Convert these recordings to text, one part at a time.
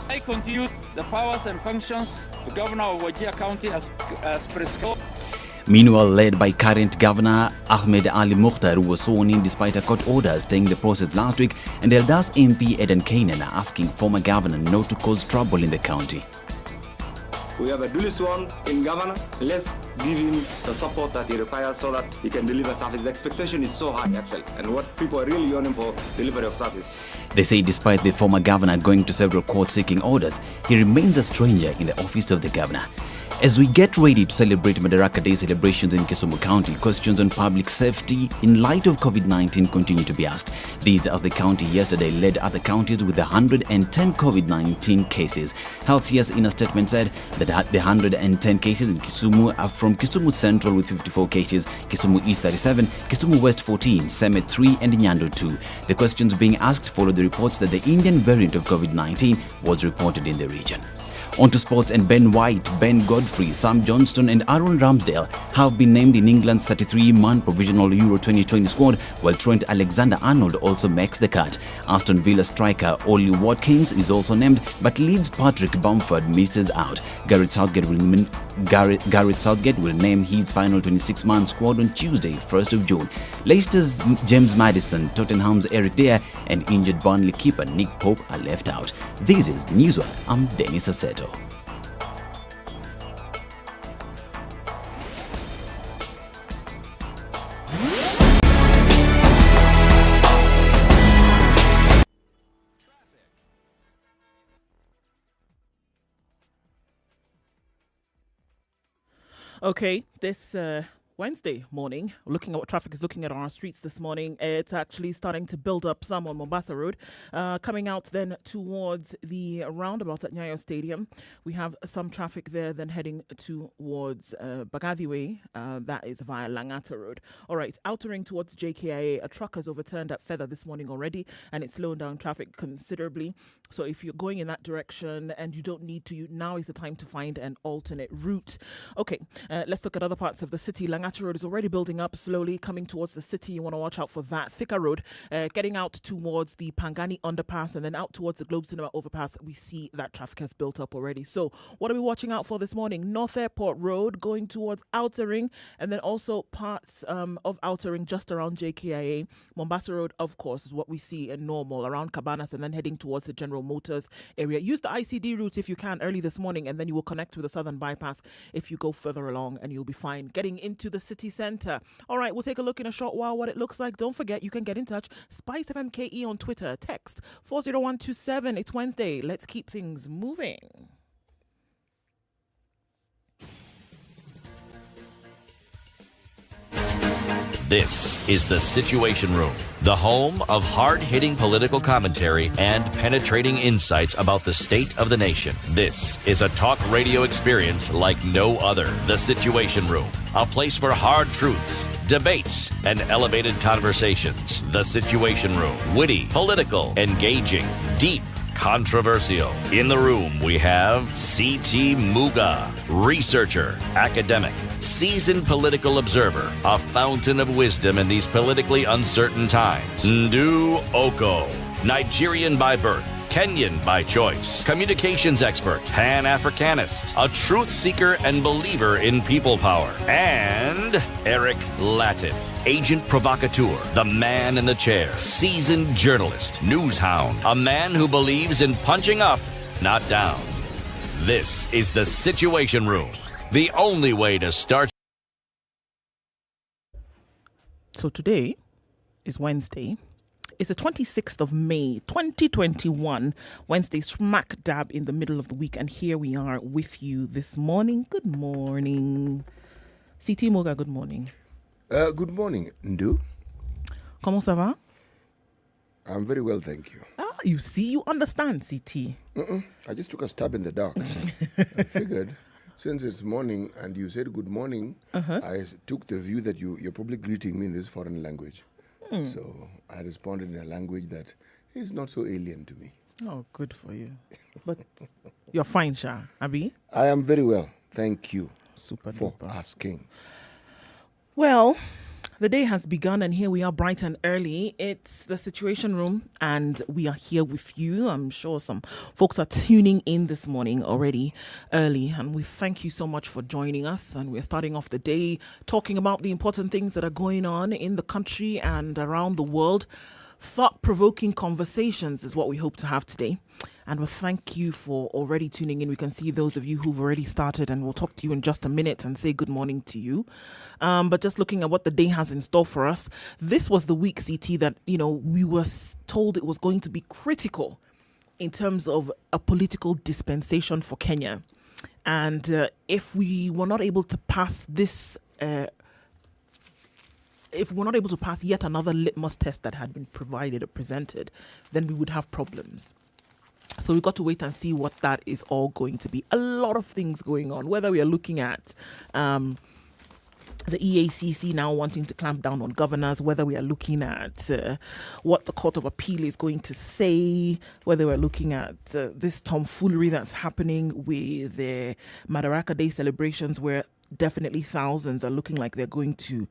I continue the powers and functions the Governor of Wajir County as prescribed. Meanwhile, led by current Governor Ahmed Ali Mukhtar, who was sworn in despite a court order staying the process last week, and Eldas MP Eden Kainan are asking former governor not to cause trouble in the county. We have a duly sworn in governor. Let's give him the support that he requires so that he can deliver service. The expectation is so high, actually, and what people are really yearning for delivery of service. They say despite the former governor going to several courts seeking orders, he remains a stranger in the office of the governor. As we get ready to celebrate Madaraka Day celebrations in Kisumu County, questions on public safety in light of COVID-19 continue to be asked. These as the county yesterday led other counties with 110 COVID-19 cases. Health CS in a statement said that the 110 cases in Kisumu are from Kisumu Central with 54 cases, Kisumu East 37, Kisumu West 14, Semet 3 and Nyando 2. The questions being asked followed the reports that the Indian variant of COVID-19 was reported in the region. On to sports, and Ben White, Ben Godfrey, Sam Johnston and Aaron Ramsdale have been named in England's 33-man provisional Euro 2020 squad, while Trent Alexander-Arnold also makes the cut. Aston Villa striker Ollie Watkins is also named, but Leeds' Patrick Bamford misses out. Gareth Southgate will name his final 26-man squad on Tuesday, 1st of June. Leicester's James Maddison, Tottenham's Eric Dier and injured Burnley keeper Nick Pope are left out. This is Newsone. I'm Dennis Asseto. Okay, this Wednesday morning, looking at what traffic is looking at on our streets this morning, it's actually starting to build up some on Mombasa Road. Coming out then towards the roundabout at Nyayo Stadium, we have some traffic there, then heading towards Bagavi Way, that is via Langata Road. All right, outer ring towards JKIA, a truck has overturned at Feather this morning already, and it's slowing down traffic considerably. So if you're going in that direction and you don't need to, now is the time to find an alternate route. Okay, let's look at other parts of the city. Langata Road is already building up slowly, coming towards the city. You want to watch out for that. Thika Road, getting out towards the Pangani underpass and then out towards the Globe Cinema overpass, we see that traffic has built up already. So what are we watching out for this morning? North Airport Road going towards Outer Ring, and then also parts of Outer Ring just around JKIA. Mombasa Road, of course, is what we see in normal around Cabanas and then heading towards the General Motors area. Use the ICD route if you can early this morning, and then you will connect with the Southern Bypass if you go further along, and you'll be fine getting into the city centre. All right, we'll take a look in a short while what it looks like. Don't forget, you can get in touch. SpiceFM KE on Twitter. Text 40127. It's Wednesday. Let's keep things moving. This is The Situation Room, the home of hard-hitting political commentary and penetrating insights about the state of the nation. This is a talk radio experience like no other. The Situation Room, a place for hard truths, debates, and elevated conversations. The Situation Room, witty, political, engaging, deep, controversial. In the room, we have C.T. Muga, researcher, academic, seasoned political observer, a fountain of wisdom in these politically uncertain times. Ndu Oko, Nigerian by birth, Kenyan by choice, communications expert, Pan-Africanist, a truth seeker and believer in people power, and Eric Latin, agent provocateur, the man in the chair, seasoned journalist, news hound, a man who believes in punching up, not down. This is The Situation Room, the only way to start. So today is Wednesday. It's the 26th of May, 2021, Wednesday, smack dab in the middle of the week. And here we are with you this morning. Good morning. CT Moga, good morning. Good morning, Ndu. Comment ça va? I'm very well, thank you. Ah, you see, you understand, CT. I just took a stab in the dark. I figured, since it's morning and you said good morning, I took the view that you're probably greeting me in this foreign language. So I responded in a language that is not so alien to me. Oh, good for you. But you're fine, Sha, Abi? I am very well, thank you Super for duper. asking. Well, The day has begun, and here we are bright and early. It's the Situation Room, and we are here with you. I'm sure some folks are tuning in this morning already early, and we thank you so much for joining us. And we're starting off the day talking about the important things that are going on in the country and around the world. Thought-provoking conversations is what we hope to have today. And we thank you for already tuning in. We can see those of you who've already started, and we'll talk to you in just a minute and say good morning to you. But just looking at what the day has in store for us, this was the week, CT, that, we were told it was going to be critical in terms of a political dispensation for Kenya. And if we were not able to pass this if we're not able to pass yet another litmus test that had been provided or presented, then we would have problems. So we've got to wait and see what that is all going to be. A lot of things going on, whether we are looking at the EACC now wanting to clamp down on governors, whether we are looking at what the Court of Appeal is going to say, whether we're looking at this tomfoolery that's happening with the Madaraka Day celebrations, where definitely thousands are looking like they're going to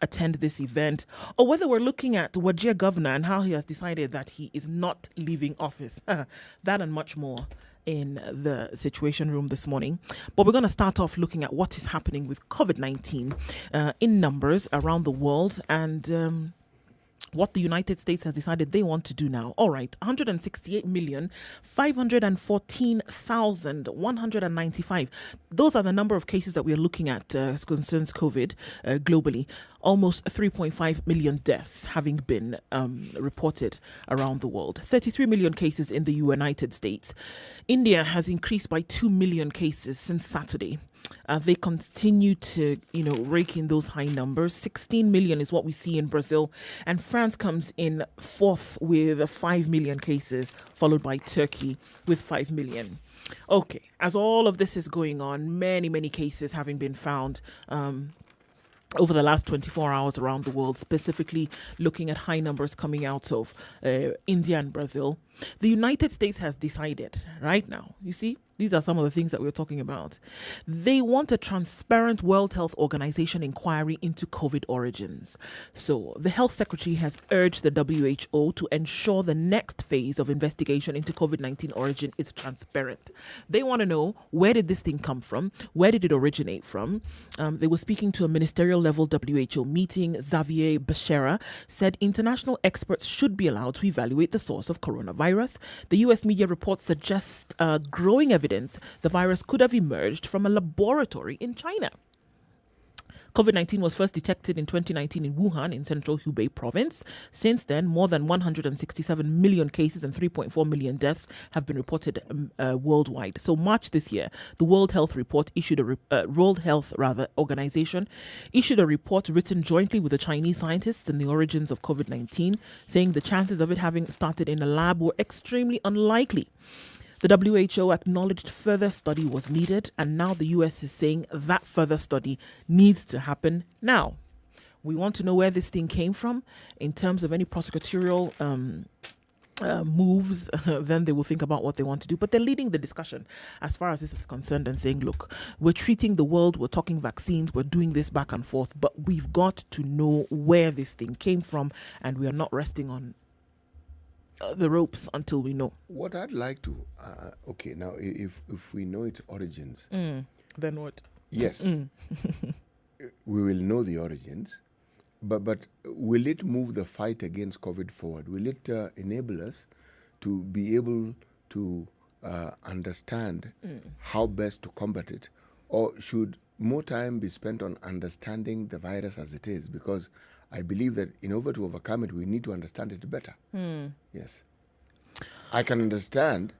attend this event, or whether we're looking at Wajir governor and how he has decided that he is not leaving office. That and much more in the Situation Room this morning. But we're going to start off looking at what is happening with COVID-19 in numbers around the world, and what the United States has decided they want to do now. All right, 168,514,195. Those are the number of cases that we are looking at as concerns COVID globally. Almost 3.5 million deaths having been reported around the world. 33 million cases in the United States. India has increased by 2 million cases since Saturday. They continue to, rake in those high numbers. 16 million is what we see in Brazil. And France comes in fourth with 5 million cases, followed by Turkey with 5 million. Okay, as all of this is going on, many, many cases having been found over the last 24 hours around the world, specifically looking at high numbers coming out of India and Brazil. The United States has decided right now, you see, these are some of the things that we're talking about. They want a transparent World Health Organization inquiry into COVID origins. So the health secretary has urged the WHO to ensure the next phase of investigation into COVID-19 origin is transparent. They want to know, where did this thing come from? Where did it originate from? They were speaking to a ministerial level WHO meeting. Xavier Becerra said international experts should be allowed to evaluate the source of coronavirus. The US media reports suggest growing evidence the virus could have emerged from a laboratory in China. COVID-19 was first detected in 2019 in Wuhan in central Hubei province. Since then, more than 167 million cases and 3.4 million deaths have been reported worldwide. So March this year, the World Health Organization issued a report written jointly with the Chinese scientists on the origins of COVID-19, saying the chances of it having started in a lab were extremely unlikely. The WHO acknowledged further study was needed, and now the US is saying that further study needs to happen now. We want to know where this thing came from in terms of any prosecutorial moves. Then they will think about what they want to do. But they're leading the discussion as far as this is concerned and saying, look, we're treating the world, we're talking vaccines, we're doing this back and forth, but we've got to know where this thing came from, and we are not resting on the ropes until we know. What I'd like to, okay, now if we know its origins, then what? Yes, we will know the origins, but will it move the fight against COVID forward? Will it enable us to be able to understand how best to combat it, or should more time be spent on understanding the virus as it is? Because I believe that in order to overcome it, we need to understand it better. Yes. I can understand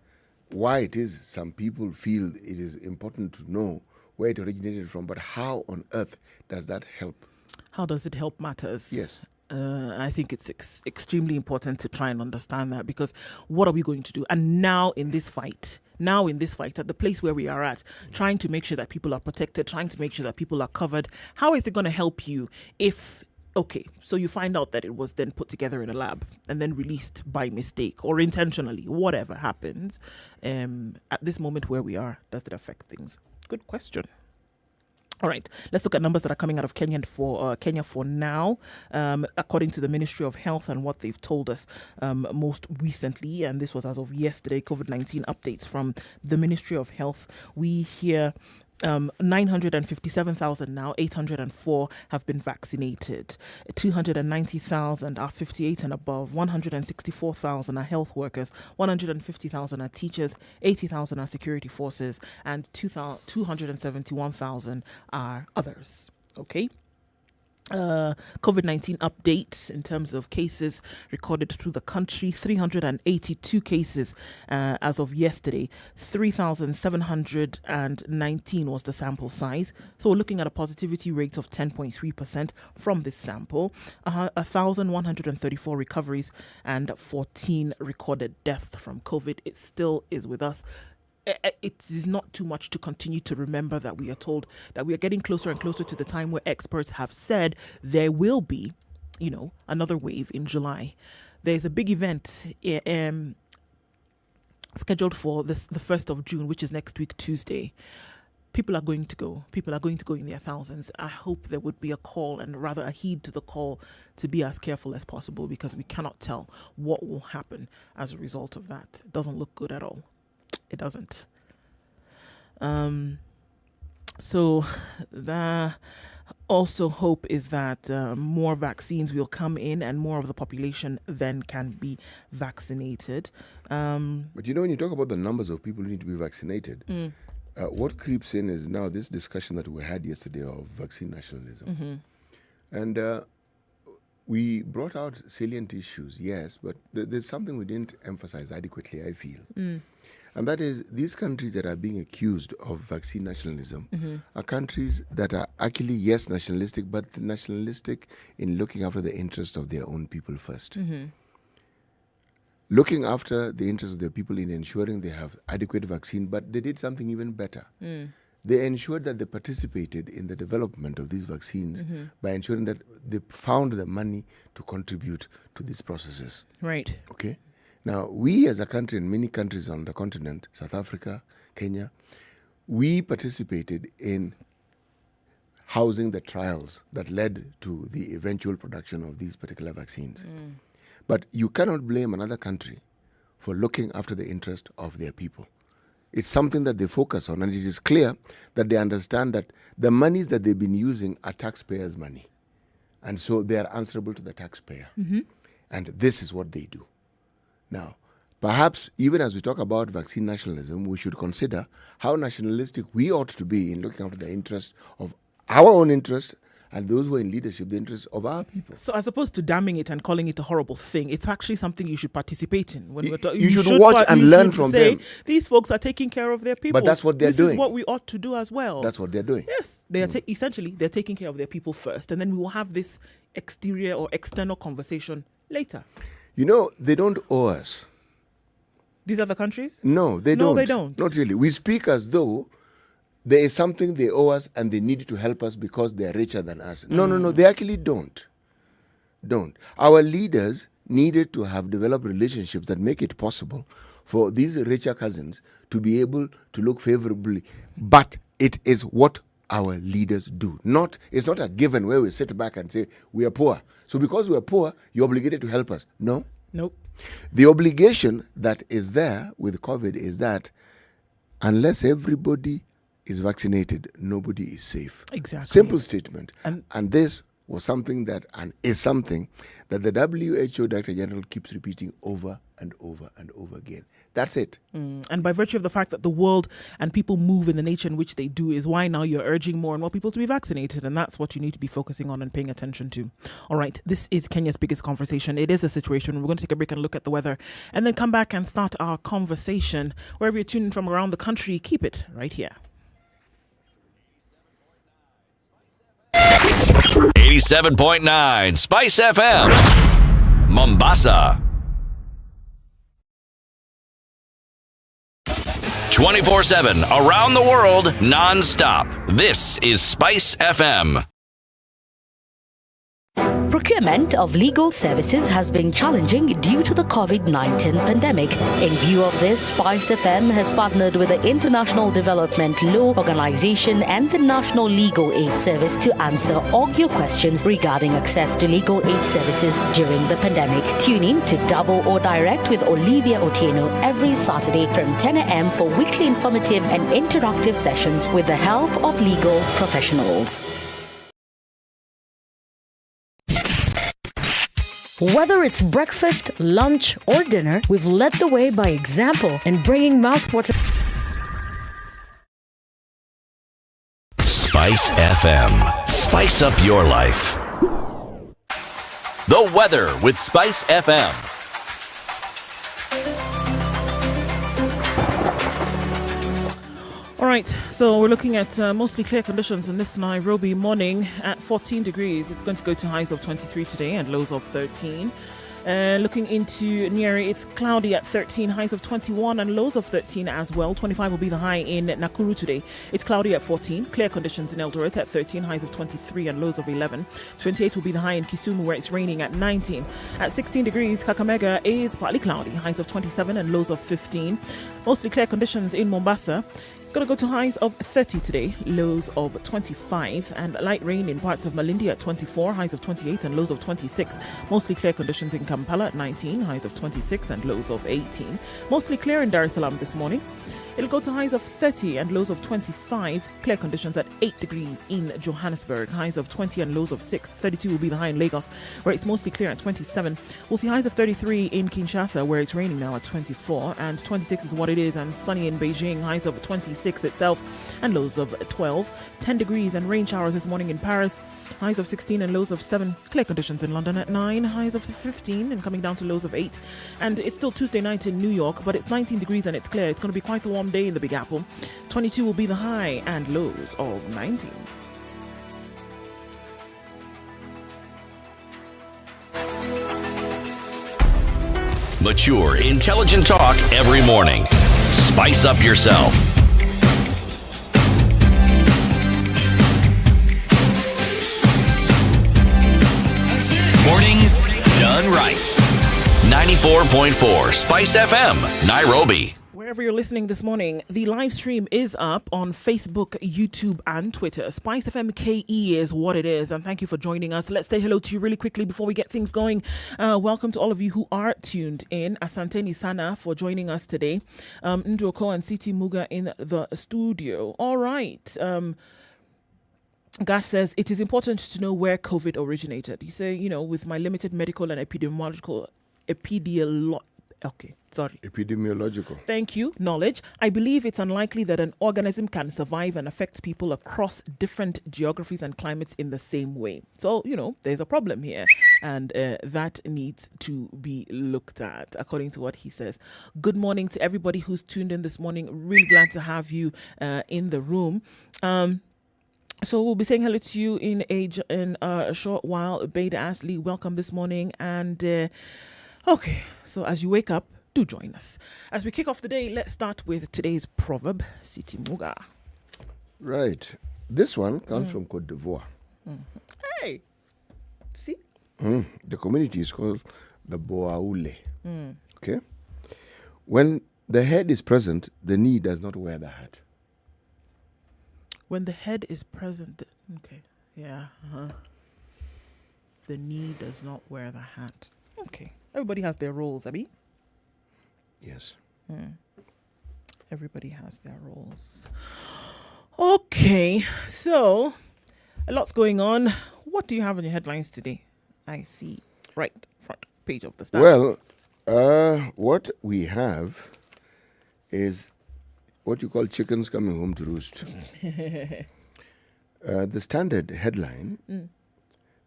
why it is some people feel it is important to know where it originated from, but how on earth does that help? How does it help matters? Yes. I think it's extremely important to try and understand that, because what are we going to do? And now in this fight, at the place where we are at, trying to make sure that people are protected, trying to make sure that people are covered, how is it going to help you if, okay, so you find out that it was then put together in a lab and then released by mistake or intentionally, whatever happens, at this moment where we are, does it affect things? Good question. All right, let's look at numbers that are coming out of Kenya for now, according to the Ministry of Health and what they've told us most recently. And this was as of yesterday, COVID-19 updates from the Ministry of Health. We hear 957,000 now, 804 have been vaccinated. 290,000 are 58 and above. 164,000 are health workers. 150,000 are teachers. 80,000 are security forces. And 271,000 are others. Okay. COVID-19 update in terms of cases recorded through the country. 382 cases as of yesterday. 3,719 was the sample size. So we're looking at a positivity rate of 10.3% from this sample. 1,134 recoveries and 14 recorded deaths from COVID. It still is with us. It is not too much to continue to remember that we are told that we are getting closer and closer to the time where experts have said there will be, another wave in July. There's a big event scheduled for the 1st of June, which is next week, Tuesday. People are going to go. People are going to go in their thousands. I hope there would be a call, and rather a heed to the call, to be as careful as possible, because we cannot tell what will happen as a result of that. It doesn't look good at all. It doesn't. So the also hope is that more vaccines will come in and more of the population then can be vaccinated. But when you talk about the numbers of people who need to be vaccinated, what creeps in is now this discussion that we had yesterday of vaccine nationalism. Mm-hmm. And we brought out salient issues, yes, but there's something we didn't emphasize adequately, I feel. And that is, these countries that are being accused of vaccine nationalism are countries that are actually, yes, nationalistic, but nationalistic in looking after the interests of their own people first. Looking after the interests of their people in ensuring they have adequate vaccine, but they did something even better. They ensured that they participated in the development of these vaccines by ensuring that they found the money to contribute to these processes. Right. Okay? Now, we as a country and many countries on the continent, South Africa, Kenya, we participated in housing the trials that led to the eventual production of these particular vaccines. But you cannot blame another country for looking after the interest of their people. It's something that they focus on, and it is clear that they understand that the monies that they've been using are taxpayers' money. And so they are answerable to the taxpayer. And this is what they do. Now, perhaps even as we talk about vaccine nationalism, we should consider how nationalistic we ought to be in looking after the interest of our own interest and those who are in leadership, the interests of our people. So as opposed to damning it and calling it a horrible thing, it's actually something you should participate in. When you should watch and learn from them. These folks are taking care of their people. But that's what they're doing. This is what we ought to do as well. That's what they're doing. Yes. They are essentially, they're taking care of their people first, and then we will have this exterior or external conversation later. They don't owe us. These other countries? No, they don't. No, they don't. Not really. We speak as though there is something they owe us and they need to help us because they are richer than us. No, they actually don't. Our leaders needed to have developed relationships that make it possible for these richer cousins to be able to look favorably. But it is what our leaders do. It's not a given where we sit back and say, we are poor. So because we are poor, you're obligated to help us. No. Nope. The obligation that is there with COVID is that unless everybody is vaccinated, nobody is safe. Exactly. Simple statement. And this was something that, and is something that the WHO Director General keeps repeating over and over and over again. That's it. And by virtue of the fact that the world and people move in the nature in which they do is why now you're urging more and more people to be vaccinated. And that's what you need to be focusing on and paying attention to. All right. This is Kenya's biggest conversation. It is a situation. We're going to take a break and look at the weather and then come back and start our conversation. Wherever you're tuning from around the country, keep it right here. 87.9 Spice FM, Mombasa. 24/7 around the world, non-stop. This is Spice FM. Procurement of legal services has been challenging due to the COVID-19 pandemic. In view of this, SpiceFM has partnered with the International Development Law Organization and the National Legal Aid Service to answer all your questions regarding access to legal aid services during the pandemic. Tune in to Double or Direct with Olivia Otieno every Saturday from 10 a.m. for weekly informative and interactive sessions with the help of legal professionals. Whether it's breakfast, lunch, or dinner, we've led the way by example in bringing mouthwater. Spice FM. Spice up your life. The weather with Spice FM. All right, so we're looking at mostly clear conditions in this Nairobi morning at 14 degrees. It's going to go to highs of 23 today and lows of 13. Looking into Nyeri, it's cloudy at 13, highs of 21 and lows of 13 as well. 25 will be the high in Nakuru today. It's cloudy at 14, clear conditions in Eldoret at 13, highs of 23 and lows of 11. 28 will be the high in Kisumu, where it's raining at 19. At 16 degrees, Kakamega is partly cloudy, highs of 27 and lows of 15. Mostly clear conditions in Mombasa. Going to go to highs of 30 today, lows of 25, and light rain in parts of Malindi at 24, highs of 28 and lows of 26. Mostly clear conditions in Kampala at 19, highs of 26 and lows of 18. Mostly clear in Dar es Salaam this morning. It'll go to highs of 30 and lows of 25. Clear conditions at 8 degrees in Johannesburg. Highs of 20 and lows of 6. 32 will be the high in Lagos, where it's mostly clear at 27. We'll see highs of 33 in Kinshasa, where it's raining now at 24. And 26 is what it is. And sunny in Beijing. Highs of 26 itself and lows of 12. 10 degrees and rain showers this morning in Paris. Highs of 16 and lows of 7. Clear conditions in London at 9. Highs of 15 and coming down to lows of 8. And it's still Tuesday night in New York, but it's 19 degrees and it's clear. It's going to be quite a warm day in the Big Apple. 22 will be the high and lows of 19. Mature, intelligent talk every morning. Spice up yourself. Mornings done right. 94.4 Spice FM, Nairobi. Wherever you're listening this morning, the live stream is up on Facebook, YouTube, and Twitter. SpiceFM KE is what it is, and thank you for joining us. Let's say hello to you really quickly before we get things going. Welcome to all of you who are tuned in. Asanteni Sana for joining us today. Ndroko and Siti Muga in the studio. All right. Gash says, it is important to know where COVID originated. You say, with my limited medical and epidemiological Thank you. Knowledge. I believe it's unlikely that an organism can survive and affect people across different geographies and climates in the same way. So, there's a problem here, and that needs to be looked at, according to what he says. Good morning to everybody who's tuned in this morning. Really glad to have you in the room. So we'll be saying hello to you in a short while. Beta Ashley, welcome this morning. And okay, so as you wake up, do join us. As we kick off the day, let's start with today's proverb, Siti Muga. Right. This one comes from Côte d'Ivoire. Hey, see? The community is called the Boaoule. Okay? When the head is present, the knee does not wear the hat. When the head is present, okay, yeah, the knee does not wear the hat. Okay, everybody has their roles, Abby. Yes. Everybody has their roles. Okay, so a lot's going on. What do you have on your headlines today? I see right front page of the Standard. Well, what we have is what you call chickens coming home to roost. The Standard headline,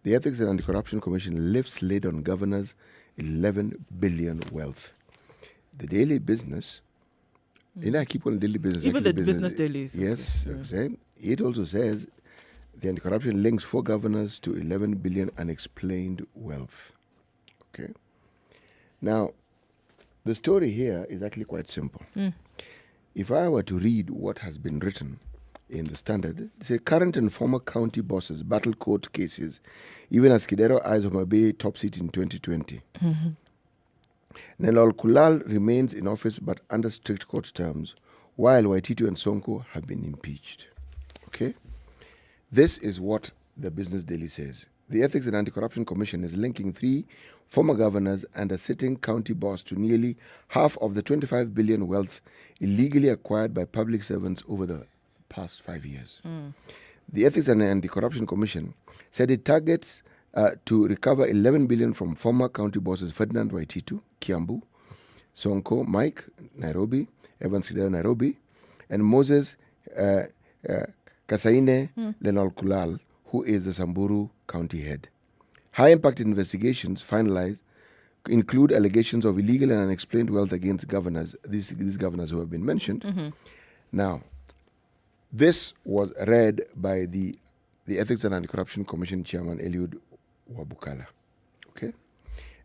the Ethics and Anti-Corruption Commission lifts lid on governor's 11 billion wealth. The Daily Business, I keep on Daily Business. Even the business dailies. Yes, okay. It also says the anti-corruption links 4 governors to 11 billion unexplained wealth. Okay. Now, the story here is actually quite simple. If I were to read what has been written, in the Standard. They say current and former county bosses battle court cases, even as Kidero eyes Homa Bay top seat in 2020. Nelol Kulal remains in office but under strict court terms, while Waititu and Sonko have been impeached. Okay? This is what the Business Daily says. The Ethics and Anti-Corruption Commission is linking 3 former governors and a sitting county boss to nearly half of the 25 billion wealth illegally acquired by public servants over the past 5 years. The Ethics and Anti-Corruption Commission said it targets to recover 11 billion from former county bosses Ferdinand Waititu, Kiambu, Sonko, Mike, Nairobi, Evans Kidero, Nairobi, and Moses Kasaine Lenol Kulal, who is the Samburu county head. High-impact investigations finalized include allegations of illegal and unexplained wealth against governors, these governors who have been mentioned. Now, this was read by the Ethics and Anti-Corruption Commission Chairman Eliud Wabukala. Okay?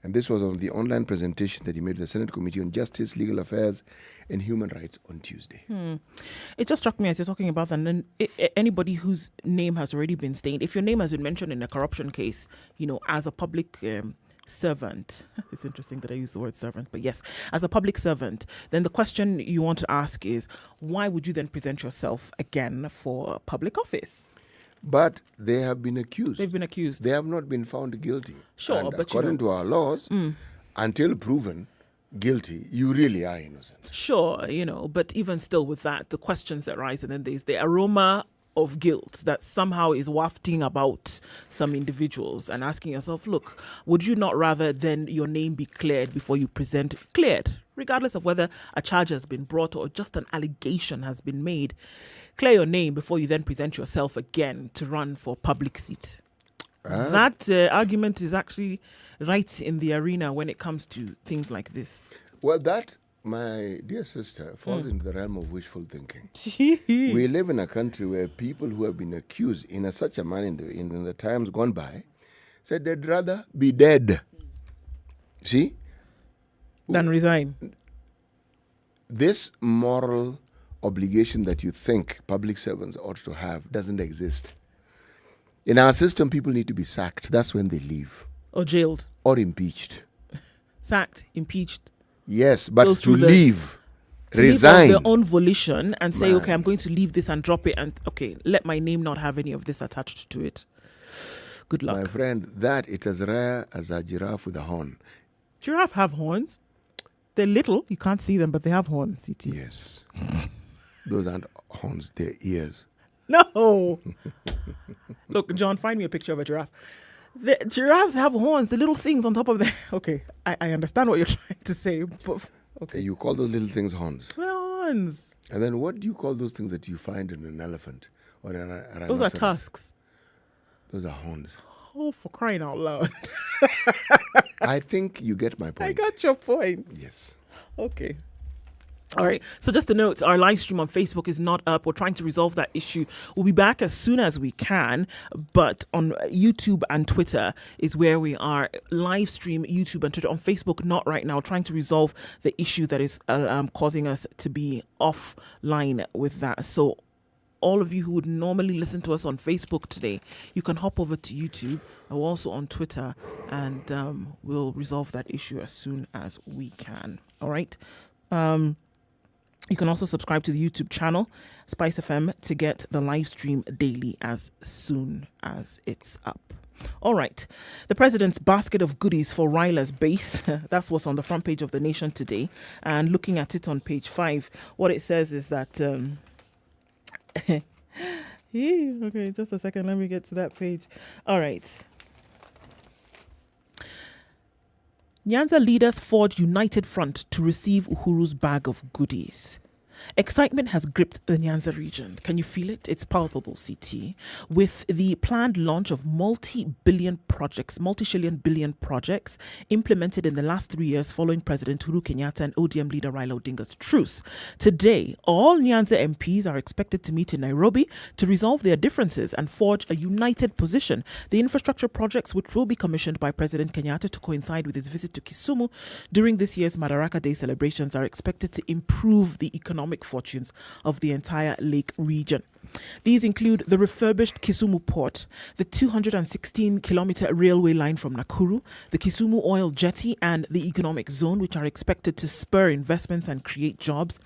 And this was on the online presentation that he made to the Senate Committee on Justice, Legal Affairs and Human Rights on Tuesday. It just struck me as you're talking about that, and then anybody whose name has already been stained, if your name has been mentioned in a corruption case, as a public servant, it's interesting that I use the word servant, but yes, as a public servant, then the question you want to ask is, why would you then present yourself again for public office? But they have been accused. They've been accused. They have not been found guilty. Sure, and but according to our laws, until proven guilty, you really are innocent. Sure, but even still with that, the questions that rise, and then there's the aroma of guilt that somehow is wafting about some individuals, and asking yourself, look, would you not rather then your name be cleared before you present cleared, regardless of whether a charge has been brought or just an allegation has been made? Clear your name before you then present yourself again to run for public seat. That argument is actually right in the arena when it comes to things like this. Well, that, my dear sister, falls into the realm of wishful thinking. We live in a country where people who have been accused in such a manner in the times gone by said they'd rather be dead. See? Than resign. This moral obligation that you think public servants ought to have doesn't exist. In our system, people need to be sacked. That's when they leave. Or jailed. Or impeached. Sacked, impeached. Yes, but to leave, resign. Leave of their own volition and say, okay, I'm going to leave this and drop it, and okay, let my name not have any of this attached to it. Good luck. My friend, that it's as rare as a giraffe with a horn. Giraffe have horns. They're little, you can't see them, but they have horns, CT. Yes. Those aren't horns, they're ears. No. Look, John, find me a picture of a giraffe. The giraffes have horns, the little things on top of them. Okay, I understand what you're trying to say, but okay. You call those little things horns? Well, horns. And then what do you call those things that you find in an elephant or a rhinoceros? Those are tusks. Those are horns. Oh, for crying out loud. I think you get my point. I got your point. Yes. Okay. All right. So just a note, our live stream on Facebook is not up. We're trying to resolve that issue. We'll be back as soon as we can. But on YouTube and Twitter is where we are. Live stream, YouTube and Twitter. On Facebook, not right now. Trying to resolve the issue that is causing us to be offline with that. So all of you who would normally listen to us on Facebook today, you can hop over to YouTube. We're also on Twitter. And we'll resolve that issue as soon as we can. All right. You can also subscribe to the YouTube channel, SpiceFM, to get the live stream daily as soon as it's up. All right. The president's basket of goodies for Ryla's base. That's what's on the front page of The Nation today. And looking at it on page 5, what it says is that... okay, just a second. Let me get to that page. All right. Nyanza leaders forge united front to receive Uhuru's bag of goodies. Excitement has gripped the Nyanza region. Can you feel it? It's palpable, CT. With the planned launch of multi-shillion billion projects implemented in the last 3 years following President Uhuru Kenyatta and ODM leader Raila Odinga's truce. Today, all Nyanza MPs are expected to meet in Nairobi to resolve their differences and forge a united position. The infrastructure projects, which will be commissioned by President Kenyatta to coincide with his visit to Kisumu during this year's Madaraka Day celebrations, are expected to improve the economic fortunes of the entire lake region. These include the refurbished Kisumu port, the 216-kilometer railway line from Nakuru, the Kisumu oil jetty, and the economic zone, which are expected to spur investments and create jobs.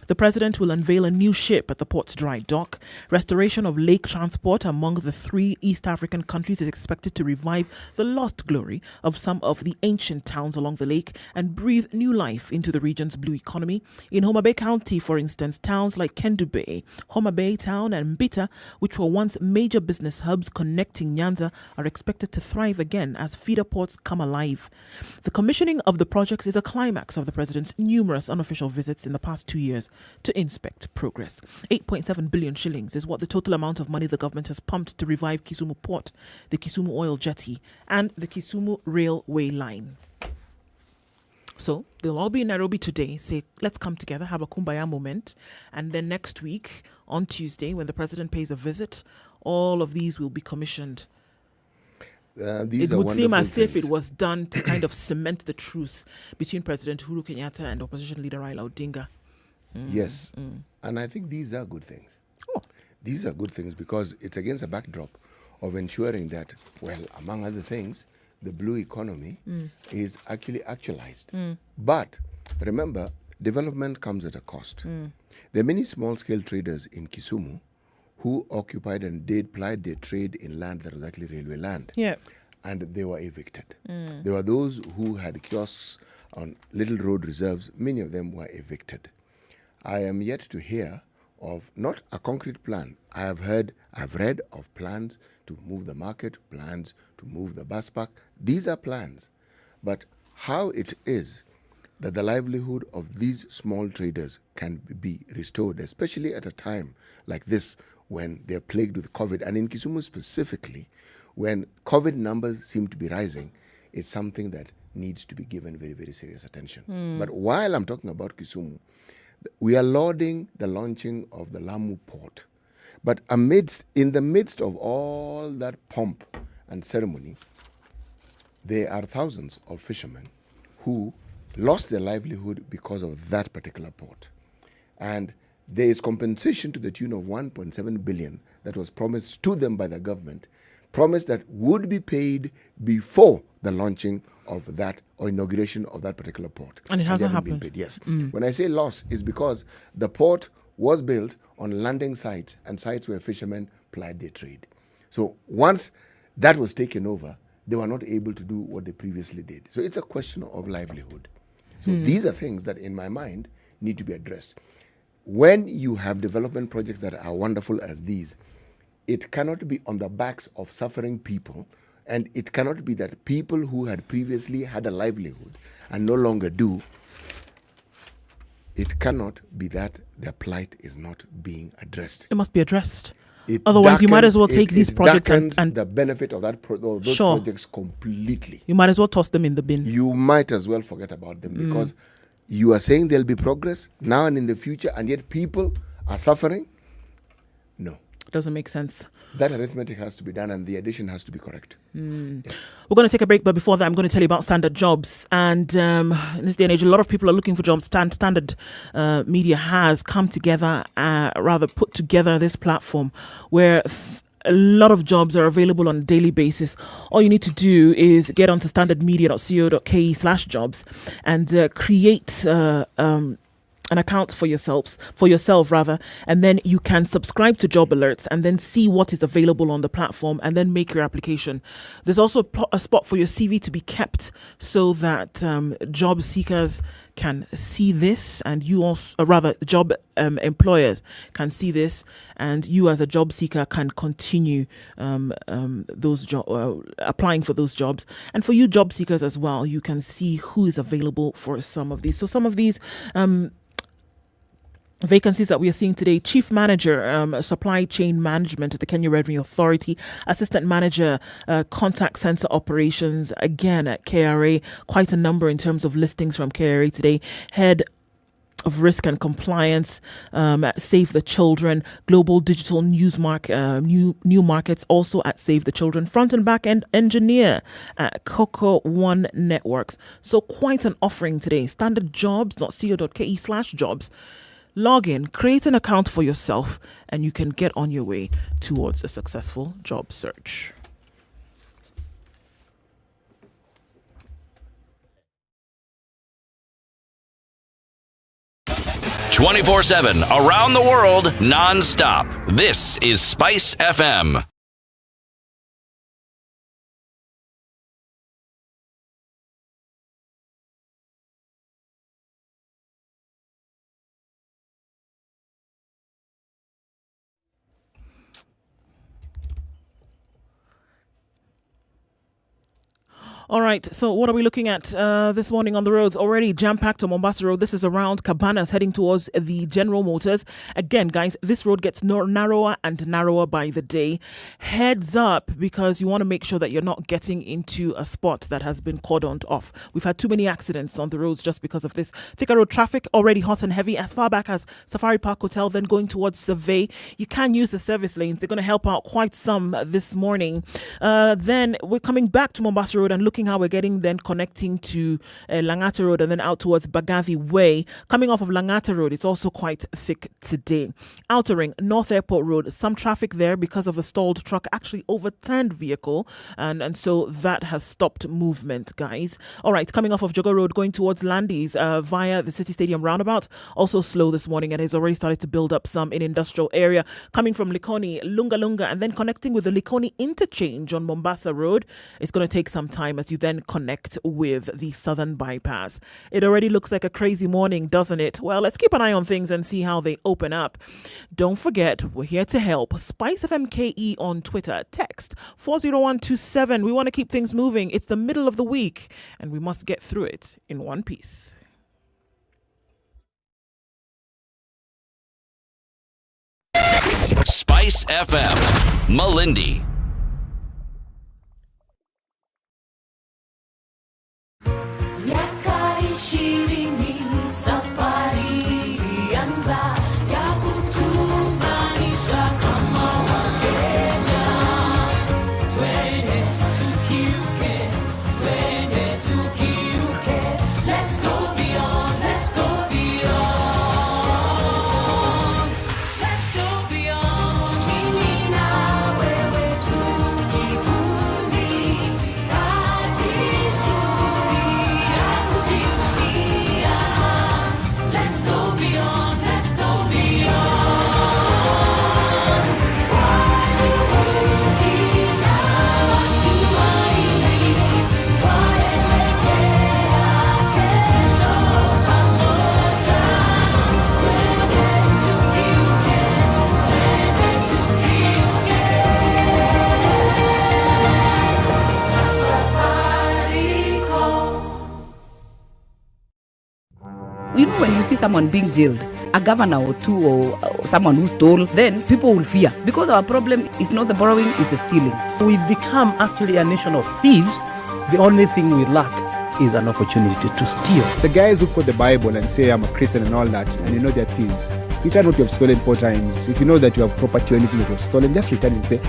The president will unveil a new ship at the port's dry dock. Restoration of lake transport among the 3 East African countries is expected to revive the lost glory of some of the ancient towns along the lake and breathe new life into the region's blue economy. In Homa Bay County, for instance, towns like Kendu Bay, Homa Bay Town, and Mbita, which were once major business hubs connecting Nyanza, are expected to thrive again as feeder ports come alive. The commissioning of the projects is a climax of the president's numerous unofficial visits in the past 2 years to inspect progress. 8.7 billion shillings is what the total amount of money the government has pumped to revive Kisumu Port, the Kisumu Oil Jetty, and the Kisumu Railway Line. So they'll all be in Nairobi today. Say, let's come together, have a kumbaya moment. And then next week, on Tuesday, when the president pays a visit, all of these will be commissioned. It would seem as if it was done to kind of cement the truce between President Uhuru Kenyatta and opposition leader Raila Odinga. Yes. And I think these are good things. These are good things because it's against a backdrop of ensuring that, well, among other things, the blue economy is actually actualized. But remember, development comes at a cost. There are many small-scale traders in Kisumu who occupied and plied their trade in land that was actually railway land. Yeah. And they were evicted. There were those who had kiosks on little road reserves. Many of them were evicted. I am yet to hear of not a concrete plan. I've read of plans to move the market, plans to move the bus park. These are plans. But how it is that the livelihood of these small traders can be restored, especially at a time like this when they're plagued with COVID, and in Kisumu specifically, when COVID numbers seem to be rising, it's something that needs to be given very, very serious attention. But while I'm talking about Kisumu, we are lauding the launching of the Lamu port. But in the midst of all that pomp and ceremony, there are thousands of fishermen who lost their livelihood because of that particular port. And there is compensation to the tune of 1.7 billion that was promised to them by the government, promise that would be paid before the launching of that or inauguration of that particular port. And it hasn't happened. Been paid. Yes. When I say loss, it's because the port was built on landing sites and sites where fishermen plied their trade. So once that was taken over, they were not able to do what they previously did. So it's a question of livelihood. So these are things that, in my mind, need to be addressed. When you have development projects that are wonderful as these, it cannot be on the backs of suffering people, and it cannot be that people who had previously had a livelihood and no longer do. It cannot be that their plight is not being addressed. It must be addressed. Otherwise, you might as well take these projects and the benefit of those projects completely. You might as well toss them in the bin. You might as well forget about them because you are saying there'll be progress now and in the future, and yet people are suffering. No. It doesn't make sense. That arithmetic has to be done and the addition has to be correct. Yes. We're going to take a break, but before that, I'm going to tell you about Standard Jobs. And in this day and age, a lot of people are looking for jobs. Standard Media has come together, put together this platform where a lot of jobs are available on a daily basis. All you need to do is get onto standardmedia.co.ke/jobs and create an account for yourself, and then you can subscribe to job alerts and then see what is available on the platform and then make your application. There's also a spot for your CV to be kept so that job seekers can see this, and you also, job employers can see this, and you as a job seeker can continue applying for those jobs. And for you job seekers as well, you can see who is available for some of these. So some of these vacancies that we are seeing today: Chief Manager, Supply Chain Management at the Kenya Revenue Authority, Assistant Manager, Contact Center Operations, again at KRA, quite a number in terms of listings from KRA today. Head of Risk and Compliance at Save the Children, Global Digital News New Markets also at Save the Children, Front and Back End Engineer at Coco One Networks. So quite an offering today. Standardjobs.co.ke/jobs. Log in, create an account for yourself, and you can get on your way towards a successful job search. "24/7 around the world, non-stop. This is Spice FM. All right, so what are we looking at this morning on the roads? Already jam-packed on Mombasa Road. This is around Cabanas heading towards the General Motors. Again, guys, this road gets narrower and narrower by the day. Heads up, because you want to make sure that you're not getting into a spot that has been cordoned off. We've had too many accidents on the roads just because of this. Thika Road traffic already hot and heavy as far back as Safari Park Hotel, then going towards Survey. You can use the service lanes. They're going to help out quite some this morning. Then we're coming back to Mombasa Road and looking how we're getting then connecting to Langata Road and then out towards Bagavi Way. Coming off of Langata Road, it's also quite thick today. Outer Ring, North Airport Road, some traffic there because of a stalled truck, actually overturned vehicle, and so that has stopped movement, guys. All right, coming off of Jogo Road, going towards Landis via the City Stadium roundabout, also slow this morning and has already started to build up some in industrial area. Coming from Likoni, Lunga, and then connecting with the Likoni interchange on Mombasa Road. It's going to take some time as you then connect with the Southern Bypass. It already looks like a crazy morning, doesn't it? Well, let's keep an eye on things and see how they open up. Don't forget, we're here to help. SpiceFM KE on Twitter. Text 40127. We want to keep things moving. It's the middle of the week, and we must get through it in one piece. Spice FM, Malindi. You know, when you see someone being jailed, a governor or two or someone who stole, then people will fear. Because our problem is not the borrowing, it's the stealing. We've become actually a nation of thieves. The only thing we lack is an opportunity to steal. The guys who quote the Bible and say I'm a Christian and all that, and you know they're thieves. Return what you have stolen 4 times. If you know that you have property or anything that you have stolen, just return and say,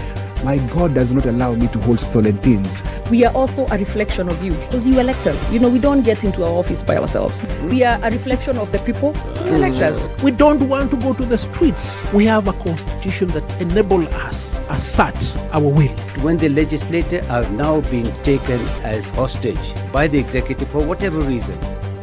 my God does not allow me to hold stolen things. We are also a reflection of you, because you elect us. You know, we don't get into our office by ourselves. We are a reflection of the people who elect us. We don't want to go to the streets. We have a constitution that enables us to assert our will. When the legislature are now being taken as hostage by the executive for whatever reason,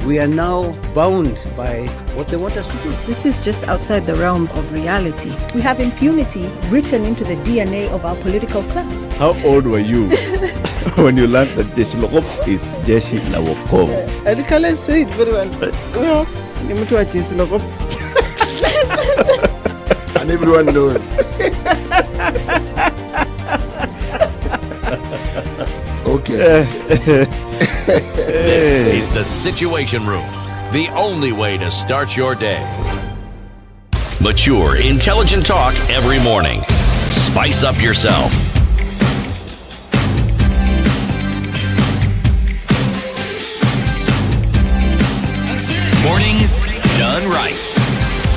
we are now bound by what they want us to do. This is just outside the realms of reality. We have impunity written into the DNA of our political class. How old were you when you learned that Jeshi Lokop is Jeshi Lawokop? I can't say it very well. No, you to Jeshi Lokop. And everyone knows. Okay. This is the Situation Room, the only way to start your day. Mature, intelligent talk every morning. Spice up yourself. Mornings done right.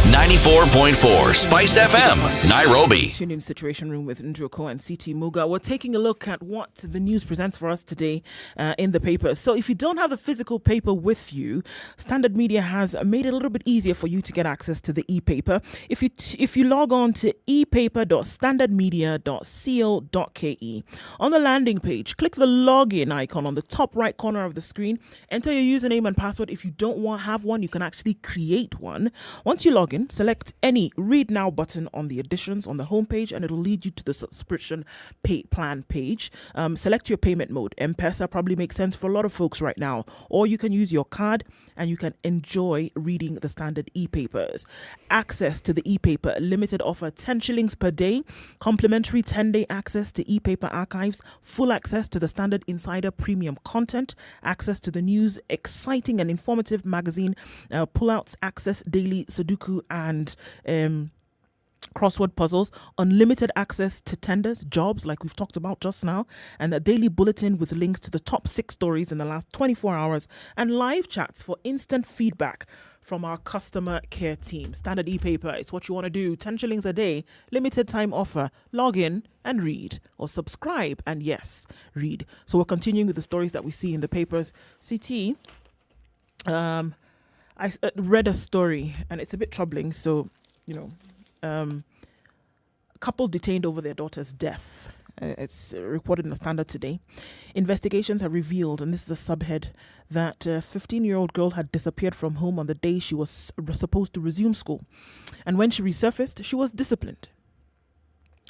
94.4 Spice FM, Nairobi. Tuned in Situation Room with Ndruko and CT Muga. We're taking a look at what the news presents for us today in the papers. So if you don't have a physical paper with you, Standard Media has made it a little bit easier for you to get access to the e-paper. If you log on to epaper.standardmedia.co.ke, on the landing page, click the login icon on the top right corner of the screen. Enter your username and password. If you don't have one, you can actually create one. Once you log in, select any Read Now button on the editions on the homepage, and it'll lead you to the subscription plan page. Select your payment mode. M-Pesa probably makes sense for a lot of folks right now. Or you can use your card and you can enjoy reading the Standard e-papers. Access to the e-paper, limited offer 10 shillings per day, complimentary 10-day access to e-paper archives, full access to the Standard Insider premium content, access to the news, exciting and informative magazine, pullouts, access daily Sudoku and crossword puzzles, unlimited access to tenders, jobs like we've talked about just now, and a daily bulletin with links to the top 6 stories in the last 24 hours, and live chats for instant feedback from our customer care team. Standard e-paper, it's what you want to do. 10 shillings a day, limited time offer. Log in and read, or subscribe and yes, read. So we're continuing with the stories that we see in the papers. CT, I read a story and it's a bit troubling. So, a couple detained over their daughter's death. It's reported in the Standard today. Investigations have revealed, and this is a subhead, that a 15-year-old girl had disappeared from home on the day she was supposed to resume school. And when she resurfaced, she was disciplined.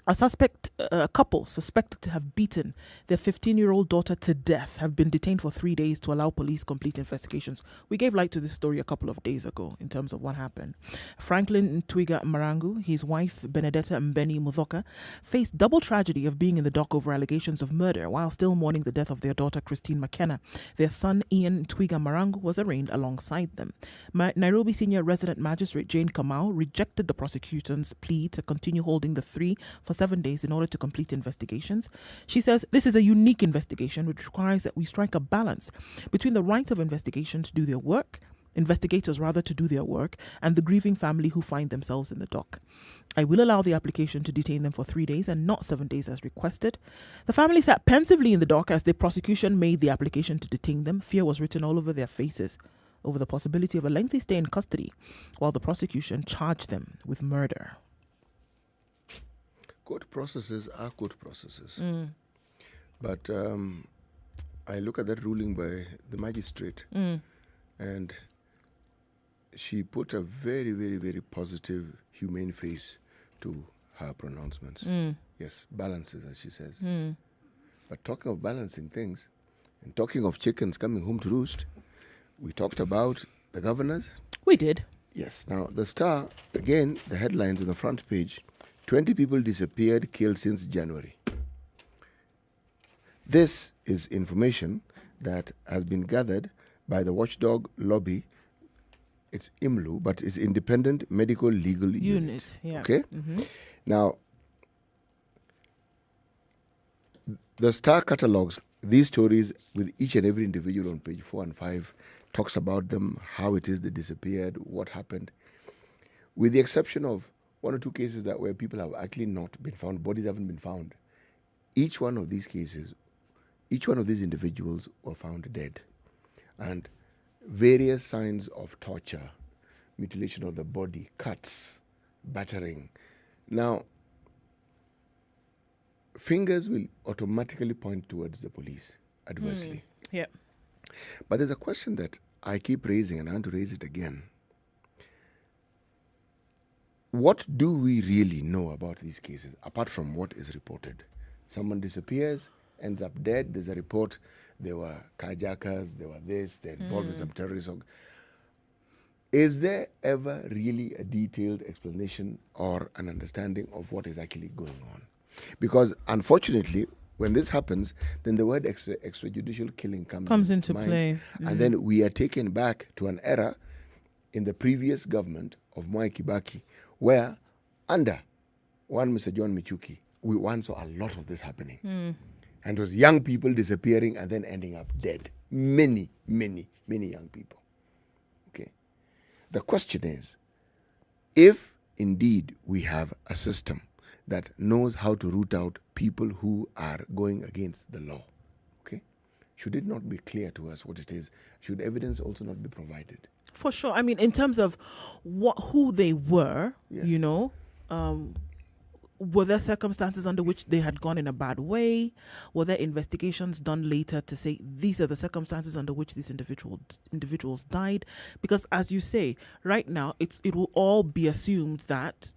A couple suspected to have beaten their 15-year-old daughter to death have been detained for 3 days to allow police complete investigations. We gave light to this story a couple of days ago in terms of what happened. Franklin Ntwiga Marangu, his wife Benedetta Mbeni Muthoka, faced double tragedy of being in the dock over allegations of murder while still mourning the death of their daughter Christine McKenna. Their son Ian Ntwiga Marangu was arraigned alongside them. Nairobi Senior Resident Magistrate Jane Kamau rejected the prosecution's plea to continue holding the three for 7 days in order to complete investigations. She says this is a unique investigation which requires that we strike a balance between the right of investigation to do their work, investigators rather to do their work, and the grieving family who find themselves in the dock. I will allow the application to detain them for 3 days and not 7 days as requested. The family sat pensively in the dock as the prosecution made the application to detain them. Fear was written all over their faces over the possibility of a lengthy stay in custody, while the prosecution charged them with murder. Court processes are court processes. But I look at that ruling by the magistrate and she put a very, very, very positive, humane face to her pronouncements. Yes, balances, as she says. But talking of balancing things and talking of chickens coming home to roost, we talked about the governors. We did. Yes. Now, the Star, again, the headlines on the front page, 20 people disappeared, killed since January. This is information that has been gathered by the watchdog lobby. It's IMLU, but it's Independent Medical Legal Unit. Yeah. Okay? Now, the Star catalogues these stories with each and every individual on page 4 and 5, talks about them, how it is they disappeared, what happened, with the exception of 1 or 2 cases that where people have actually not been found, bodies haven't been found. Each one of these cases, each one of these individuals were found dead. And various signs of torture, mutilation of the body, cuts, battering. Now, fingers will automatically point towards the police adversely. Yeah. But there's a question that I keep raising, and I want to raise it again. What do we really know about these cases, apart from what is reported? Someone disappears, ends up dead. There's a report, there were carjackers, there were this, they're involved in some terrorism. Is there ever really a detailed explanation or an understanding of what is actually going on? Because unfortunately, when this happens, then the word extrajudicial killing comes into play. And then we are taken back to an era in the previous government of Mwai Kibaki, where under one Mr. John Michuki, we once saw a lot of this happening. And it was young people disappearing and then ending up dead. Many, many, many young people. Okay. The question is, if indeed we have a system that knows how to root out people who are going against the law, okay, should it not be clear to us what it is? Should evidence also not be provided? For sure. I mean, in terms of who they were, you know, were there circumstances under which they had gone in a bad way? Were there investigations done later to say these are the circumstances under which these individuals died? Because as you say, right now, it will all be assumed that,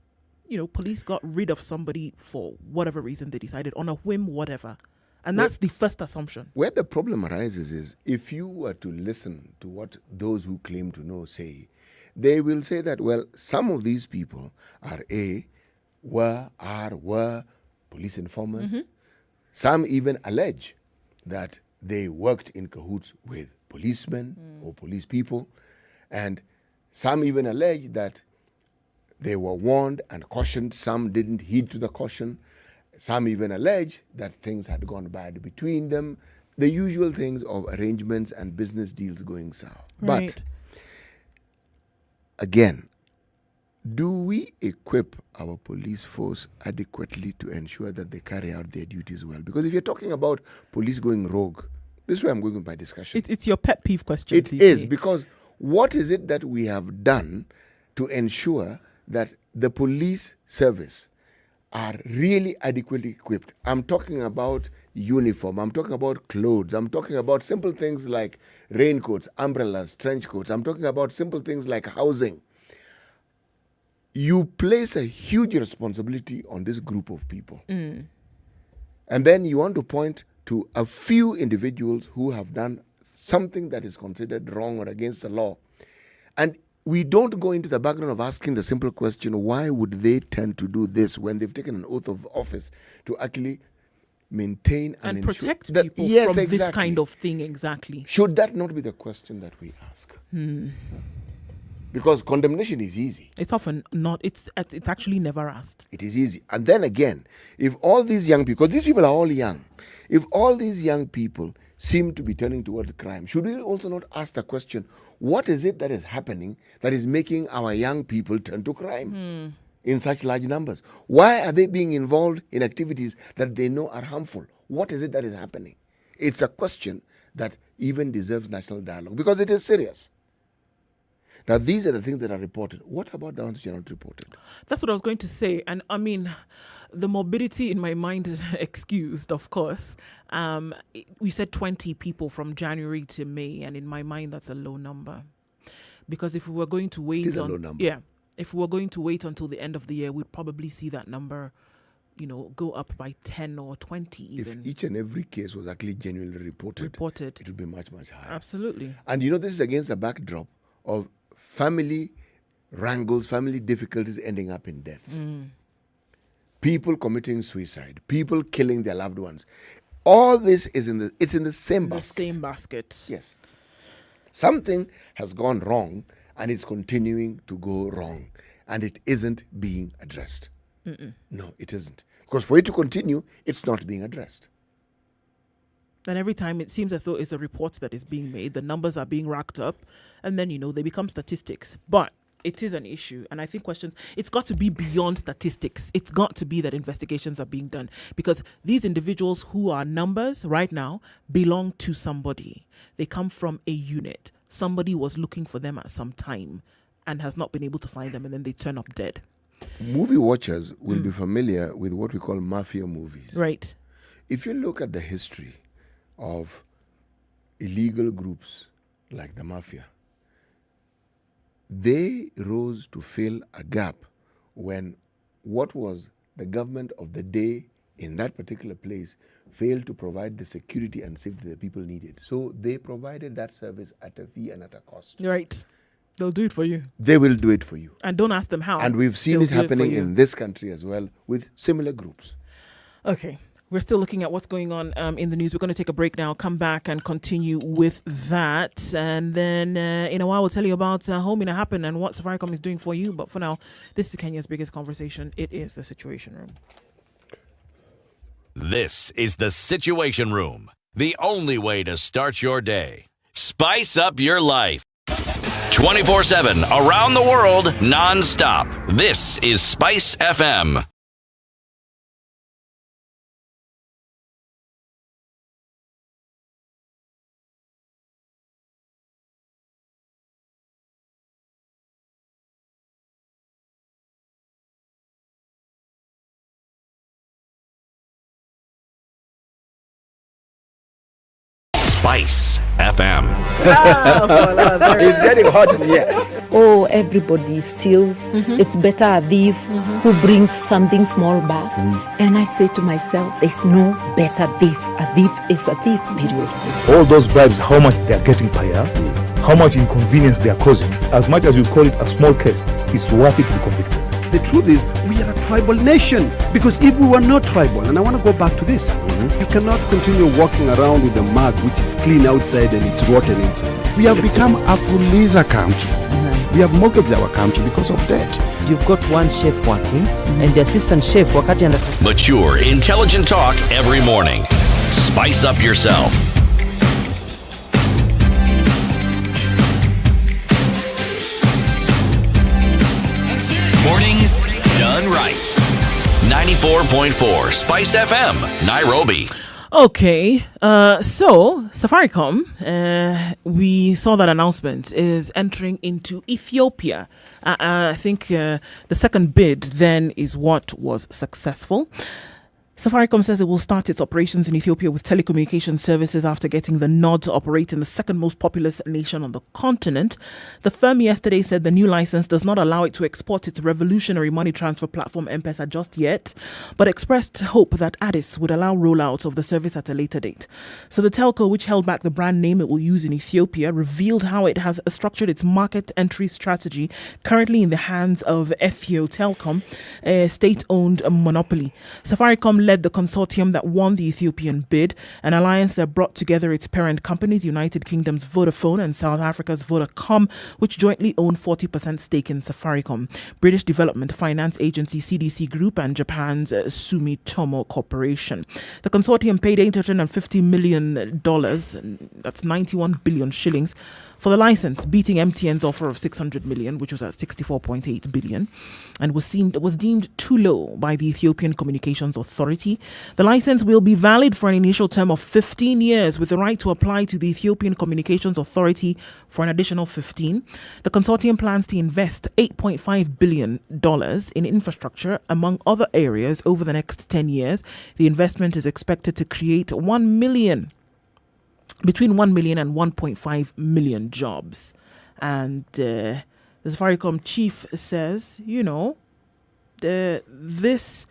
you know, police got rid of somebody for whatever reason they decided, on a whim, whatever. And that's the first assumption. Where the problem arises is, if you were to listen to what those who claim to know say, they will say that, well, some of these people are were police informers. Mm-hmm. Some even allege that they worked in cahoots with policemen or police people. And some even allege that they were warned and cautioned. Some didn't heed to the caution. Some even allege that things had gone bad between them. The usual things of arrangements and business deals going south. Right. But again, do we equip our police force adequately to ensure that they carry out their duties well? Because if you're talking about police going rogue, this is where I'm going with my discussion. It's your pet peeve question. It is, because what is it that we have done to ensure that the police service are really adequately equipped? I'm talking about uniform, I'm talking about clothes, I'm talking about simple things like raincoats, umbrellas, trench coats, I'm talking about simple things like housing. You place a huge responsibility on this group of people. And then you want to point to a few individuals who have done something that is considered wrong or against the law. And we don't go into the background of asking the simple question, why would they tend to do this when they've taken an oath of office to actually maintain and protect that, people yes, from exactly. this kind of thing? Exactly. Should that not be the question that we ask? Because condemnation is easy. It's often not. It's actually never asked. It is easy. And then again, if all these young people, because these people are all young, if all these young people seem to be turning towards crime, should we also not ask the question, what is it that is happening that is making our young people turn to crime in such large numbers? Why are they being involved in activities that they know are harmful? What is it that is happening? It's a question that even deserves national dialogue because it is serious. Now, these are the things that are reported. What about the ones which are not reported? That's what I was going to say. And I mean, the morbidity in my mind is excused, of course. We said 20 people from January to May, and in my mind, that's a low number. Because if we were going to wait, it is a low number. Yeah, if we were going to wait until the end of the year, we'd probably see that number, go up by 10 or 20 even. If each and every case was actually genuinely reported, it would be much, much higher. Absolutely. And this is against a backdrop of family wrangles, family difficulties ending up in deaths. People committing suicide, people killing their loved ones. All this is in the same basket. The same basket. Yes. Something has gone wrong and it's continuing to go wrong and it isn't being addressed. No, it isn't. Because for it to continue, it's not being addressed. And every time it seems as though it's a report that is being made, the numbers are being racked up, and then, they become statistics. But it is an issue. And I think it's got to be beyond statistics. It's got to be that investigations are being done. Because these individuals who are numbers right now belong to somebody. They come from a unit. Somebody was looking for them at some time and has not been able to find them, and then they turn up dead. Movie watchers will be familiar with what we call mafia movies. Right. If you look at the history of illegal groups like the mafia, they rose to fill a gap when what was the government of the day in that particular place failed to provide the security and safety that people needed. So they provided that service at a fee and at a cost. Right. They'll do it for you. They will do it for you. And don't ask them how. And we've seen it happening in this country as well with similar groups. Okay. We're still looking at what's going on in the news. We're going to take a break now, come back and continue with that. And then in a while, we'll tell you about Home in a Happen and what Safaricom is doing for you. But for now, this is Kenya's biggest conversation. It is the Situation Room. This is the Situation Room, the only way to start your day. Spice up your life. 24/7 around the world, non-stop. This is Spice FM. Spice FM. It's getting hot in here. Oh, everybody steals. It's better a thief who brings something small back. And I say to myself, there's no better thief. A thief is a thief, period. All those bribes, how much they're getting per year, how much inconvenience they're causing, as much as you call it a small case, it's worth it to be convicted. The truth is, we are a tribal nation. Because if we were not tribal, and I want to go back to this, you cannot continue walking around with a mug which is clean outside and it's rotten inside. We have become a Fuliza country. We have mortgaged our country because of debt. You've got one chef working and the assistant chef wakati Mature, intelligent talk every morning. Spice up yourself. Mornings done right. 94.4 Spice FM, Nairobi. Okay, so Safaricom, we saw that announcement, is entering into Ethiopia. I think the second bid then is what was successful. Safaricom says it will start its operations in Ethiopia with telecommunication services after getting the nod to operate in the second most populous nation on the continent. The firm yesterday said the new license does not allow it to export its revolutionary money transfer platform M-Pesa just yet, but expressed hope that Addis would allow rollouts of the service at a later date. So the telco, which held back the brand name it will use in Ethiopia, revealed how it has structured its market entry strategy, currently in the hands of Ethio Telecom, a state-owned monopoly. Safaricom led the consortium that won the Ethiopian bid, an alliance that brought together its parent companies, United Kingdom's Vodafone and South Africa's Vodacom, which jointly own 40% stake in Safaricom, British Development Finance Agency CDC Group, and Japan's Sumitomo Corporation. The consortium paid $850 million, that's 91 billion shillings, for the license, beating MTN's offer of 600 million, which was at 64.8 billion, and was deemed too low by the Ethiopian Communications Authority. The license will be valid for an initial term of 15 years, with the right to apply to the Ethiopian Communications Authority for an additional 15. The consortium plans to invest $8.5 billion in infrastructure, among other areas, over the next 10 years. The investment is expected to create between 1 million and 1.5 million jobs. And the Safaricom chief says, this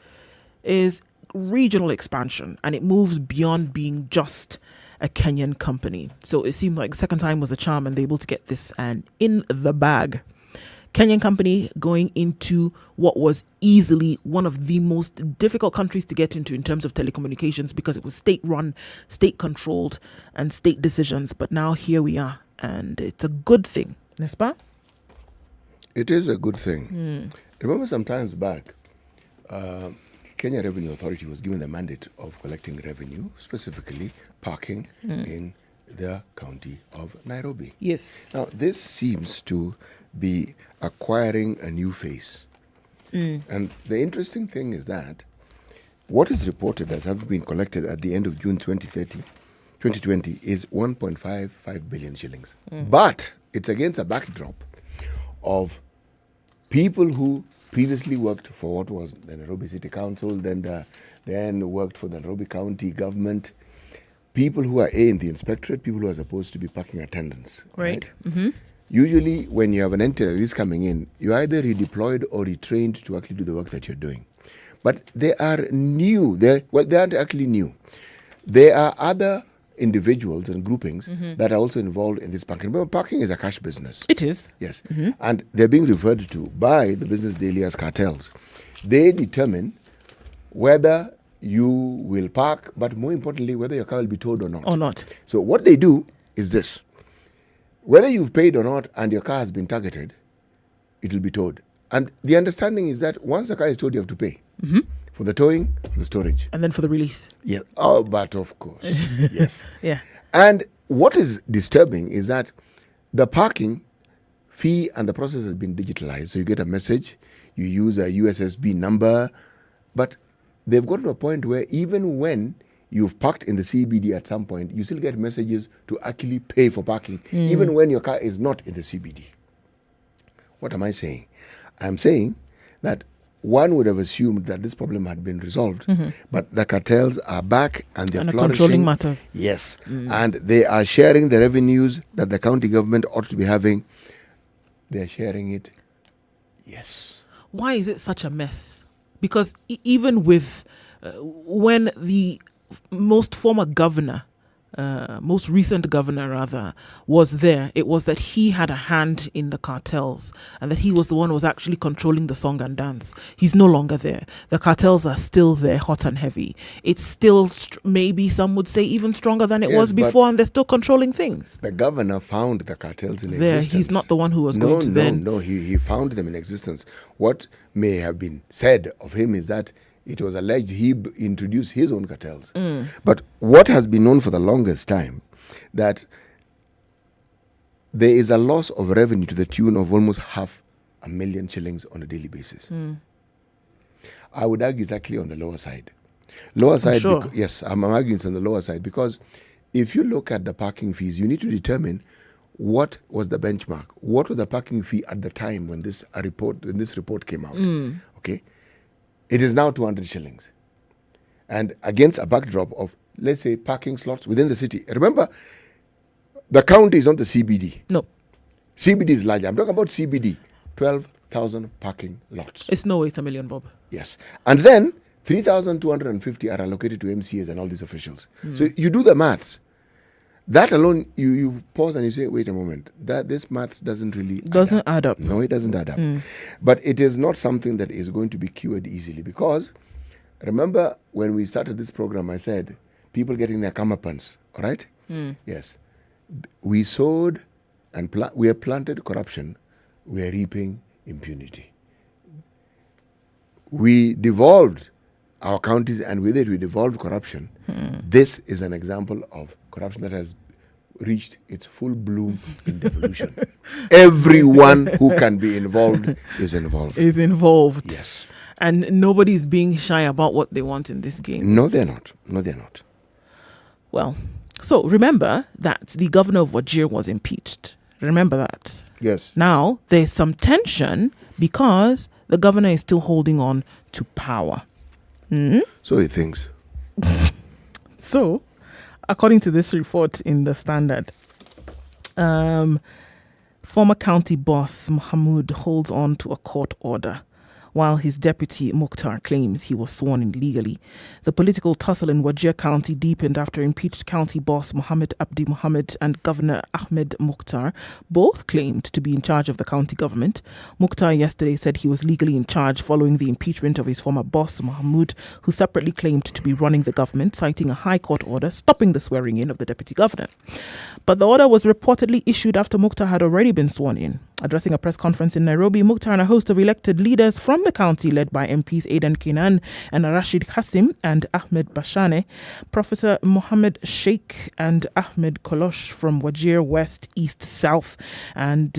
is regional expansion and it moves beyond being just a Kenyan company. So it seemed like second time was the charm and they're able to get this and in the bag. Kenyan company going into what was easily one of the most difficult countries to get into in terms of telecommunications because it was state-run, state-controlled, and state decisions. But now here we are, and it's a good thing, n'est-ce pas? It is a good thing. Remember some times back, Kenya Revenue Authority was given the mandate of collecting revenue, specifically parking in the county of Nairobi. Yes. Now, this seems to be acquiring a new face. And the interesting thing is that what is reported as having been collected at the end of June 2020 is 1.55 billion shillings. But it's against a backdrop of people who previously worked for what was the Nairobi City Council, then worked for the Nairobi County government, people who are in the inspectorate, people who are supposed to be parking attendants. Right. Usually when you have an entity that is coming in, you're either redeployed or retrained to actually do the work that you're doing. But they are new. They aren't actually new. There are other individuals and groupings that are also involved in this parking. Remember, parking is a cash business. It is. Yes. And they're being referred to by the business daily as cartels. They determine whether you will park, but more importantly, whether your car will be towed or not. So what they do is this. Whether you've paid or not and your car has been targeted, it will be towed. And the understanding is that once the car is towed, you have to pay. For the towing, for the storage. And then for the release. Yeah. Oh, but of course. Yes. Yeah. And what is disturbing is that the parking fee and the process has been digitalized. So you get a message, you use a USSB number, but they've got to a point where even when you've parked in the CBD at some point, you still get messages to actually pay for parking, even when your car is not in the CBD. What am I saying? I'm saying that one would have assumed that this problem had been resolved, but the cartels are back and they're flourishing. Controlling matters. Yes, and they are sharing the revenues that the county government ought to be having. They're sharing it. Yes. Why is it such a mess? Because even with when the most recent governor rather, was there, it was that he had a hand in the cartels and that he was the one who was actually controlling the song and dance. He's no longer there. The cartels are still there, hot and heavy. It's still, maybe some would say, even stronger than it was before, and they're still controlling things. The governor found the cartels in existence. He's not the one who was going to then. No, he found them in existence. What may have been said of him is that it was alleged he introduced his own cartels. But what has been known for the longest time, that there is a loss of revenue to the tune of almost 500,000 shillings on a daily basis. I would argue it's actually on the lower side. Sure. Yes, I'm arguing it's on the lower side, because if you look at the parking fees, you need to determine what was the benchmark. What was the parking fee at the time when this report came out? Okay. It is now 200 shillings. And against a backdrop of, let's say, parking slots within the city. Remember, the county is not the CBD. No. CBD is larger. I'm talking about CBD. 12,000 parking lots. It's no way it's a million, Bob. Yes. And then 3,250 are allocated to MCAs and all these officials. So you do the maths. That alone, you pause and you say, wait a moment, this maths doesn't really add up. No, it doesn't add up. But it is not something that is going to be cured easily, because remember when we started this program, I said, people getting their comeuppance, all right? Yes. We sowed and we have planted corruption. We are reaping impunity. We devolved our counties, and with it we devolved corruption. This is an example of corruption that has reached its full bloom in devolution. Everyone who can be involved is involved. Yes. And nobody's being shy about what they want in this game. No, they're not. Well, so remember that the governor of Wajir was impeached. Remember that. Yes. Now, there's some tension because the governor is still holding on to power. So he thinks. So, according to this report in the Standard, former county boss Mohamud holds on to a court order while his deputy Mukhtar claims he was sworn in legally. The political tussle in Wajir County deepened after impeached county boss Mohammed Abdi Mohammed and Governor Ahmed Mukhtar both claimed to be in charge of the county government. Mukhtar yesterday said he was legally in charge following the impeachment of his former boss Mohamud, who separately claimed to be running the government, citing a high court order stopping the swearing in of the deputy governor. But the order was reportedly issued after Mukhtar had already been sworn in. Addressing a press conference in Nairobi, Mukhtar and a host of elected leaders from the county led by MPs Aidan Kenan and Rashid Kassim and Ahmed Bashane, Professor Mohammed Sheikh and Ahmed Kolosh from Wajir West, East, South and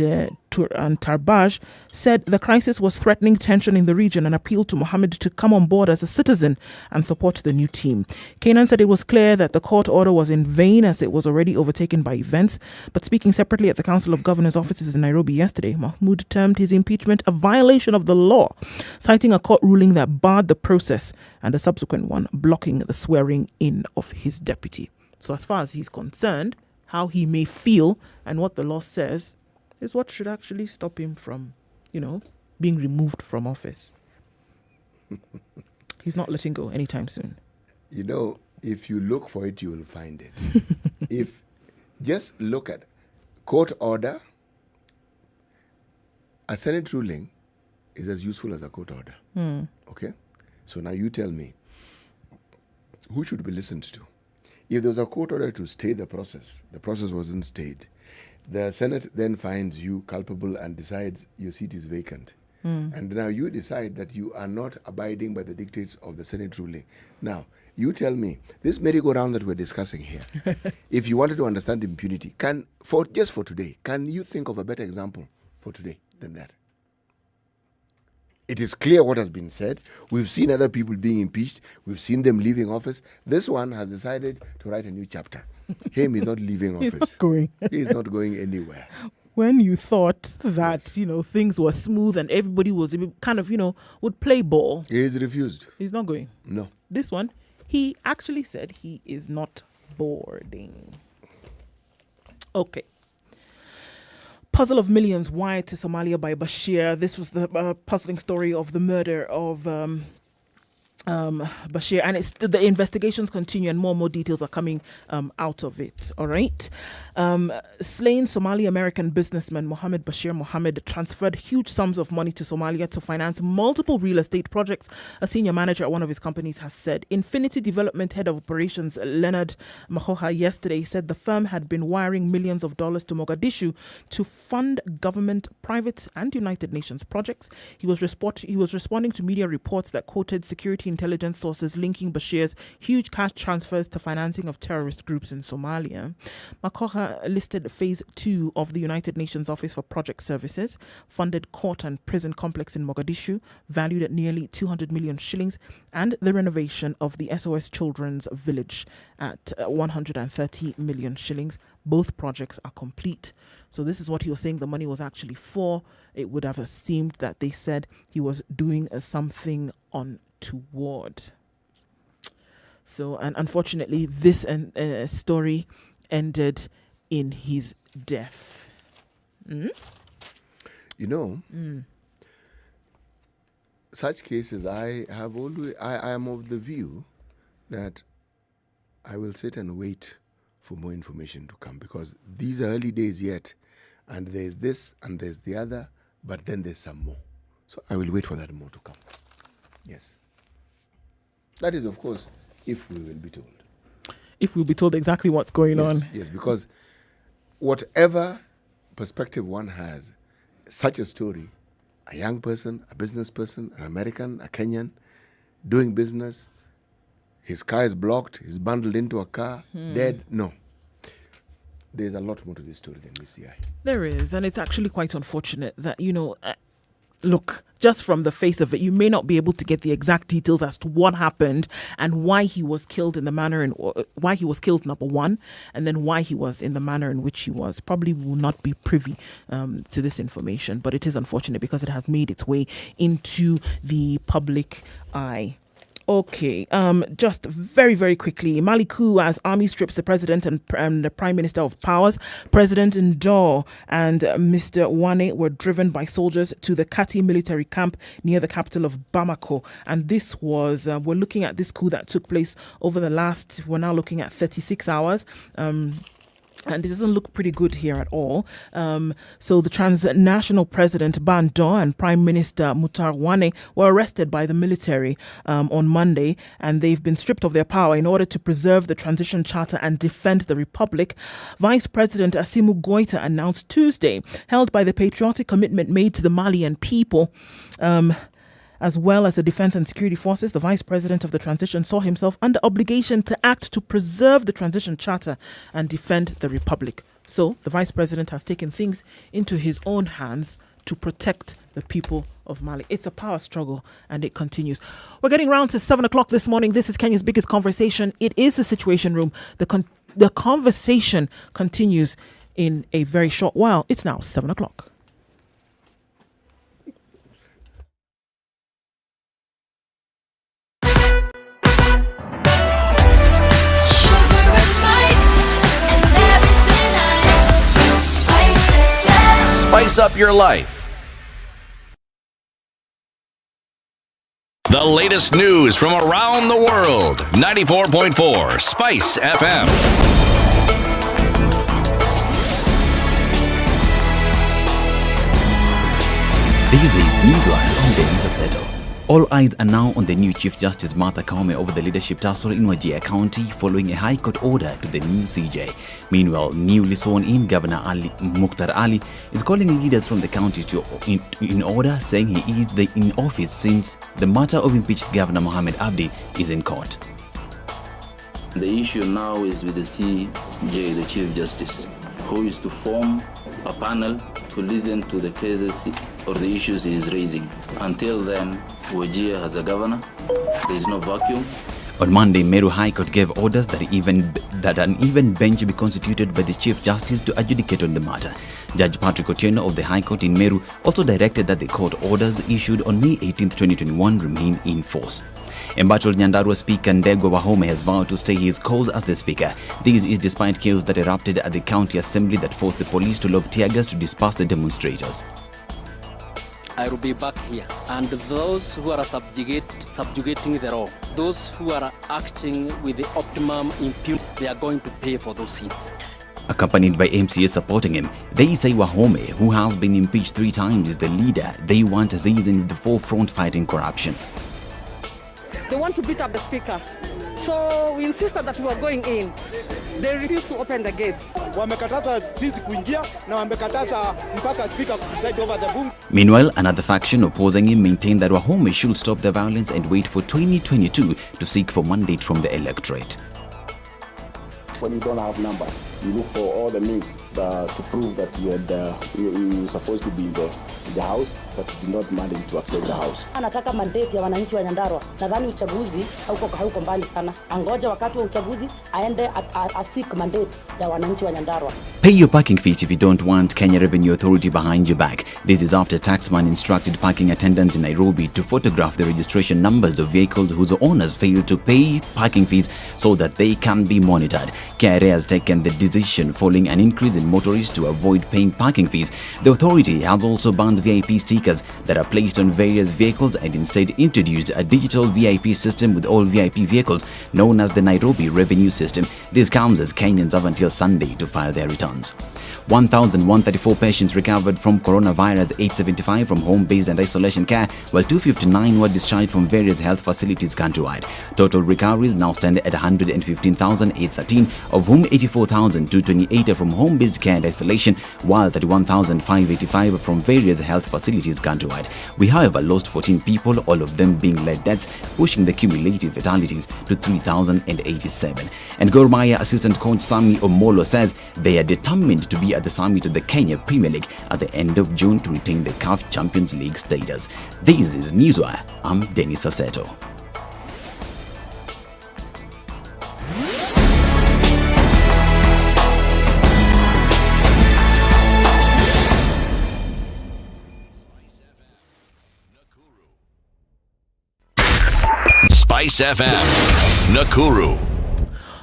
Tarbaj said the crisis was threatening tension in the region and appealed to Mohammed to come on board as a citizen and support the new team. Kenan said it was clear that the court order was in vain as it was already overtaken by events, but speaking separately at the Council of Governors' offices in Nairobi yesterday, Mahmoud termed his impeachment a violation of the law, citing a court ruling that barred the process and a subsequent one blocking the swearing in of his deputy. So as far as he's concerned, how he may feel and what the law says is what should actually stop him from, being removed from office. He's not letting go anytime soon. If you look for it, you will find it. Just look at court order, a Senate ruling is as useful as a court order. Okay? So now you tell me, who should be listened to? If there was a court order to stay the process wasn't stayed. The Senate then finds you culpable and decides your seat is vacant. And now you decide that you are not abiding by the dictates of the Senate ruling. Now, you tell me, this merry-go-round that we're discussing here, if you wanted to understand impunity, for today, can you think of a better example for today than that. It is clear what has been said. We've seen other people being impeached. We've seen them leaving office. This one has decided to write a new chapter. Him is not leaving office. He's not going. He's not going anywhere. When you thought that, things were smooth and everybody was kind of, would play ball. He is refused. He's not going. No. This one, he actually said he is not boarding. Okay. Puzzle of millions wired to Somalia by Bashir. This was the puzzling story of the murder of Bashir, and the investigations continue, and more details are coming out of it. All right. Slain Somali-American businessman Mohammed Bashir Mohammed transferred huge sums of money to Somalia to finance multiple real estate projects, a senior manager at one of his companies has said. Infinity Development Head of Operations Leonard Mahoha yesterday said the firm had been wiring millions of dollars to Mogadishu to fund government, private and United Nations projects. He was responding to media reports that quoted security intelligence sources linking Bashir's huge cash transfers to financing of terrorist groups in Somalia. Makoha listed Phase 2 of the United Nations Office for Project Services, funded court and prison complex in Mogadishu, valued at nearly 200 million shillings, and the renovation of the SOS Children's Village at 130 million shillings. Both projects are complete. So this is what he was saying the money was actually for. It would have seemed that they said he was doing something untoward. So, and unfortunately, this story ended in his death. Such cases, I am of the view that I will sit and wait for more information to come, because these are early days yet, and there's this and there's the other, but then there's some more. So I will wait for that more to come. Yes. That is, of course, if we will be told. If we'll be told exactly what's going on. Yes, because whatever perspective one has, such a story, a young person, a business person, an American, a Kenyan, doing business, his car is blocked, he's bundled into a car, dead. No. There's a lot more to this story than meets the eye. There is, and it's actually quite unfortunate that, look, just from the face of it, you may not be able to get the exact details as to what happened and why he was killed in the manner why he was killed, number one, and then why he was in the manner in which he was. Probably will not be privy to this information, but it is unfortunate because it has made its way into the public eye. Okay, just very, very quickly. Mali coup as army strips the president and the prime minister of powers. President Ndor and Mr. Wane were driven by soldiers to the Kati military camp near the capital of Bamako. And this was, we're looking at this coup that took place over the last, we're now looking at 36 hours. And it doesn't look pretty good here at all. So the transnational president Bandon and Prime Minister Mutar Wane were arrested by the military on Monday, and they've been stripped of their power in order to preserve the transition charter and defend the republic. Vice President Assimi Goita announced Tuesday, held by the patriotic commitment made to the Malian people, as well as the defense and security forces, the vice president of the transition saw himself under obligation to act to preserve the transition charter and defend the republic. So the vice president has taken things into his own hands to protect the people of Mali. It's a power struggle and it continues. We're getting round to 7 o'clock this morning. This is Kenya's biggest conversation. It is the Situation Room. The conversation continues in a very short while. It's now 7 o'clock. Spice up your life. The latest news from around the world. 94.4 Spice FM. This is new to us on the Lisa Settle. All eyes are now on the new Chief Justice Martha Koome over the leadership tussle in Wajir County following a High Court order to the new CJ. Meanwhile, newly sworn-in Governor Ali Mukhtar Ali is calling leaders from the county to in order, saying he is in office since the matter of impeached Governor Mohamed Abdi is in court. The issue now is with the CJ, the Chief Justice, who is to form a panel to listen to the cases or the issues he is raising. Until then, Wajir has a governor. There is no vacuum. On Monday, Meru High Court gave orders that an even bench be constituted by the Chief Justice to adjudicate on the matter. Judge Patrick Otieno of the High Court in Meru also directed that the court orders issued on May 18, 2021 remain in force. Embattled Nyandarua Speaker Ndegwa Wahome has vowed to stay his course as the Speaker. This is despite chaos that erupted at the county assembly that forced the police to lob tear gas to disperse the demonstrators. I will be back here, and those who are subjugating the law, those who are acting with the optimum impunity, they are going to pay for those sins. Accompanied by MCAs supporting him, they say Wahome, who has been impeached 3 times, is the leader they want as he is in the forefront fighting corruption. They want to beat up the speaker. So we insisted that we were going in. They refused to open the gates. Wamekataza sisi kuingia na wamekataza mpaka speaker preside over the boom. Meanwhile, another faction opposing him maintained that Wahome should stop the violence and wait for 2022 to seek for mandate from the electorate. When you don't have numbers, you look for all the means to prove that you were supposed to be in the house, but you did not manage to access the house. Anataka mandate ya wananchi wa Nyandarua. Nadhani uchaguzi hauko mbali sana. Angoja wakati wa uchaguzi aende asik mandate ya wananchi wa Nyandarua. Pay your parking fees if you don't want Kenya Revenue Authority behind your back. This is after taxman instructed parking attendants in Nairobi to photograph the registration numbers of vehicles whose owners failed to pay parking fees so that they can be monitored. KRA has taken the decision following an increase in motorists to avoid paying parking fees. The authority has also banned VIP stickers that are placed on various vehicles and instead introduced a digital VIP system with all VIP vehicles known as the Nairobi Revenue System. This comes as Kenyans have until Sunday to file their returns. 1,134 patients recovered from coronavirus, 875 from home-based and isolation care, while 259 were discharged from various health facilities countrywide. Total recoveries now stand at 115,813, of whom 84,228 are from home-based care and isolation, while 31,585 are from various health facilities countrywide. We, however, lost 14 people, all of them being lead deaths, pushing the cumulative fatalities to 3,087. And Gor Mahia assistant coach Sami Omolo says they are determined to be at the summit of the Kenya Premier League at the end of June to retain the CAF Champions League status. This is Newswire. I'm Dennis Aseto. SpiceFM, Nakuru.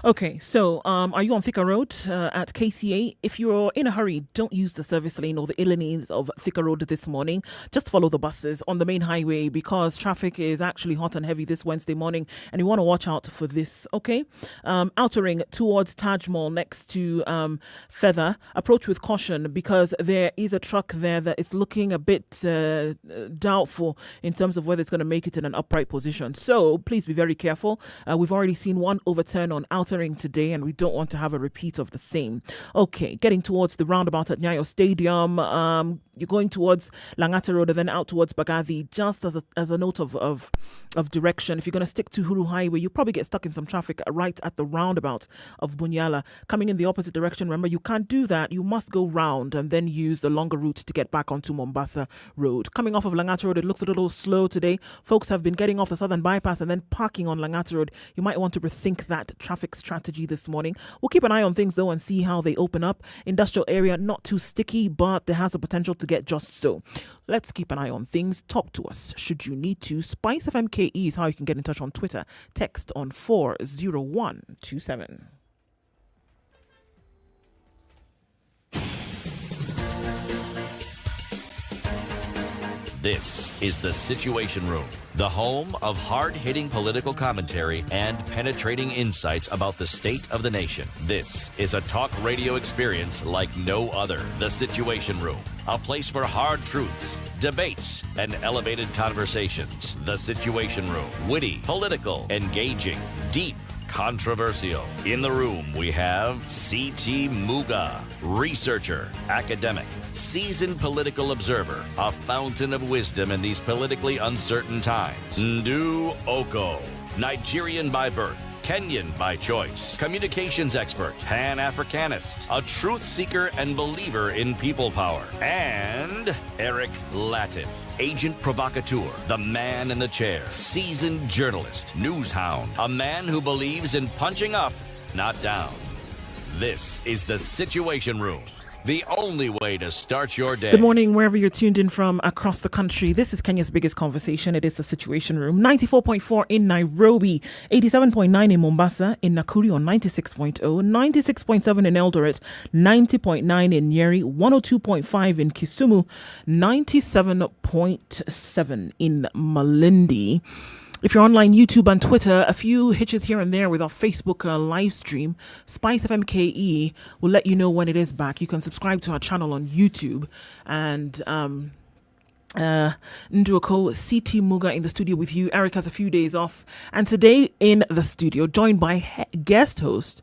Okay, so are you on Thika Road at KCA? If you're in a hurry, don't use the service lane or the lanes of Thika Road this morning. Just follow the buses on the main highway because traffic is actually hot and heavy this Wednesday morning, and you want to watch out for this, okay? Outer Ring towards Taj Mall next to Feather. Approach with caution because there is a truck there that is looking a bit doubtful in terms of whether it's going to make it in an upright position. So please be very careful. We've already seen one overturn on Outer Ring today, and we don't want to have a repeat of the same. Okay, getting towards the roundabout at Nyayo Stadium, you're going towards Langata Road and then out towards Bagathi. Just as a note of direction, if you're going to stick to Huru Highway, you'll probably get stuck in some traffic right at the roundabout of Bunyala. Coming in the opposite direction, remember, you can't do that. You must go round and then use the longer route to get back onto Mombasa Road. Coming off of Langata Road, it looks a little slow today. Folks have been getting off the Southern Bypass and then parking on Langata Road. You might want to rethink that traffic strategy this morning. We'll keep an eye on things though and see how they open up. Industrial area, not too sticky, but there has the potential to get just so. Let's keep an eye on things. Talk to us should you need to. SpiceFM KE is how you can get in touch on Twitter. Text on 40127. This is The Situation Room, the home of hard-hitting political commentary and penetrating insights about the state of the nation. This is a talk radio experience like no other. The Situation Room, a place for hard truths, debates, and elevated conversations. The Situation Room, witty, political, engaging, deep, controversial. In the room, we have C.T. Muga, researcher, academic, seasoned political observer, a fountain of wisdom in these politically uncertain times. Ndu Oko, Nigerian by birth, Kenyan by choice, communications expert, Pan-Africanist, a truth seeker and believer in people power, and Eric Latif, agent provocateur, the man in the chair, seasoned journalist, news hound, a man who believes in punching up, not down. This is the Situation Room, the only way to start your day. Good morning, wherever you're tuned in from across the country. This is Kenya's biggest conversation. It is the Situation Room. 94.4 in Nairobi, 87.9 in Mombasa, in Nakuru on 96.0, 96.7 in Eldoret, 90.9 in Nyeri, 102.5 in Kisumu, 97.7 in Malindi. If you're online, YouTube and Twitter, a few hitches here and there with our Facebook live stream. SpiceFM KE will let you know when it is back. You can subscribe to our channel on YouTube. And Nduoko CT Muga in the studio with you. Eric has a few days off. And today in the studio, joined by guest host,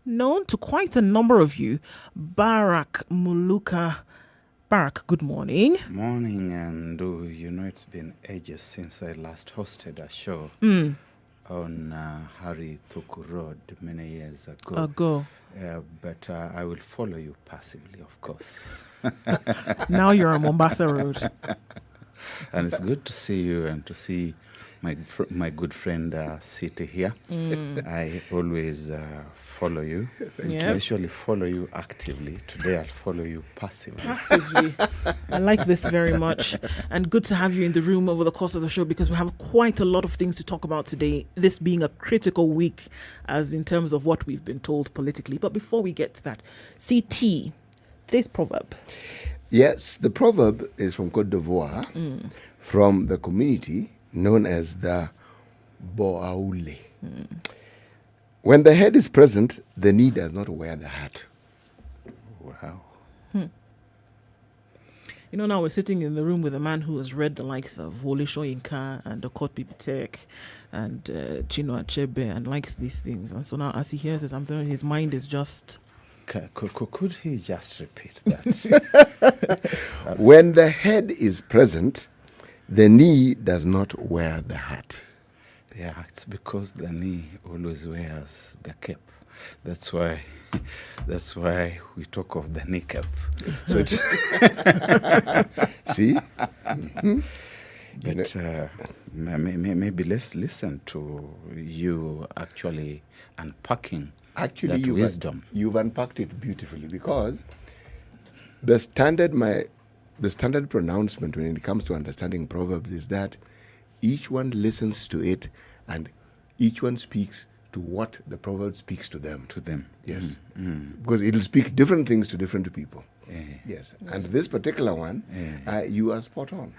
known to quite a number of you, Barak Muluka. Barak, good morning. Morning, and you know it's been ages since I last hosted a show on Harry Thuku Road many years ago. But I will follow you passively, of course. Now you're on Mombasa Road. And it's good to see you and to see my good friend City here. I always follow you. I actually follow you actively. Today I'll follow you passively. I like this very much. And good to have you in the room over the course of the show, because we have quite a lot of things to talk about today, this being a critical week as in terms of what we've been told politically. But before we get to that, CT, this proverb. Yes, the proverb is from Côte d'Ivoire, from the community known as the Boaule. When the head is present, the knee does not wear the hat. Wow. You know, now we're sitting in the room with a man who has read the likes of Wole Soyinka and Okot Bibitek and Chino Achebe and likes these things. And so now as he hears this, his mind is just... Could he just repeat that? When the head is present, the knee does not wear the hat. Yeah, it's because the knee always wears the cap. That's why we talk of the kneecap. So it's see? But maybe let's listen to you actually unpacking that wisdom. You've unpacked it beautifully, because the standard pronouncement when it comes to understanding proverbs is that each one listens to it and each one speaks to what the proverb speaks to them. Yes. Because it'll speak different things to different people. Yes. And this particular one, you are spot on.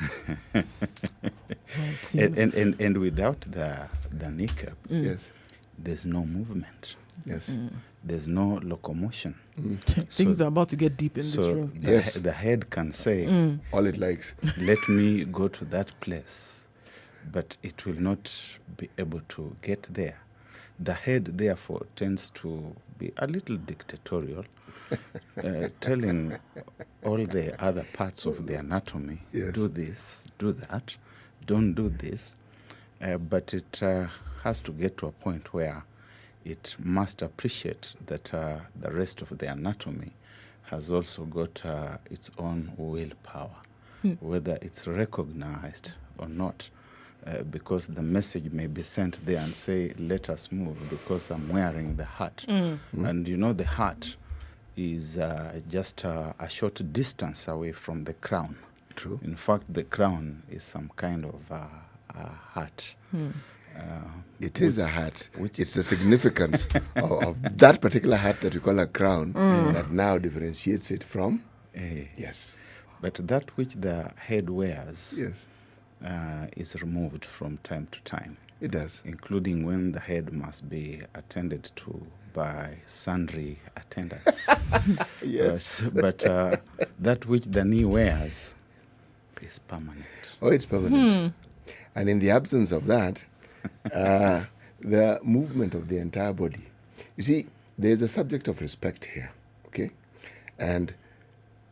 and without the kneecap, yes, there's no movement. Yes. There's no locomotion. Things are about to get deep in this room. The head can say, all it likes, let me go to that place, but it will not be able to get there. The head, therefore, tends to be a little dictatorial, telling all the other parts of the anatomy, do this, do that, don't do this. But it has to get to a point where it must appreciate that the rest of the anatomy has also got its own willpower, whether it's recognized or not, because the message may be sent there and say, let us move because I'm wearing the hat. And you know, the hat is just a short distance away from the crown. True. In fact, the crown is some kind of a hat. It is a hat. It's the significance of that particular hat that we call a crown that now differentiates it from. Yes. But that which the head wears yes, is removed from time to time. It does. Including when the head must be attended to by sundry attendants. Yes. But that which the knee wears is permanent. Oh, it's permanent. And in the absence of that, the movement of the entire body. You see, there's a subject of respect here, okay? And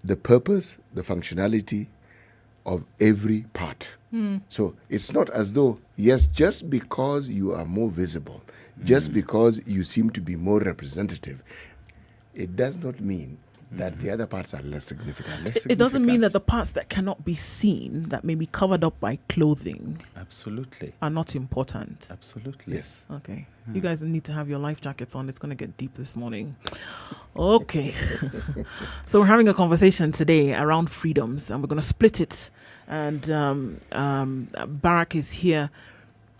the purpose, the functionality of every part. So it's not as though, yes, just because you are more visible, just because you seem to be more representative, it does not mean that the other parts are less significant. It doesn't mean that the parts that cannot be seen, that may be covered up by clothing, absolutely, are not important. Absolutely. Yes. Okay. You guys need to have your life jackets on. It's going to get deep this morning. Okay. So we're having a conversation today around freedoms, and we're going to split it. And Barack is here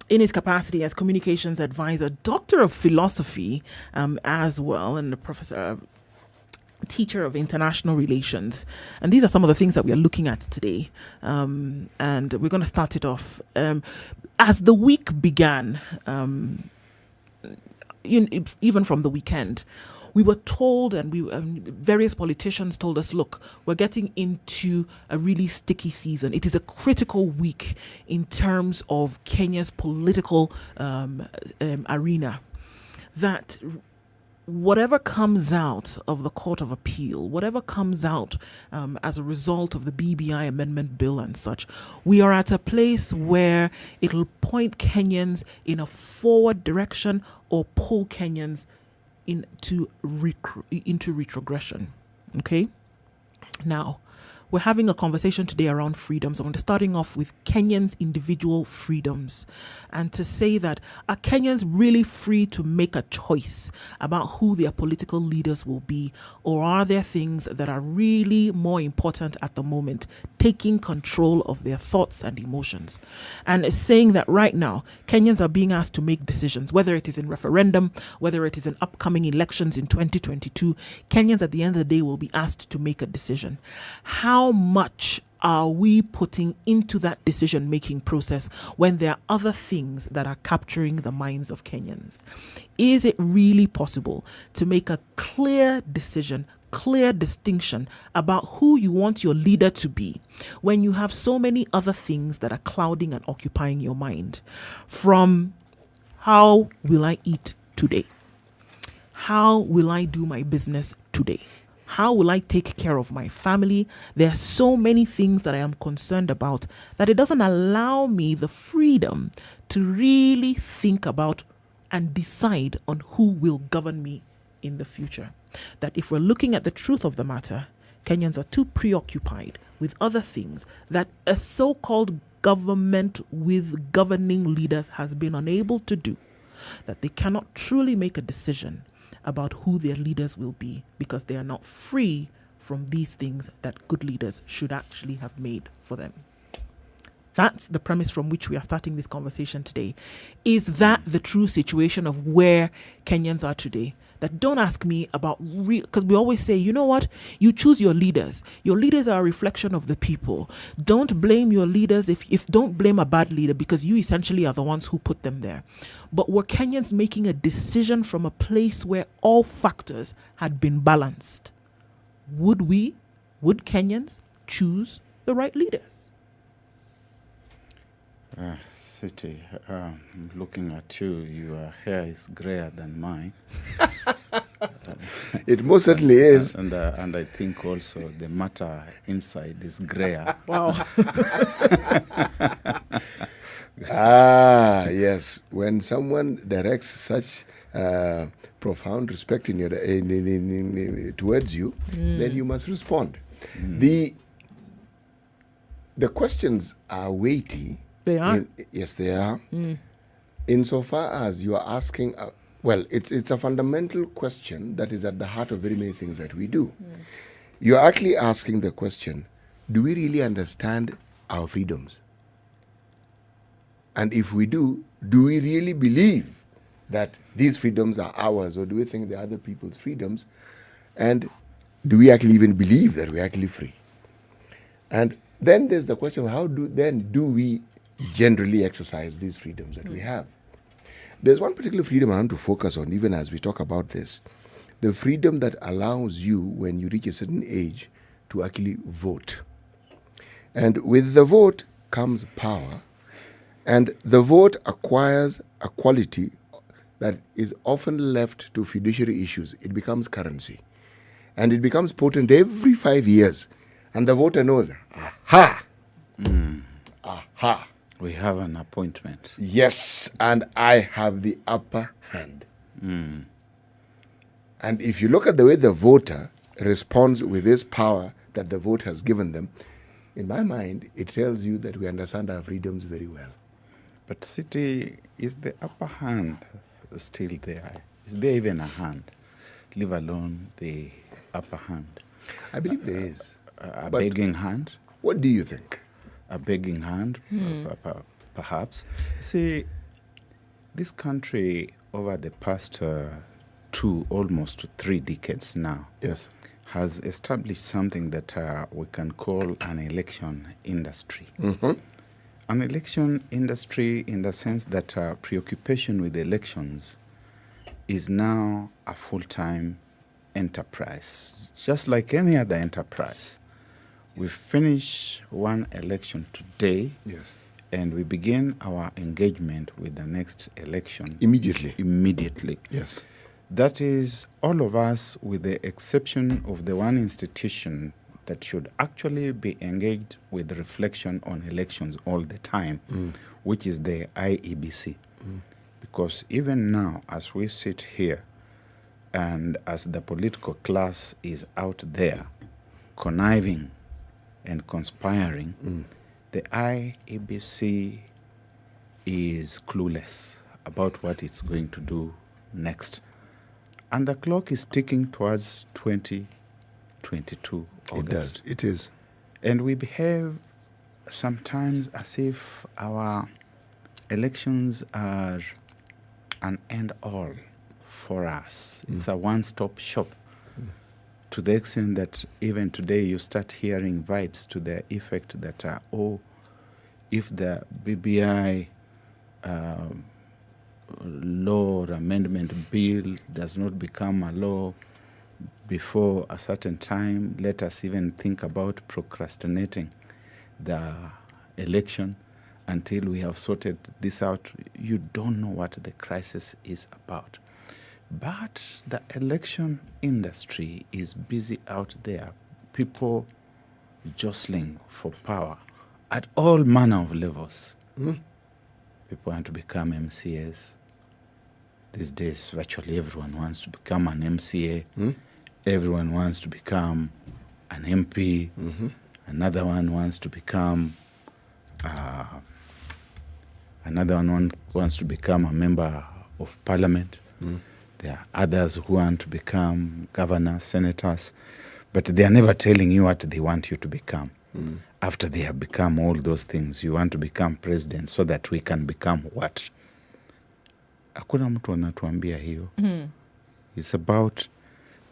in his capacity as communications advisor, doctor of philosophy as well, and a professor, teacher of international relations. And these are some of the things that we are looking at today. And we're going to start it off. As the week began, even from the weekend, we were told, and various politicians told us, look, we're getting into a really sticky season. It is a critical week in terms of Kenya's political arena. That whatever comes out of the Court of Appeal, whatever comes out as a result of the BBI amendment bill and such, we are at a place where it'll point Kenyans in a forward direction or pull Kenyans into retrogression. Okay? Now, we're having a conversation today around freedoms. I'm starting off with Kenyans' individual freedoms, and to say that, are Kenyans really free to make a choice about who their political leaders will be, or are there things that are really more important at the moment, taking control of their thoughts and emotions? And it's saying that right now, Kenyans are being asked to make decisions, whether it is in referendum, whether it is in upcoming elections in 2022, Kenyans at the end of the day will be asked to make a decision. How much are we putting into that decision-making process when there are other things that are capturing the minds of Kenyans? Is it really possible to make a clear decision, clear distinction about who you want your leader to be when you have so many other things that are clouding and occupying your mind? From how will I eat today? How will I do my business today? How will I take care of my family? There are so many things that I am concerned about that it doesn't allow me the freedom to really think about and decide on who will govern me in the future. That if we're looking at the truth of the matter, Kenyans are too preoccupied with other things that a so-called government with governing leaders has been unable to do, that they cannot truly make a decision about who their leaders will be, because they are not free from these things that good leaders should actually have made for them. That's the premise from which we are starting this conversation today. Is that the true situation of where Kenyans are today? That don't ask me about because we always say, you know what? You choose your leaders. Your leaders are a reflection of the people. Don't blame your leaders if don't blame a bad leader, because you essentially are the ones who put them there. But were Kenyans making a decision from a place where all factors had been balanced? Would Kenyans choose the right leaders? City, looking at you, your hair is grayer than mine. It most certainly is. And I think also the matter inside is grayer. Wow. Yes. When someone directs such profound respect towards you, then you must respond. The questions are weighty. They are. Yes, they are. Insofar as you are asking, it's a fundamental question that is at the heart of very many things that we do. You are actually asking the question, do we really understand our freedoms? And if we do we really believe that these freedoms are ours, or do we think they're other people's freedoms? And do we actually even believe that we're actually free? And then there's the question, how do we generally exercise these freedoms that we have? There's one particular freedom I want to focus on, even as we talk about this. The freedom that allows you, when you reach a certain age, to actually vote. And with the vote comes power. And the vote acquires a quality that is often left to fiduciary issues. It becomes currency. And it becomes potent every 5 years. And the voter knows, aha, Aha. We have an appointment. Yes, and I have the upper hand. Mm. And if you look at the way the voter responds with this power that the vote has given them, in my mind, it tells you that we understand our freedoms very well. But City, is the upper hand still there? Is there even a hand, leave alone the upper hand? I believe there is. A begging hand? What do you think? A begging hand, perhaps. See, this country over the past almost 3 decades now, yes, has established something that we can call an election industry. Mm-hmm. An election industry in the sense that preoccupation with elections is now a full-time enterprise, just like any other enterprise. We finish one election today, yes, and we begin our engagement with the next election immediately. Yes. That is, all of us, with the exception of the one institution that should actually be engaged with reflection on elections all the time, which is the IEBC. Because even now, as we sit here, and as the political class is out there conniving and conspiring, the IEBC is clueless about what it's going to do next. And the clock is ticking towards 2022 August. It does. It is. And we behave sometimes as if our elections are an end-all for us. It's a one-stop shop. To the extent that even today you start hearing vibes to the effect that, if the BBI law or amendment bill does not become a law before a certain time, let us even think about procrastinating the election until we have sorted this out. You don't know what the crisis is about. But the election industry is busy out there, people jostling for power at all manner of levels. People want to become MCAs. These days, virtually everyone wants to become an MCA. Everyone wants to become an MP. Another one wants to become a member of parliament. There are others who want to become governors, senators, but they are never telling you what they want you to become. After they have become all those things, you want to become president so that we can become what? Hakuna mtu anatuambia hiyo. It's about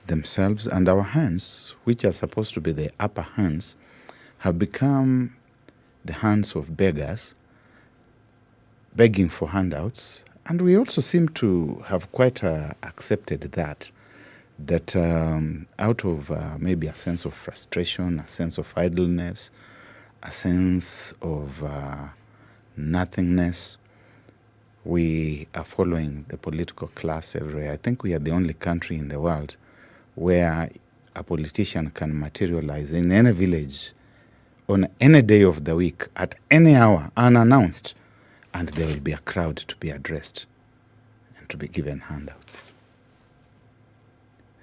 themselves, and our hands, which are supposed to be the upper hands, have become the hands of beggars, begging for handouts. And we also seem to have quite accepted that out of maybe a sense of frustration, a sense of idleness, a sense of nothingness, we are following the political class everywhere. I think we are the only country in the world where a politician can materialize in any village on any day of the week, at any hour, unannounced, and there will be a crowd to be addressed and to be given handouts.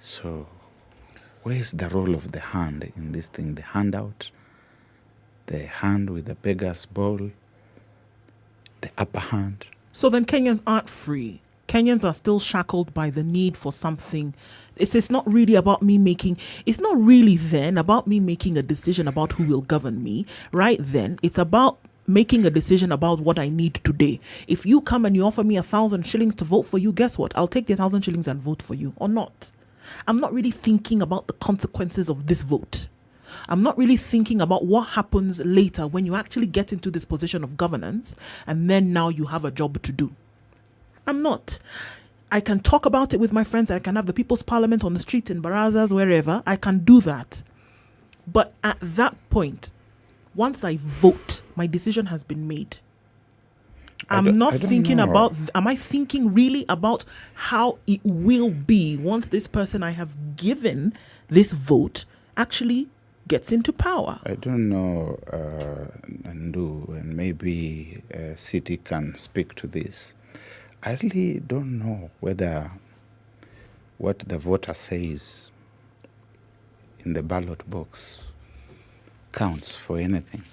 So, where's the role of the hand in this thing? The handout, the hand with the beggar's ball, the upper hand. So then Kenyans aren't free. Kenyans are still shackled by the need for something. It's not really about me making, it's not really then about me making a decision about who will govern me. Right then, it's about making a decision about what I need today. If you come and you offer me 1,000 shillings to vote for you, guess what? I'll take the 1,000 shillings and vote for you, or not. I'm not really thinking about the consequences of this vote. I'm not really thinking about what happens later when you actually get into this position of governance and then now you have a job to do. I'm not. I can talk about it with my friends. I can have the People's Parliament on the street in barazas, wherever. I can do that. But at that point, once I vote, my decision has been made. Am I thinking really about how it will be once this person I have given this vote actually gets into power? I don't know, Ndu, and maybe City can speak to this. I really don't know whether what the voter says in the ballot box counts for anything,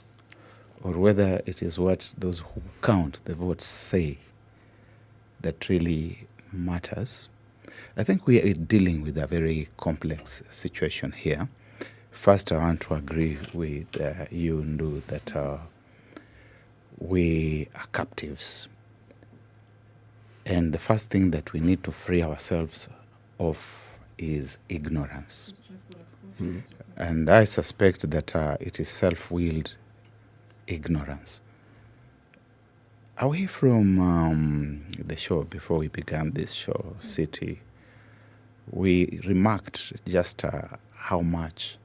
or whether it is what those who count the votes say that really matters. I think we are dealing with a very complex situation here. First, I want to agree with you, Ndu, that we are captives. And the first thing that we need to free ourselves of is ignorance. And I suspect that it is self-willed ignorance. Away from the show, before we began this show, City, we remarked just how much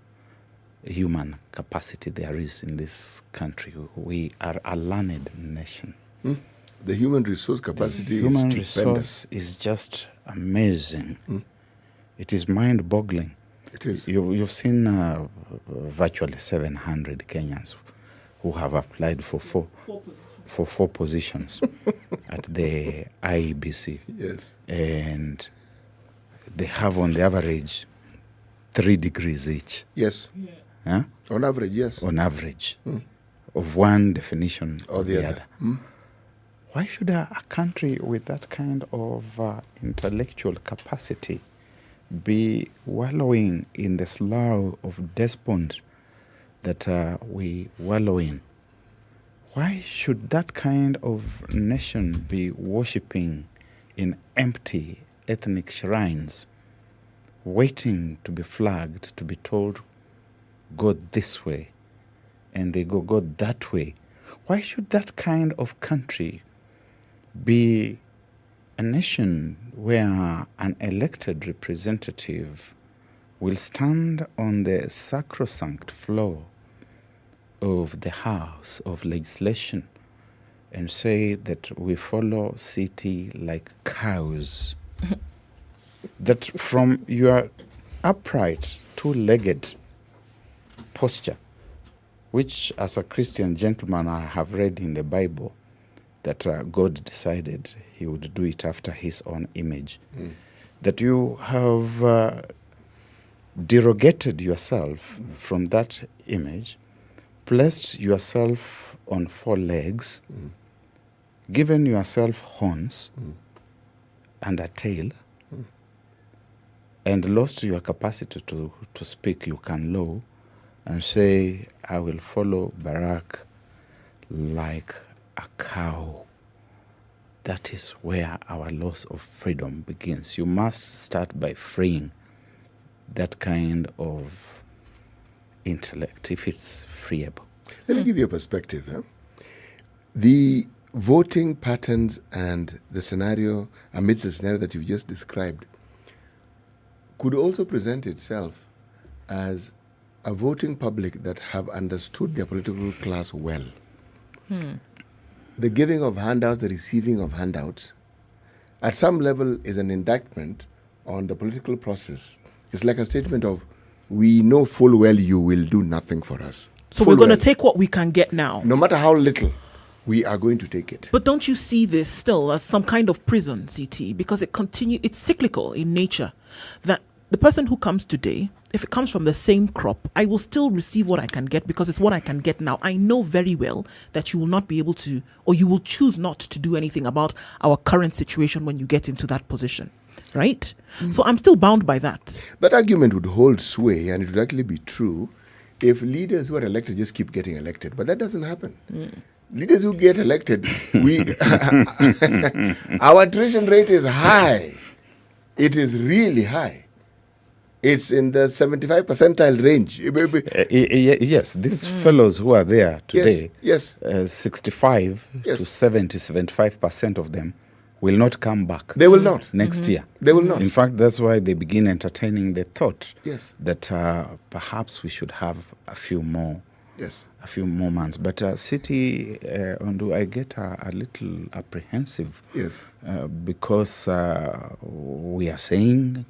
human capacity there is in this country. We are a learned nation. The human resource capacity the human is stupendous. Resource is just amazing. It is mind-boggling. It is. You've seen virtually 700 Kenyans who have applied for four positions at the IEBC. Yes. And they have on the average 3 degrees each. Yes. Huh? On average, yes. On average. Of one definition or the other. Why should a country with that kind of intellectual capacity be wallowing in the slough of despond that we wallow in? Why should that kind of nation be worshipping in empty ethnic shrines, waiting to be flagged, to be told, go this way, and they go that way? Why should that kind of country be a nation where an elected representative will stand on the sacrosanct floor of the House of Legislation and say that we follow City like cows? That from your upright, two-legged posture, which as a Christian gentleman I have read in the Bible, that God decided he would do it after his own image, that you have derogated yourself from that image, placed yourself on 4 legs, given yourself horns and a tail, and lost your capacity to speak. You can low and say, I will follow Barack like a cow. That is where our loss of freedom begins. You must start by freeing that kind of intellect, if it's freeable. Let me give you a perspective. The voting patterns and the scenario, amidst the scenario that you've just described, could also present itself as a voting public that have understood their political class well. The giving of handouts, the receiving of handouts, at some level is an indictment on the political process. It's like a statement of, we know full well you will do nothing for us. So we're going to take what we can get now. No matter how little, we are going to take it. But don't you see this still as some kind of prison, CT? Because it's cyclical in nature. That the person who comes today, if it comes from the same crop, I will still receive what I can get because it's what I can get now. I know very well that you will not be able to, or you will choose not to do anything about our current situation when you get into that position, right? So I'm still bound by that. That argument would hold sway, and it would actually be true if leaders who are elected just keep getting elected. But that doesn't happen. Leaders who get elected, our attrition rate is high. It is really high. It's in the 75 percentile range. Yes, these fellows who are there today, 65 to 70, 75% of them will not come back. They will not. Next year. They will not. In fact, that's why they begin entertaining the thought that perhaps we should have a few more. A few more months. But City, I get a little apprehensive. Because we are saying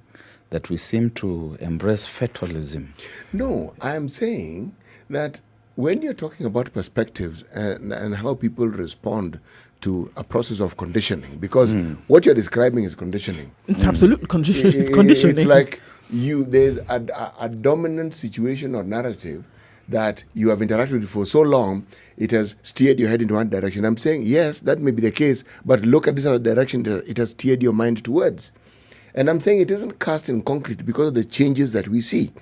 that we seem to embrace fatalism. No, I'm saying that when you're talking about perspectives and how people respond to a process of conditioning, because what you're describing is conditioning. It's absolute conditioning. It's conditioning. It's like there's a dominant situation or narrative that you have interacted with for so long, it has steered your head into one direction. I'm saying, yes, that may be the case, but look at this other direction it has steered your mind towards. And I'm saying it isn't cast in concrete because of the changes that we see.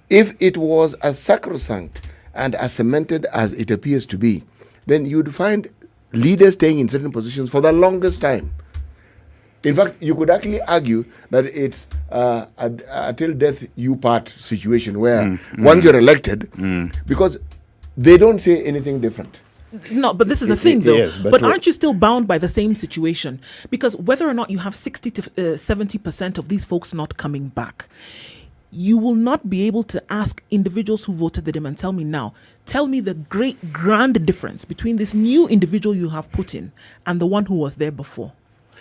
If it was as sacrosanct and as cemented as it appears to be, then you'd find leaders staying in certain positions for the longest time. In fact, you could actually argue that it's a till death you part situation where once you're elected, because they don't say anything different. No, but this is the thing, though. Yes, but aren't you still bound by the same situation? Because whether or not you have 60 to 70% of these folks not coming back, you will not be able to ask individuals who voted them and tell me the great grand difference between this new individual you have put in and the one who was there before.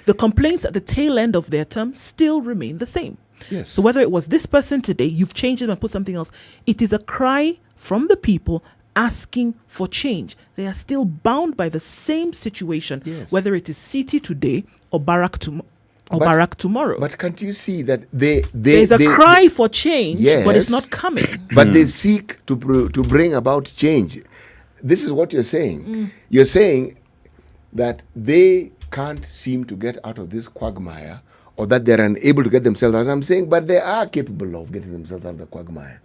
The complaints at the tail end of their term still remain the same. Yes. So whether it was this person today, you've changed it and put something else, it is a cry from the people asking for change. They are still bound by the same situation, whether it is city today or barrack tomorrow. But can't you see that there's a cry for change, but it's not coming. But they seek to bring about change. This is what you're saying. You're saying that they can't seem to get out of this quagmire, or that they're unable to get themselves out. I'm saying, but they are capable of getting themselves out of the quagmire.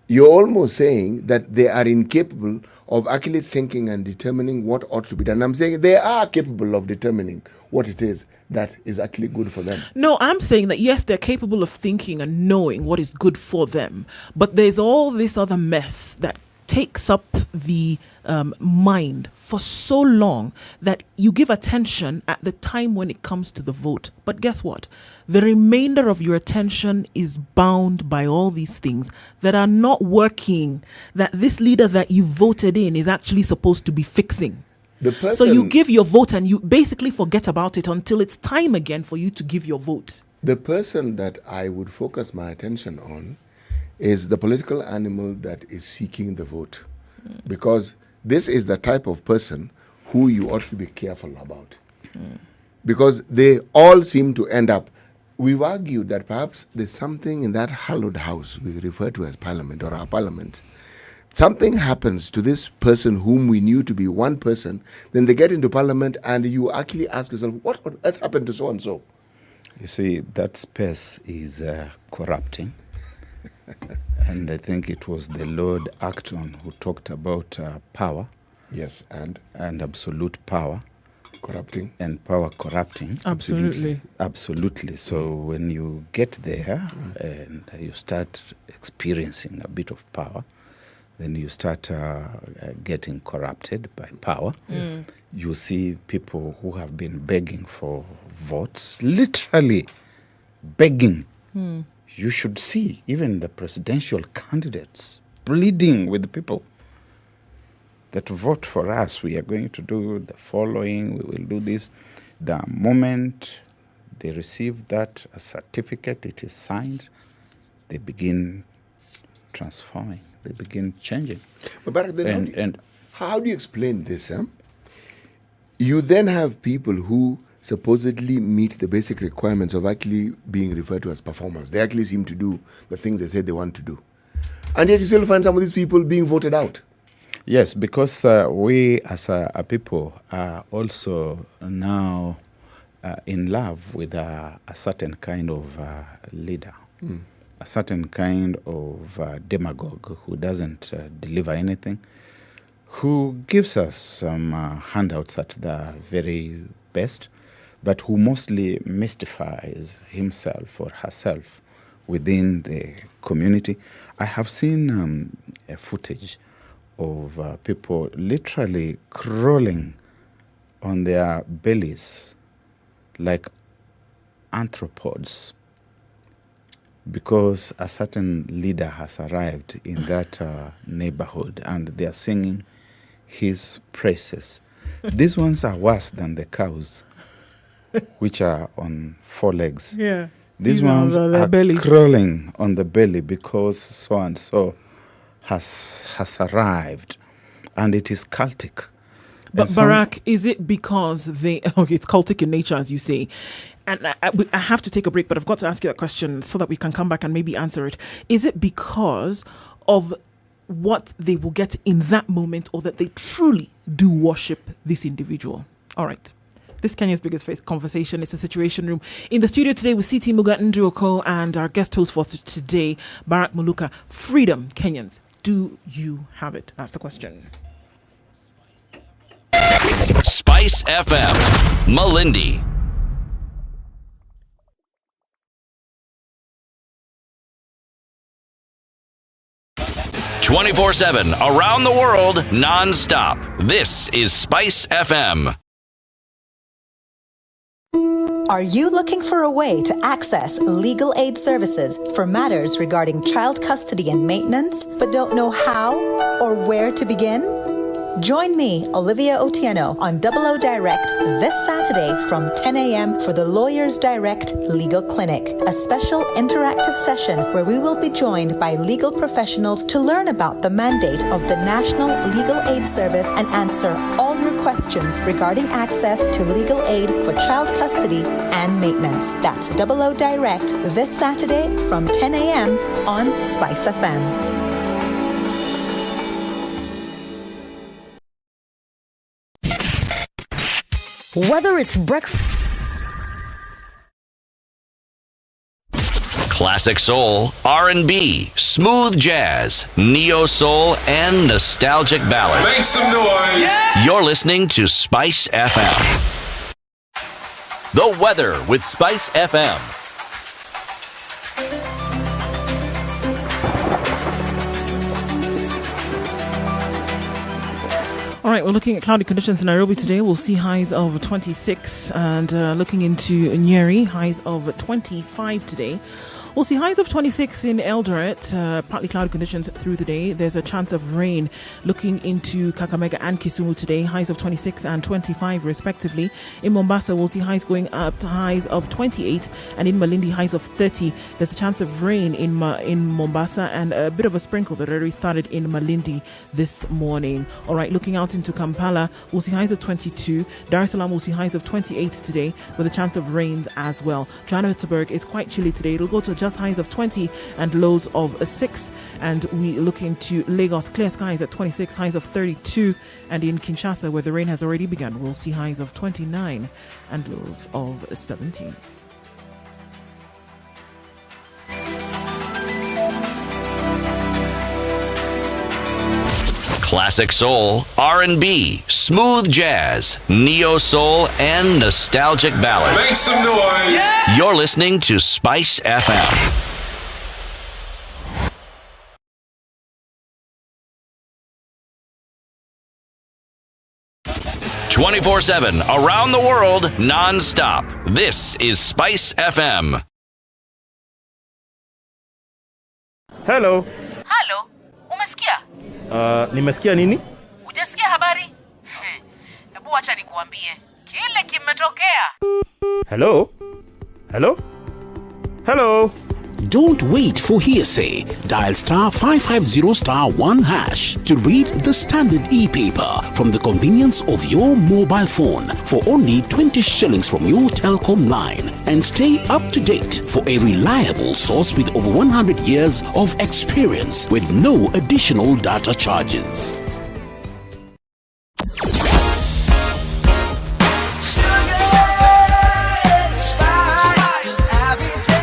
You're almost saying that they are incapable of actually thinking and determining what ought to be done. I'm saying they are capable of determining what it is that is actually good for them. No, I'm saying that yes, they're capable of thinking and knowing what is good for them, but there's all this other mess that takes up the mind for so long that you give attention at the time when it comes to the vote. But guess what? The remainder of your attention is bound by all these things that are not working, that this leader that you voted in is actually supposed to be fixing. So you give your vote and you basically forget about it until it's time again for you to give your vote. The person that I would focus my attention on is the political animal that is seeking the vote. Because this is the type of person who you ought to be careful about. Because they all seem to end up, we've argued that perhaps there's something in that hallowed house we refer to as parliament or our parliament. Something happens to this person whom we knew to be one person, then they get into parliament and you actually ask yourself, what on earth happened to so-and-so? You see, that space is corrupting. And I think it was the Lord Acton who talked about power. Yes, and absolute power. Corrupting. And power corrupting. Absolutely. So when you get there and you start experiencing a bit of power, then you start getting corrupted by power. Yes. You see people who have been begging for votes, literally begging. You should see even the presidential candidates pleading with the people that vote for us. We are going to do the following. We will do this. The moment they receive that certificate, it is signed, they begin transforming. They begin changing. But then how do you explain this? You then have people who supposedly meet the basic requirements of actually being referred to as performers. They actually seem to do the things they said they want to do. And yet you still find some of these people being voted out. Yes, because we as a people are also now in love with a certain kind of leader, a certain kind of demagogue who doesn't deliver anything, who gives us some handouts at the very best, but who mostly mystifies himself or herself within the community. I have seen footage of people literally crawling on their bellies like arthropods because a certain leader has arrived in that neighborhood and they are singing his praises. These ones are worse than the cows, which are on 4 legs. Yeah. These ones are crawling on the belly because so and so has arrived, and it is cultic. But Barack, is it because it's cultic in nature, as you say? And I have to take a break, but I've got to ask you that question so that we can come back and maybe answer it. Is it because of what they will get in that moment, or that they truly do worship this individual? All right. This is Kenya's biggest conversation. It's a Situation Room. In the studio today with CT Muga Nduoko and our guest host for today, Barack Muluka. Freedom, Kenyans. Do you have it? That's the question. Spice FM, Malindi. "24/7 around the world, non-stop. This is Spice FM. Are you looking for a way to access legal aid services for matters regarding child custody and maintenance, but don't know how or where to begin? Join me, Olivia Otieno, on 00 Direct this Saturday from 10 a.m. for the Lawyers Direct Legal Clinic, a special interactive session where we will be joined by legal professionals to learn about the mandate of the National Legal Aid Service and answer all your questions regarding access to legal aid for child custody and maintenance. That's 00 Direct this Saturday from 10 a.m. on SpiceFM. Whether it's breakfast, Classic soul, R&B, smooth jazz, neo soul, and nostalgic ballads. Make some noise. Yeah! You're listening to Spice FM. The weather with Spice FM. All right, we're looking at cloudy conditions in Nairobi today. We'll see highs of 26, and looking into Nyeri, highs of 25 today. We'll see highs of 26 in Eldoret, partly cloudy conditions through the day. There's a chance of rain looking into Kakamega and Kisumu today, highs of 26 and 25 respectively. In Mombasa, we'll see highs going up to highs of 28, and in Malindi, highs of 30. There's a chance of rain in Mombasa, and a bit of a sprinkle that already started in Malindi this morning. All right, looking out into Kampala, we'll see highs of 22. Dar es Salaam will see highs of 28 today, with a chance of rain as well. Johannesburg is quite chilly today. It'll go to just highs of 20 and lows of 6. And we look into Lagos, clear skies at 26, highs of 32. And in Kinshasa, where the rain has already begun, we'll see highs of 29 and lows of 17. Classic soul, R&B, smooth jazz, neo soul, and nostalgic ballads. Make some noise. Yeah! You're listening to Spice FM. "24/7 around the world, non-stop. This is Spice FM. Hello. Halo, umesikia? Nimesikia nini? Hujasikia habari? Hebu acha nikuambie. Kile kimetokea. Hello? Hello? Hello? Don't wait for hearsay. Dial *550*1# to read the Standard e-paper from the convenience of your mobile phone for only 20 shillings from your telecom line, and stay up to date for a reliable source with over 100 years of experience with no additional data charges.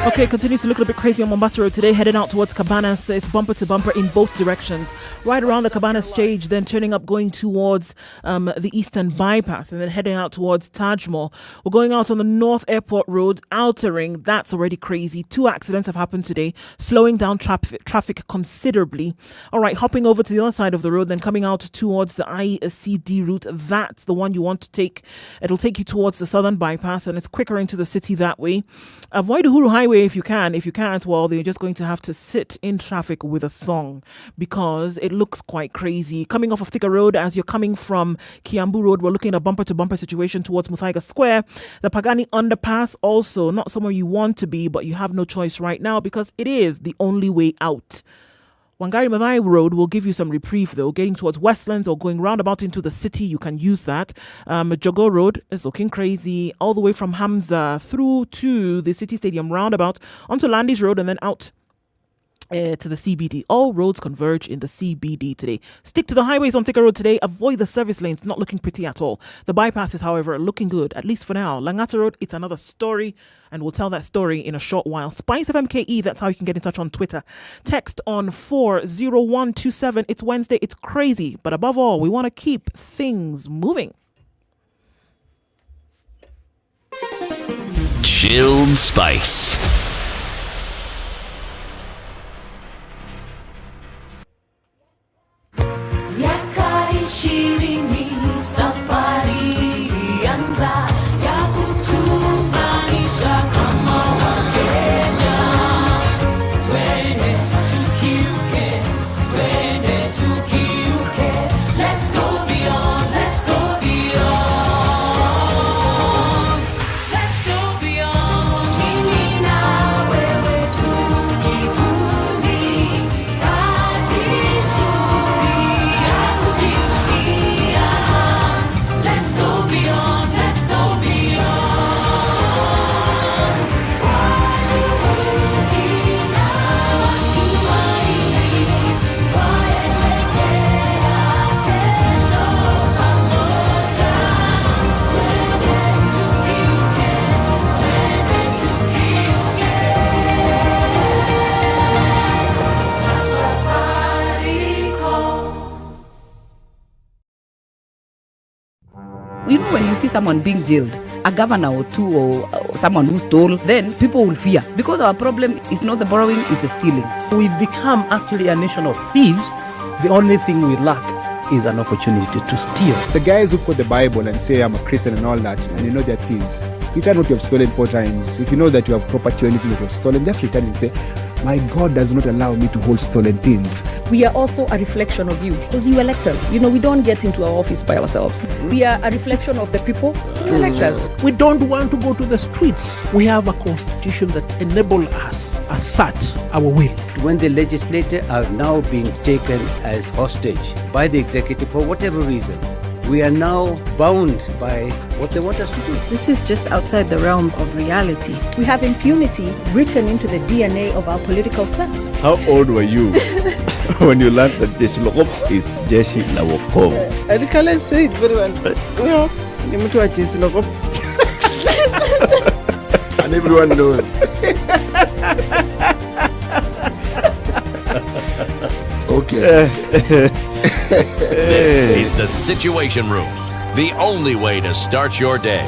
Okay, continues to look a little bit crazy on Mombasa Road today, heading out towards Cabanas. It's bumper to bumper in both directions. Right around the Cabanas stage, then turning up going towards the Eastern Bypass, and then heading out towards Taj Mahal. We're going out on the North Airport Road, outer ring. That's already crazy. 2 accidents have happened today, slowing down traffic considerably. All right, hopping over to the other side of the road, then coming out towards the ICD route. That's the one you want to take. It'll take you towards the Southern Bypass, and it's quicker into the city that way. Avoid Uhuru Highway highway if you can. If you can't, well, they're just going to have to sit in traffic with a song because it looks quite crazy. Coming off of Thika Road, as you're coming from Kiambu Road, we're looking at a bumper-to-bumper situation towards Muthaiga Square. The Pagani Underpass, also not somewhere you want to be, but you have no choice right now because it is the only way out. Wangari Maathai Road will give you some reprieve though. Getting towards Westlands or going roundabout into the city, you can use that. Jogo Road is looking crazy all the way from Hamza through to the City Stadium roundabout onto Landis Road and then out to the CBD. All roads converge in the CBD today. Stick to the highways on Thika Road today. Avoid the service lanes, not looking pretty at all. The bypasses, however, are looking good, at least for now. Langata Road, it's another story, and we'll tell that story in a short while. SpiceFM KE, that's how you can get in touch on Twitter. Text on 40127. It's Wednesday, it's crazy, but above all, we want to keep things moving. Chilled Spice. Shirini safari anza ya kutunganisha kama Wakenya. Twende tukiuke, let's go beyond, let's go beyond, let's go beyond. Mimi na wewe tukibuni kazi nzuri ya kujivunia. Let's go beyond, let's go beyond. Kwa juhudi na matumaini twaelekea kesho pamoja. Twende tukiuke, na Safaricom. You know, when you see someone being jailed, a governor or two or someone who stole, then people will fear. Because our problem is not the borrowing, it's the stealing. We've become actually a nation of thieves. The only thing we lack is an opportunity to steal. The guys who quote the Bible and say I'm a Christian and all that, and you know they're thieves. Return what you have stolen 4 times. If you know that you have property or anything that you have stolen, just return and say, my God does not allow me to hold stolen things. We are also a reflection of you, because you elect us. You know, we don't get into our office by ourselves. We are a reflection of the people who elect us. We don't want to go to the streets. We have a constitution that enables us, assert our will. When the legislature are now being taken as hostage by the executive for whatever reason, we are now bound by what they want us to do. This is just outside the realms of reality. We have impunity written into the DNA of our political class. How old were you when you learned that Jeshi Lokop is Jeshi la Wokovu? I can't say it very well. No, you must watch Jeshi Lokop. And everyone knows. Okay. This is the Situation Room, the only way to start your day.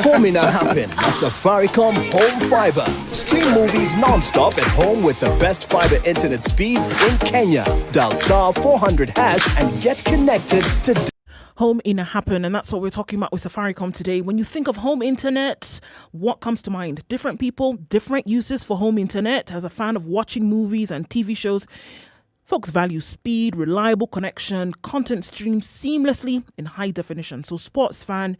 Home in a happen, a Safaricom Home Fiber. Stream movies non-stop at home with the best fiber internet speeds in Kenya. Dial *400# and get connected today. Home in a happen, and that's what we're talking about with Safaricom today. When you think of home internet, what comes to mind? Different people, different uses for home internet. As a fan of watching movies and TV shows, folks value speed, reliable connection, content streamed seamlessly in high definition. So sports fans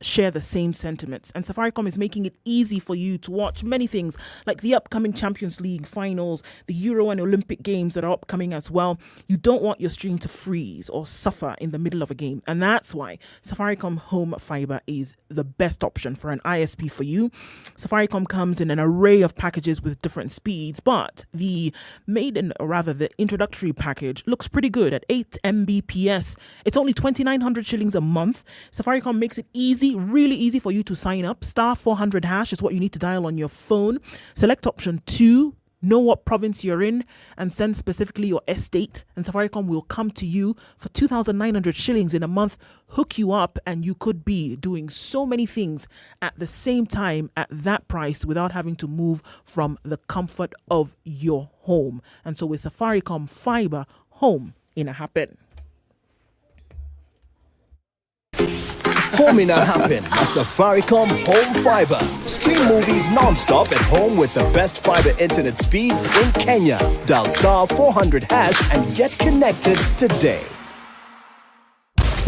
share the same sentiments. And Safaricom is making it easy for you to watch many things like the upcoming Champions League finals, the Euro and Olympic Games that are upcoming as well. You don't want your stream to freeze or suffer in the middle of a game. And that's why Safaricom Home Fiber is the best option for an ISP for you. Safaricom comes in an array of packages with different speeds, but the introductory package looks pretty good at 8 Mbps. It's only 2,900 shillings a month. Safaricom makes it really easy for you to sign up. *400# is what you need to dial on your phone. Select option 2, know what province you're in, and send specifically your estate, and Safaricom will come to you for 2,900 shillings in a month, hook you up, and you could be doing so many things at the same time at that price without having to move from the comfort of your home. And so with Safaricom Fiber, home in a happen. Homina happen na Safaricom Home Fiber. Stream movies non-stop at home with the best fiber internet speeds in Kenya. Dial star 400 hash and get connected today.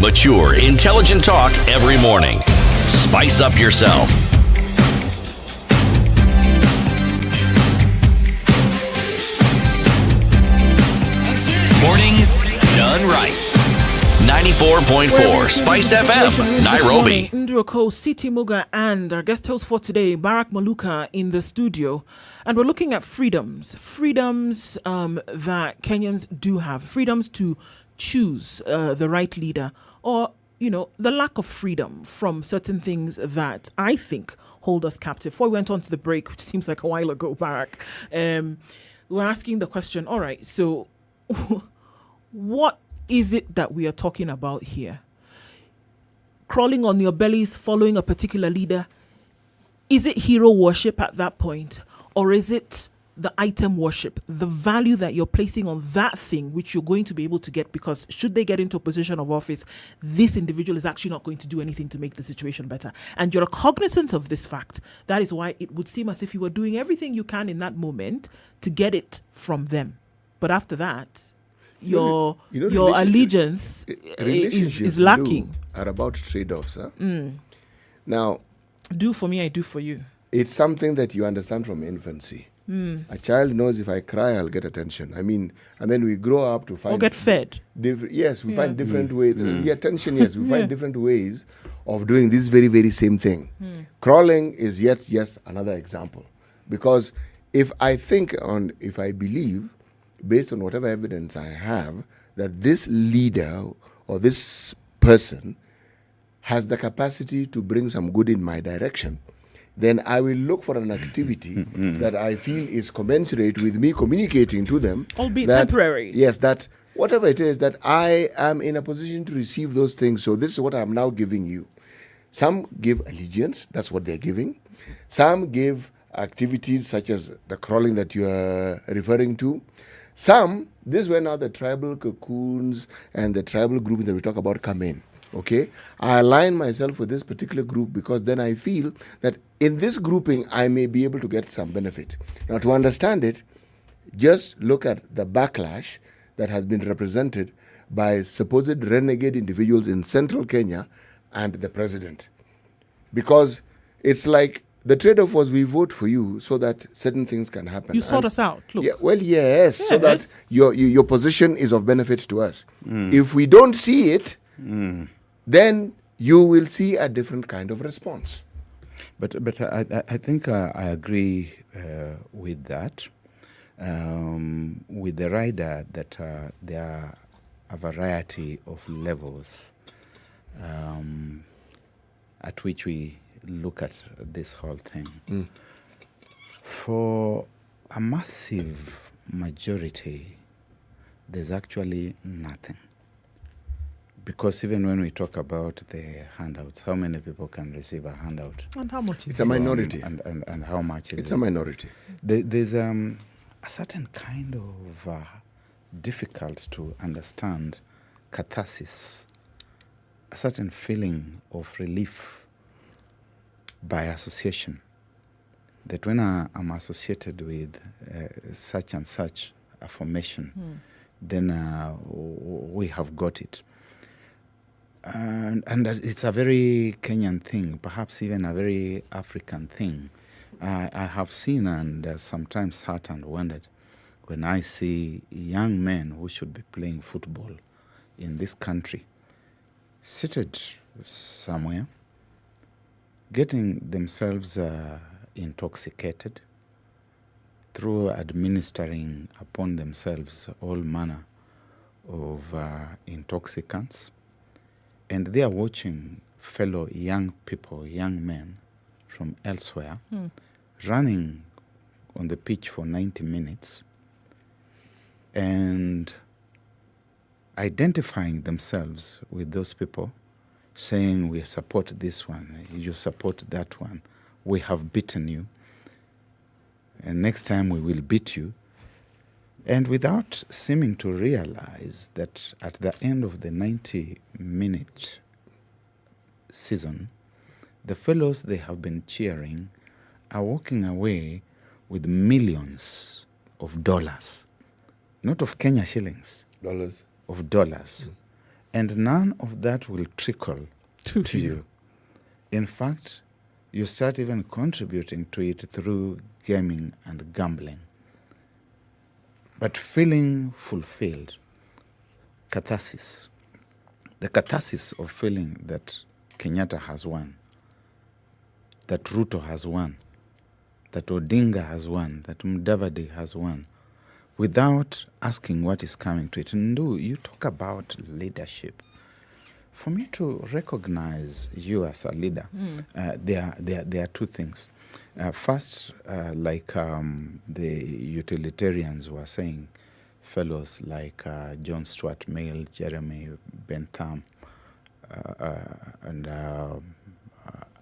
Mature, intelligent talk every morning. Spice up yourself. Mornings done right. 94.4 Spice FM, Nairobi. Ndruko, City Muga, and our guest host for today, Barak Maluka, in the studio. And we're looking at freedoms that Kenyans do have. Freedoms to choose the right leader, or, the lack of freedom from certain things that I think hold us captive. Before we went on to the break, which seems like a while ago, Barak, we're asking the question, all right, so what is it that we are talking about here? Crawling on your bellies, following a particular leader. Is it hero worship at that point? Or is it the item worship, the value that you're placing on that thing which you're going to be able to get, because should they get into a position of office, this individual is actually not going to do anything to make the situation better. And you're cognizant of this fact. That is why it would seem as if you were doing everything you can in that moment to get it from them. But after that, your allegiance is lacking. Are about trade-offs. Huh? Now, do for me, I do for you. It's something that you understand from infancy. A child knows if I cry, I'll get attention. And then we grow up to find... Or get fed. We find different ways. The attention, yes, we find different ways of doing this very, very same thing. Crawling is yet another example. Because if I believe, based on whatever evidence I have, that this leader or this person has the capacity to bring some good in my direction, then I will look for an activity that I feel is commensurate with me communicating to them. Albeit temporary. Yes, that whatever it is, that I am in a position to receive those things. So this is what I'm now giving you. Some give allegiance, that's what they're giving. Some give activities such as the crawling that you are referring to. This is where now the tribal cocoons and the tribal groups that we talk about come in. Okay, I align myself with this particular group because then I feel that in this grouping I may be able to get some benefit. Now, to understand it, just look at the backlash that has been represented by supposed renegade individuals in central Kenya and the president. Because it's like the trade-off was we vote for you so that certain things can happen. You sort us out. Look. Yeah, yes, so that your position is of benefit to us. If we don't see it, then you will see a different kind of response. But I think I agree with that. With the rider, that there are a variety of levels at which we look at this whole thing. For a massive majority, there's actually nothing. Because even when we talk about the handouts, how many people can receive a handout? And how much is it? It's a minority. And how much is it? It's a minority. There's a certain kind of difficult to understand catharsis, a certain feeling of relief by association. That when I'm associated with such and such a formation, then we have got it. And it's a very Kenyan thing, perhaps even a very African thing. I have seen and sometimes sat and wondered when I see young men who should be playing football in this country seated somewhere, getting themselves intoxicated through administering upon themselves all manner of intoxicants. And they are watching fellow young people, young men from elsewhere, running on the pitch for 90 minutes and identifying themselves with those people, saying, we support this one, you support that one, we have beaten you, and next time we will beat you. And without seeming to realize that at the end of the 90-minute season, the fellows they have been cheering are walking away with millions of dollars, not of Kenya shillings, dollars. of dollars. And none of that will trickle to you. In fact, you start even contributing to it through gaming and gambling. But feeling fulfilled, catharsis, the catharsis of feeling that Kenyatta has won, that Ruto has won, that Odinga has won, that Mudavadi has won, without asking what is coming to it. And you talk about leadership. For me to recognize you as a leader, there are two things. First, like the utilitarians were saying, fellows like John Stuart Mill, Jeremy Bentham, and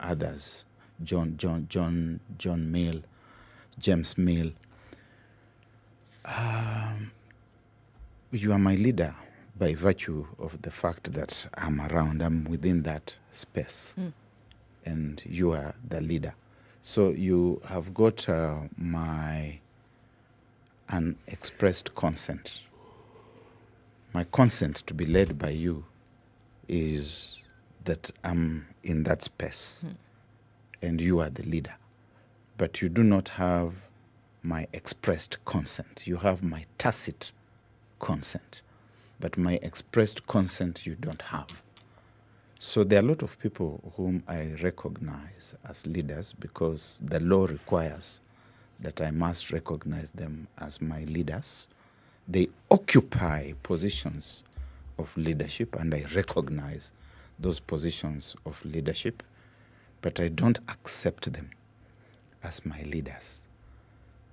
others, John Mill, James Mill. You are my leader by virtue of the fact that I'm around, I'm within that space, and you are the leader. So you have got my unexpressed consent. My consent to be led by you is that I'm in that space, and you are the leader. But you do not have my expressed consent. You have my tacit consent. But my expressed consent you don't have. So there are a lot of people whom I recognize as leaders because the law requires that I must recognize them as my leaders. They occupy positions of leadership, and I recognize those positions of leadership, but I don't accept them as my leaders.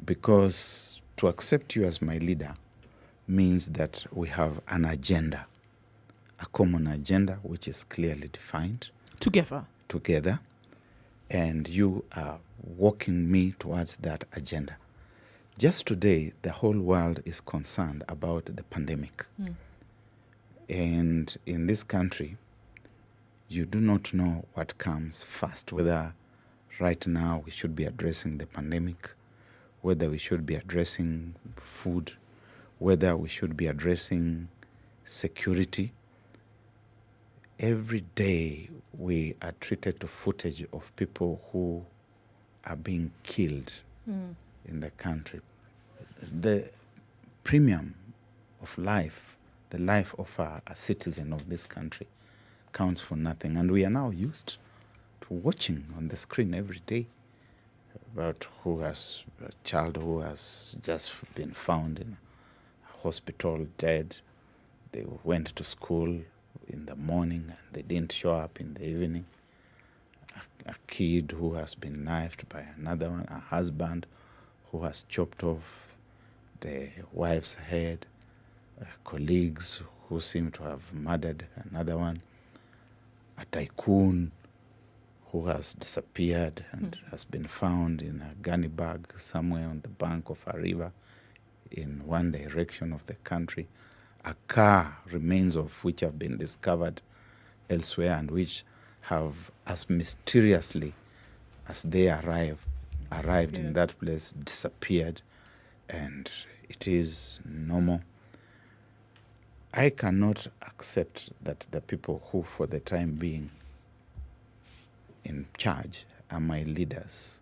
Because to accept you as my leader means that we have an agenda, a common agenda which is clearly defined. Together. And you are walking me towards that agenda. Just today, the whole world is concerned about the pandemic. And in this country, you do not know what comes first, whether right now we should be addressing the pandemic, whether we should be addressing food, whether we should be addressing security. Every day we are treated to footage of people who are being killed in the country. The premium of life, the life of a citizen of this country, counts for nothing. And we are now used to watching on the screen every day about who has a child who has just been found in a hospital dead. They went to school in the morning and they didn't show up in the evening. A kid who has been knifed by another one, a husband who has chopped off the wife's head, colleagues who seem to have murdered another one, a tycoon who has disappeared and has been found in a gunny bag somewhere on the bank of a river in one direction of the country, a car, remains of which have been discovered elsewhere and which have, as mysteriously as they arrived in that place, disappeared, and it is normal. I cannot accept that the people who, for the time being, in charge are my leaders.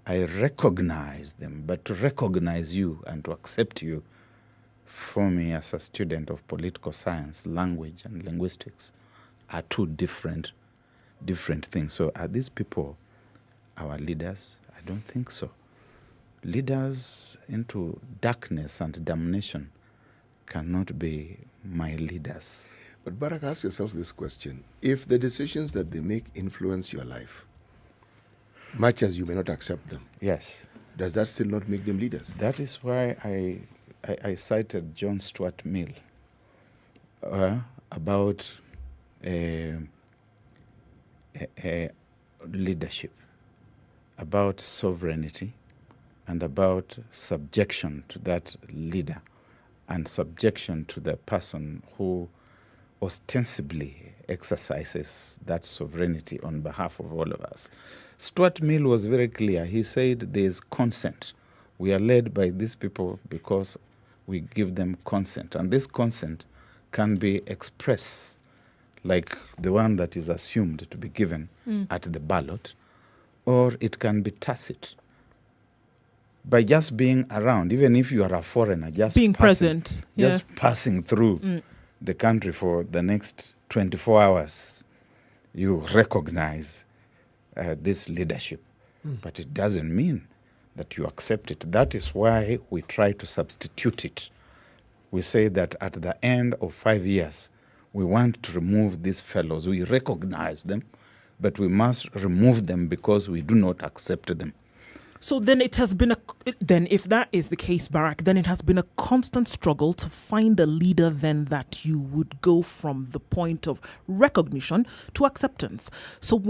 I recognize them, but to recognize you and to accept you, for me as a student of political science, language and linguistics, are two different things. So are these people our leaders? I don't think so. Leaders into darkness and damnation cannot be my leaders. But Barak, ask yourself this question. If the decisions that they make influence your life, much as you may not accept them, yes, does that still not make them leaders? That is why I cited John Stuart Mill about leadership, about sovereignty, and about subjection to that leader and subjection to the person who ostensibly exercises that sovereignty on behalf of all of us. Stuart Mill was very clear. He said there is consent. We are led by these people because we give them consent. And this consent can be expressed like the one that is assumed to be given at the ballot, or it can be tacit. By just being around, even if you are a foreigner, just being passing, present, just passing through the country for the next 24 hours, you recognize this leadership. But it doesn't mean that you accept it. That is why we try to substitute it. We say that at the end of 5 years, we want to remove these fellows. We recognize them, but we must remove them because we do not accept them. So then it has been then if that is the case, Barack, then it has been a constant struggle to find a leader then that you would go from the point of recognition to acceptance. So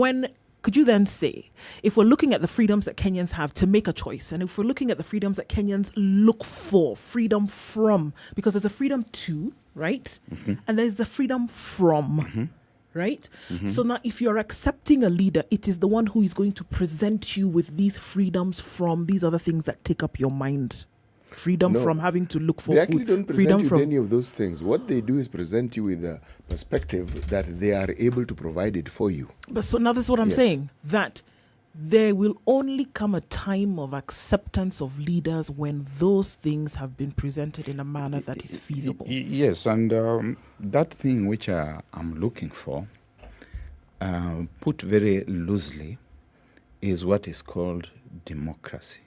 could you then say, if we're looking at the freedoms that Kenyans have to make a choice, and if we're looking at the freedoms that Kenyans look for, freedom from, because there's a freedom to, right? And there's a freedom from. Right? So now if you're accepting a leader, it is the one who is going to present you with these freedoms from these other things that take up your mind. Freedom from having to look for They actually food. don't present Freedom you from with any of those things. What they do is present you with a perspective that they are able to provide it for you. But so now this is what I'm saying, that there will only come a time of acceptance of leaders when those things have been presented in a manner that is feasible. Yes, and that thing which I'm looking for, put very loosely, is what is called democracy.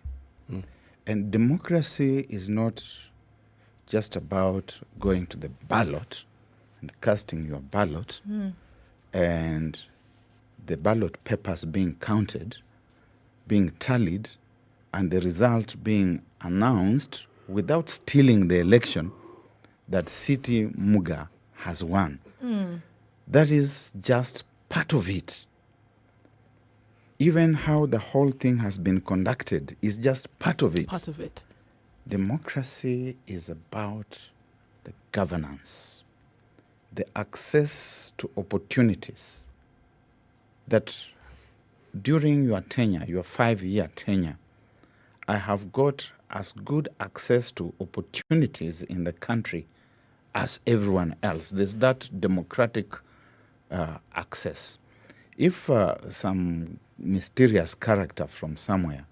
And democracy is not just about going to the ballot and casting your ballot and the ballot papers being counted, being tallied, and the result being announced without stealing the election that City Muga has won. That is just part of it. Even how the whole thing has been conducted is just part of it. Part of it. Democracy is about the governance, the access to opportunities that during your tenure, your 5-year tenure, I have got as good access to opportunities in the country as everyone else. There's that democratic access. If some mysterious character from somewhere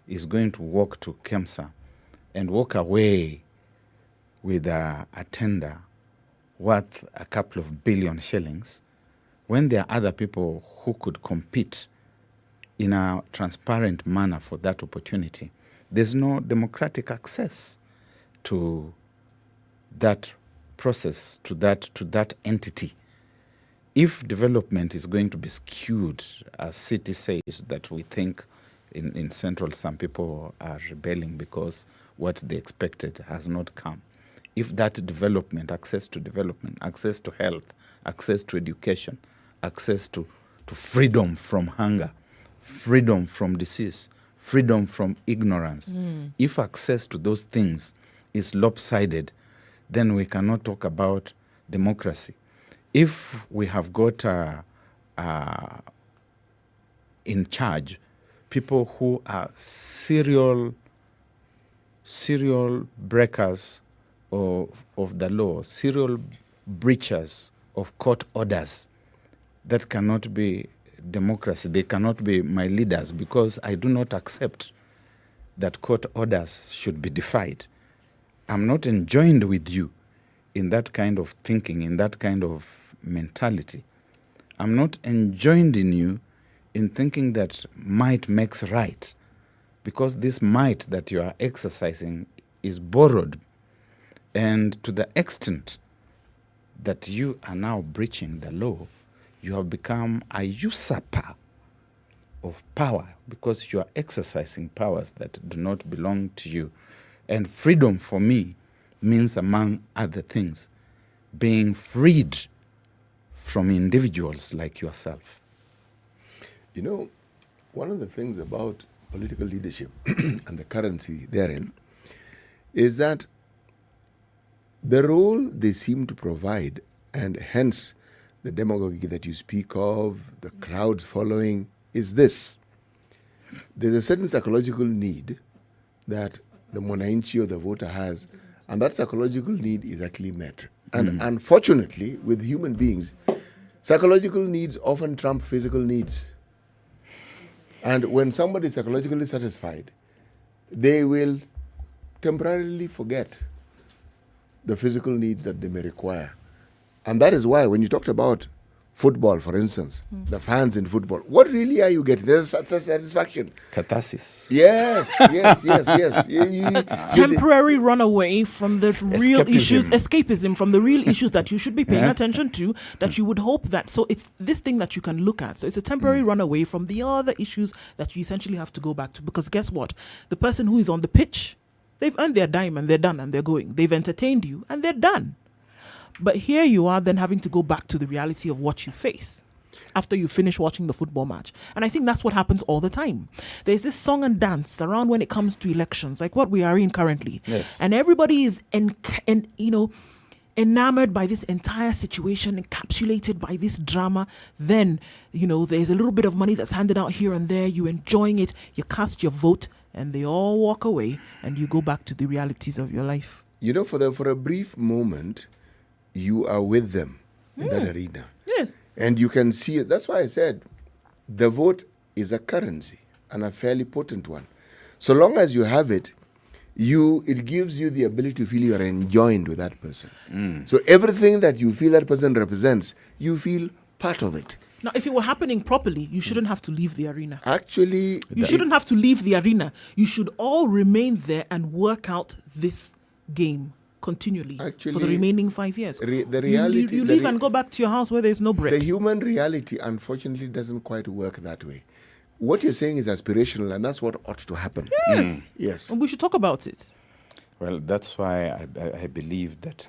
is going to walk to KEMSA and walk away with a tender worth a couple of billion shillings, when there are other people who could compete in a transparent manner for that opportunity, there's no democratic access to that process, to that entity. If development is going to be skewed, as City says, that we think in Central some people are rebelling because what they expected has not come. If that development, access to health, access to education, access to freedom from hunger, freedom from disease, freedom from ignorance, if access to those things is lopsided, then we cannot talk about democracy. If we have got in charge people who are serial breakers of the law, serial breachers of court orders, that cannot be democracy. They cannot be my leaders because I do not accept that court orders should be defied. I'm not enjoined with you in that kind of thinking, in that kind of mentality. I'm not enjoined in you in thinking that might makes right, because this might that you are exercising is borrowed. And to the extent that you are now breaching the law, you have become a usurper of power because you are exercising powers that do not belong to you. And freedom for me means, among other things, being freed from individuals like yourself. You know, one of the things about political leadership and the currency therein is that the role they seem to provide, and hence the demagogy that you speak of, the crowds following, is this. There's a certain psychological need that the mwananchi or the voter has, and that psychological need is actually met. And unfortunately, with human beings, psychological needs often trump physical needs. And when somebody is psychologically satisfied, they will temporarily forget the physical needs that they may require. And that is why when you talked about football, for instance, the fans in football, what really are you getting? There's a satisfaction. Catharsis. Yes. Temporary runaway from the real Escapism. issues, escapism from the real issues that you should be paying attention to, that you would hope that. So it's this thing that you can look at. So it's a temporary runaway from the other issues that you essentially have to go back to. Because guess what? The person who is on the pitch, they've earned their dime and they're done and they're going. They've entertained you and they're done. But here you are then having to go back to the reality of what you face after you finish watching the football match. And I think that's what happens all the time. There's this song and dance around when it comes to elections, like what we are in currently. Yes. And everybody is enamored by this entire situation, encapsulated by this drama. Then, there's a little bit of money that's handed out here and there. You're enjoying it. You cast your vote and they all walk away and you go back to the realities of your life. For a brief moment, you are with them in that arena. Yes. And you can see it. That's why I said the vote is a currency and a fairly potent one. So long as you have it, it gives you the ability to feel you are enjoined with that person. So everything that you feel that person represents, you feel part of it. Now, if it were happening properly, you shouldn't have to leave the arena. Actually, you shouldn't have to leave the arena. You should all remain there and work out this game continually for the remaining 5 years. The reality, you leave and go back to your house where there's no break. The human reality, unfortunately, doesn't quite work that way. What you're saying is aspirational, and that's what ought to happen. Yes. Yes. And we should talk about it. Well, that's why I believe that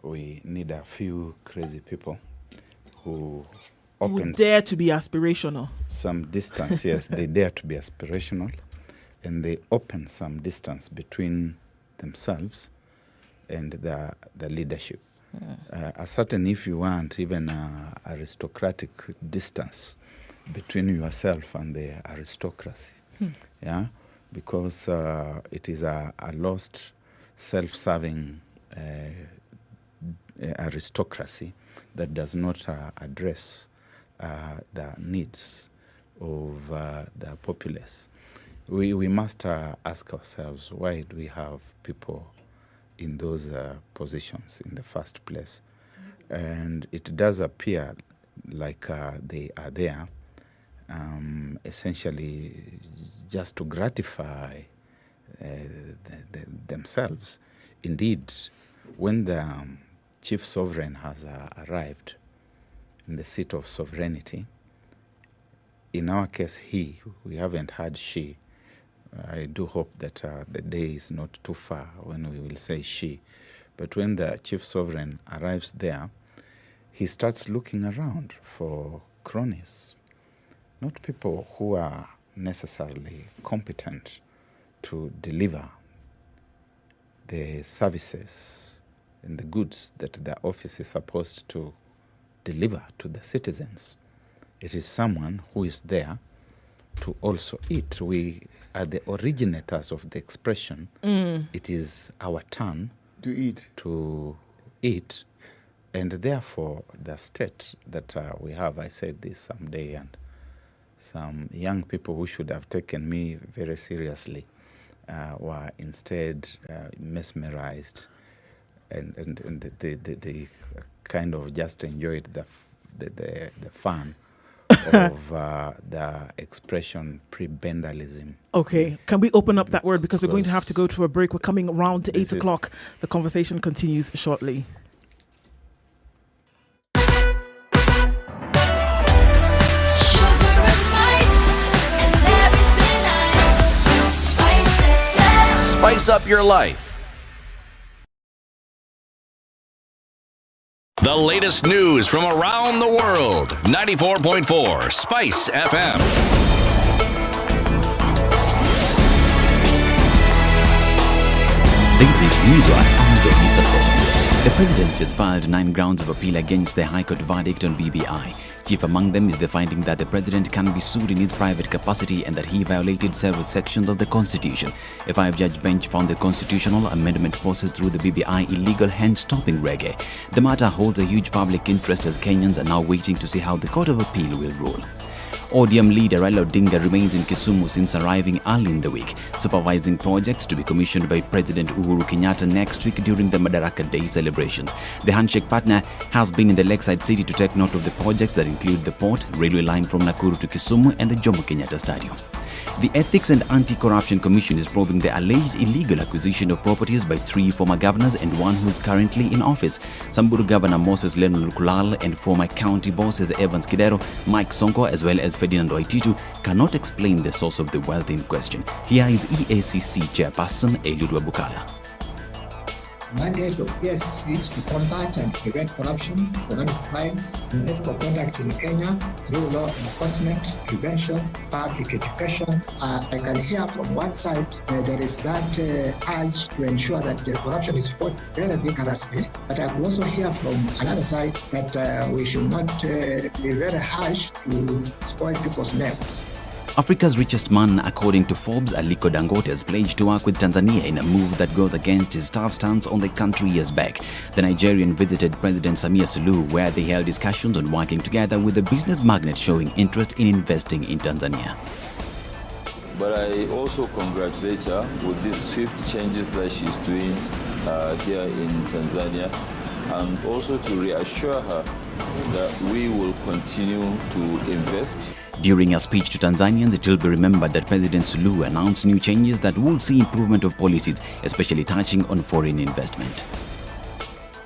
we need a few crazy people who would dare to be aspirational. Some distance, yes. They dare to be aspirational, and they open some distance between themselves and the leadership. A certain, if you want, even aristocratic distance between yourself and the aristocracy. Yeah, because it is a lost, self-serving aristocracy that does not address the needs of the populace. We must ask ourselves, why do we have people in those positions in the first place? And it does appear like they are there essentially just to gratify themselves. Indeed, when the chief sovereign has arrived in the seat of sovereignty, in our case we haven't had she. I do hope that the day is not too far when we will say she. But when the chief sovereign arrives there, he starts looking around for cronies, not people who are necessarily competent to deliver the services and the goods that the office is supposed to deliver to the citizens. It is someone who is there to also eat. We are the originators of the expression. It is our turn to eat. And therefore, the state that we have, I said this someday, and some young people who should have taken me very seriously were instead mesmerized and they kind of just enjoyed the fun of the expression Prebendalism. Okay, can we open up that word, because we're going to have to go to a break. We're coming around to 8 o'clock. The conversation continues shortly. Spice up your life. The latest news from around the world. 94.4 Spice FM. This is Newswire. I'm Denisa Seta. The presidency has filed 9 grounds of appeal against the High Court verdict on BBI. Chief among them is the finding that the president can be sued in his private capacity and that he violated several sections of the Constitution. A 5-judge bench found the constitutional amendment process through the BBI illegal, hence stopping reggae. The matter holds a huge public interest as Kenyans are now waiting to see how the Court of Appeal will rule. ODM leader Raila Odinga remains in Kisumu since arriving early in the week, supervising projects to be commissioned by President Uhuru Kenyatta next week during the Madaraka Day celebrations. The handshake partner has been in the lakeside city to take note of the projects that include the port, railway line from Nakuru to Kisumu, and the Jomo Kenyatta Stadium. The Ethics and Anti-Corruption Commission is probing the alleged illegal acquisition of properties by 3 former governors and one who is currently in office. Samburu Governor Moses Leonard Kulal and former county bosses Evans Kidero, Mike Sonko, as well as Ferdinand Waititu cannot explain the source of the wealth in question. Here is EACC Chairperson Eliud Wabukala. Mandate of EACC is to combat and prevent corruption, economic crimes, and ethical conduct in Kenya through law enforcement, prevention, public education. I can hear from one side there is that urge to ensure that the corruption is fought very vigorously, but I could also hear from another side that we should not be very harsh to spoil people's names. Africa's richest man, according to Forbes, Aliko Dangote, has pledged to work with Tanzania in a move that goes against his tough stance on the country years back. The Nigerian visited President Samia Suluhu, where they held discussions on working together with the business magnate showing interest in investing in Tanzania. But I also congratulate her with these swift changes that she's doing here in Tanzania, and also to reassure her that we will continue to invest. During a speech to Tanzanians, it will be remembered that President Suluhu announced new changes that will see improvement of policies, especially touching on foreign investment.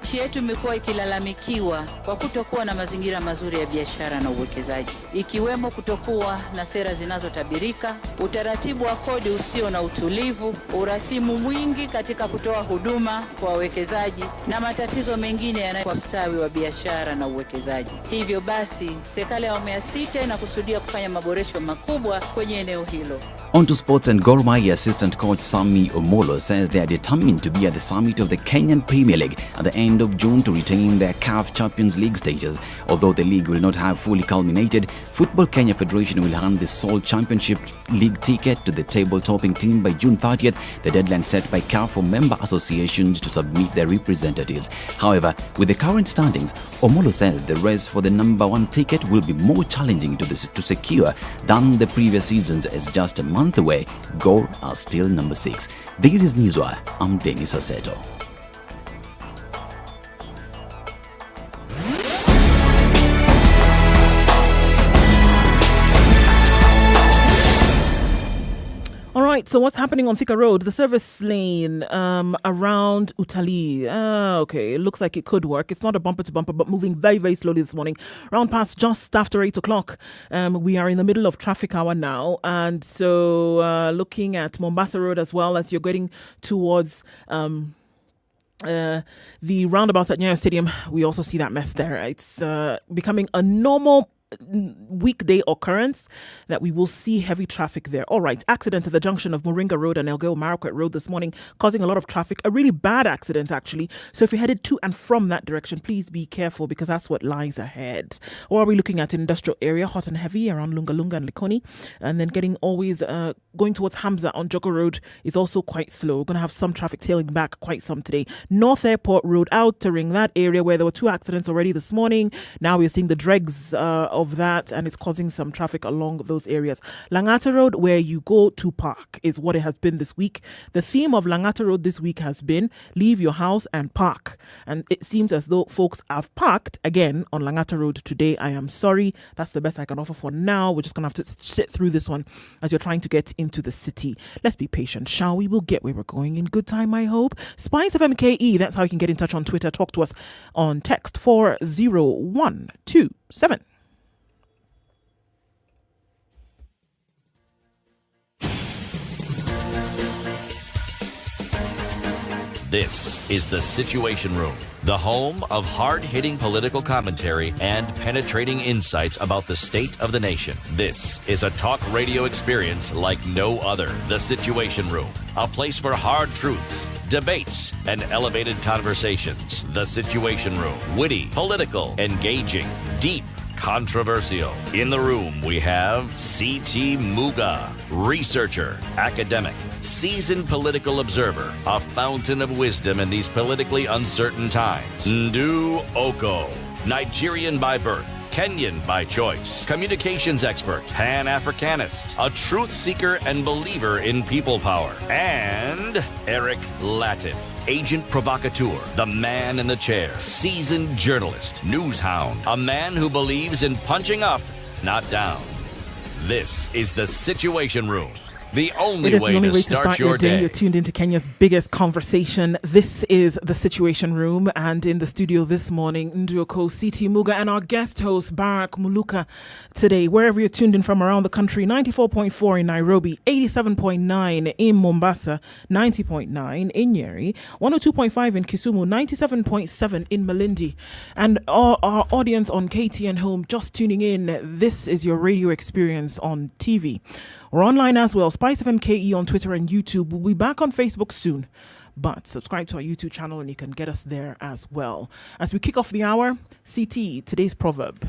Nchi yetu imekuwa ikilalamikiwa kwa kutokuwa na mazingira mazuri ya biashara na uwekezaji, ikiwemo kutokuwa na sera zinazotabirika, utaratibu wa kodi usio na utulivu, urasimu mwingi katika kutoa huduma kwa wawekezaji na matatizo mengine yanayoathiri ustawi wa biashara na uwekezaji. Hivyo basi, serikali ya awamu ya 6 inakusudia kufanya maboresho makubwa kwenye eneo hilo. On to sports, and Gor Mahia assistant coach Sami Omolo says they are determined to be at the summit of the Kenyan Premier League at the end of June to retain their CAF Champions League status. Although the league will not have fully culminated, Football Kenya Federation will hand the sole Championship League ticket to the table-topping team by June 30th, the deadline set by CAF for member associations to submit their representatives. However, with the current standings, Omolo says the race for the number 1 ticket will be more challenging to secure than the previous seasons, as just a month away, Gor are still number 6. This is Newswire. I'm Dennis Aseto. All right, so what's happening on Thika Road? The service lane around Utali. Okay, it looks like it could work. It's not a bumper to bumper, but moving very, very slowly this morning. Round past just after 8 o'clock. We are in the middle of traffic hour now. And so looking at Mombasa Road as well, as you're getting towards the roundabout at Nyeri Stadium, we also see that mess there. It's becoming a normal weekday occurrence that we will see heavy traffic there. All right, accident at the junction of Moringa Road and Elgeyo Marakwet Road this morning, causing a lot of traffic. A really bad accident, actually. So if you're headed to and from that direction, please be careful, because that's what lies ahead. Or are we looking at an industrial area, hot and heavy around Lunga Lunga and Likoni, and then getting always going towards Hamza on Joko Road is also quite slow. We're going to have some traffic tailing back quite some today. North Airport Road, outering that area where there were 2 accidents already this morning. Now we're seeing the dregs of that, and it's causing some traffic along those areas. Langata Road, where you go to park, is what it has been this week. The theme of Langata Road this week has been leave your house and park, and it seems as though folks have parked again on Langata Road today. I am sorry, that's the best I can offer for now. We're just gonna have to sit through this one as you're trying to get into the city. Let's be patient, shall we? We'll get where we're going in good time, I hope. SpiceFM KE, that's how you can get in touch on Twitter. Talk to us on text 40127. This is The Situation Room, the home of hard-hitting political commentary and penetrating insights about the state of the nation. This is a talk radio experience like no other. The Situation Room, a place for hard truths, debates, and elevated conversations. The Situation Room, witty, political, engaging, deep, controversial. In the room, we have C.T. Muga, researcher, academic, seasoned political observer, a fountain of wisdom in these politically uncertain times. Ndu Oko, Nigerian by birth, Kenyan by choice, communications expert, Pan-Africanist, a truth seeker and believer in people power, and Eric Latif, agent provocateur, the man in the chair, seasoned journalist, news hound, a man who believes in punching up, not down. This is The Situation Room. The only way to start your day. You're tuned into Kenya's biggest conversation. This is The Situation Room, and in the studio this morning, Nduoko C.T. Muga and our guest host, Barak Muluka, today. Wherever you're tuned in from around the country, 94.4 in Nairobi, 87.9 in Mombasa, 90.9 in Nyeri, 102.5 in Kisumu, 97.7 in Malindi. And our audience on KTN Home just tuning in, this is your radio experience on TV. We're online as well, SpiceFM KE on Twitter and YouTube. We'll be back on Facebook soon, but subscribe to our YouTube channel and you can get us there as well. As we kick off the hour, CT, today's proverb.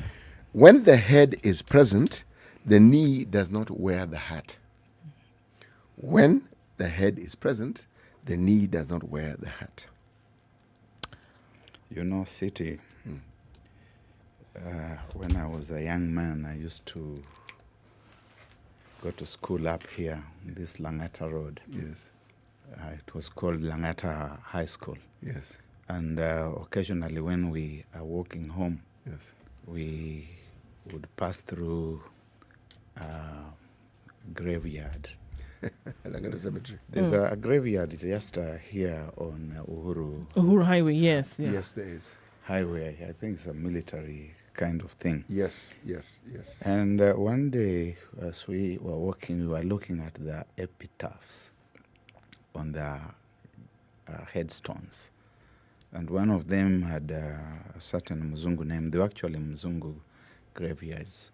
When the head is present, the knee does not wear the hat. When the head is present, the knee does not wear the hat. You know, City, when I was a young man, I used to go to school up here, this Langata Road. Yes. It was called Langata High School. Yes. And occasionally when we are walking home, yes, we would pass through graveyard. Langata Cemetery. There's a graveyard just here on Uhuru Highway, yes. Yes, there is. Highway. I think it's a military kind of thing. Yes, yes, yes. And one day, as we were walking, we were looking at the epitaphs on the headstones. And one of them had a certain Mzungu name. They were actually Mzungu graveyards.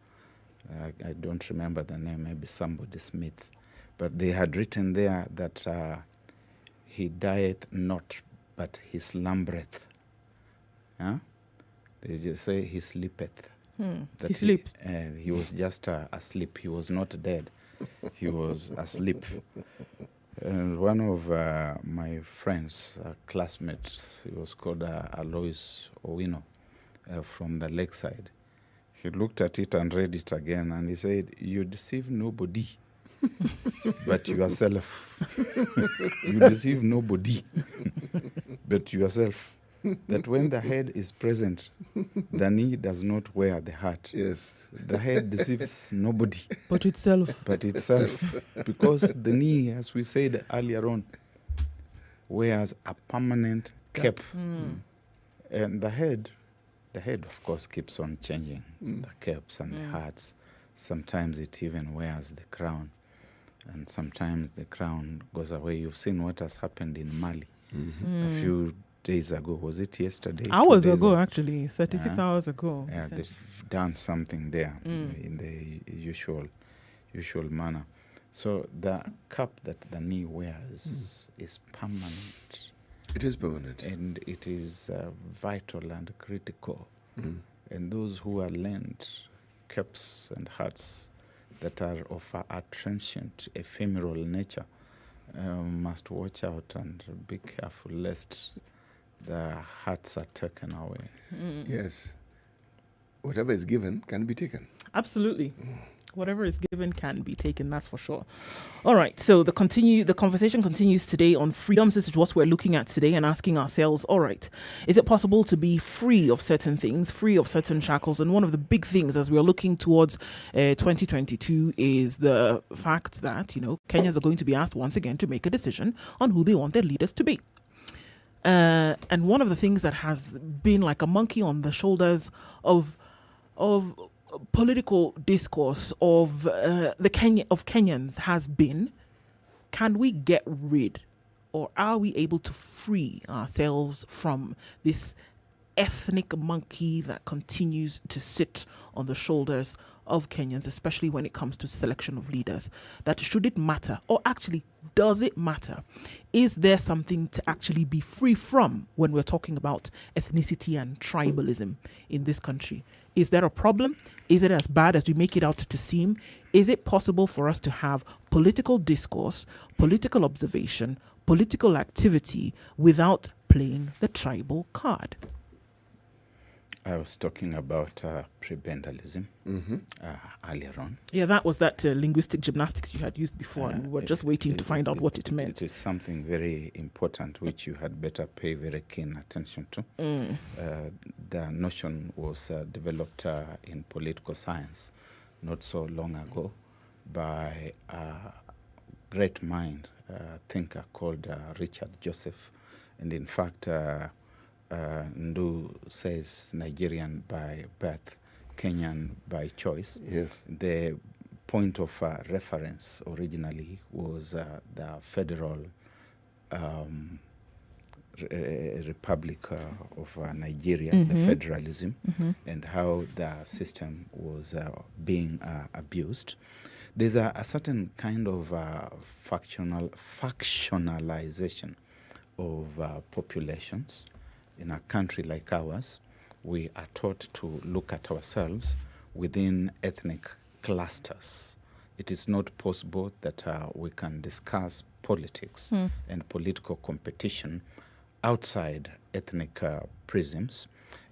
I don't remember the name, maybe somebody Smith. But they had written there that he dieth not, but he slumbereth. Huh? They just say he sleepeth. That he sleeps. He was just asleep. He was not dead. He was asleep. And one of my friends, classmates, he was called Alois Owino from the lakeside. He looked at it and read it again, and he said, "You deceive nobody but yourself." You deceive nobody but yourself. That when the head is present, the knee does not wear the hat. Yes. The head deceives nobody. But itself. But itself. Because the knee, as we said earlier on, wears a permanent cap. And the head, of course, keeps on changing. The caps and the hats. Sometimes it even wears the crown. And sometimes the crown goes away. You've seen what has happened in Mali a few days ago. Was it yesterday? Hours ago, actually. 36 hours ago. Yeah, they've done something there in the usual manner. So the cap that the knee wears is permanent. It is permanent. And it is vital and critical. And those who are lent caps and hats that are of a transient, ephemeral nature must watch out and be careful lest the hats are taken away. Yes. Whatever is given can be taken. Absolutely. Whatever is given can be taken, that's for sure. All right, so the conversation continues today on freedoms. This is what we're looking at today and asking ourselves, all right, is it possible to be free of certain things, free of certain shackles? And one of the big things as we're looking towards 2022 is the fact that, Kenyans are going to be asked once again to make a decision on who they want their leaders to be. And one of the things that has been like a monkey on the shoulders of political discourse of Kenyans has been, can we get rid or are we able to free ourselves from this ethnic monkey that continues to sit on the shoulders of Kenyans, especially when it comes to selection of leaders? That should it matter, or actually does it matter? Is there something to actually be free from when we're talking about ethnicity and tribalism in this country? Is there a problem? Is it as bad as we make it out to seem? Is it possible for us to have political discourse, political observation, political activity without playing the tribal card? I was talking about Prebendalism earlier on. Yeah, that was that linguistic gymnastics you had used before, and we were just waiting to find out what it meant. It is something very important which you had better pay very keen attention to. The notion was developed in political science not so long ago by a great mind, thinker called Richard Joseph. And in fact, Ndu says Nigerian by birth, Kenyan by choice. Yes. The point of reference originally was the Federal Republic of Nigeria, the federalism, and how the system was being abused. There's a certain kind of factionalization of populations. In a country like ours, we are taught to look at ourselves within ethnic clusters. It is not possible that we can discuss politics and political competition outside ethnic prisms.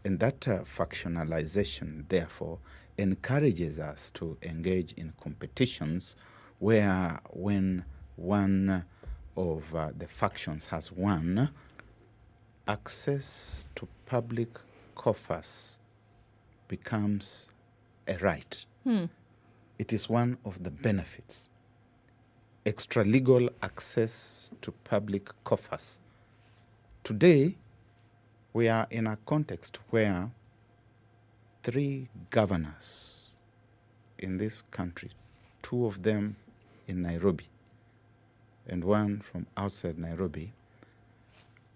And that factionalization, therefore, encourages us to engage in competitions where when one of the factions has won, access to public coffers becomes a right. It is one of the benefits. Extralegal access to public coffers. Today, we are in a context where 3 governors in this country, 2 of them in Nairobi and 1 from outside Nairobi,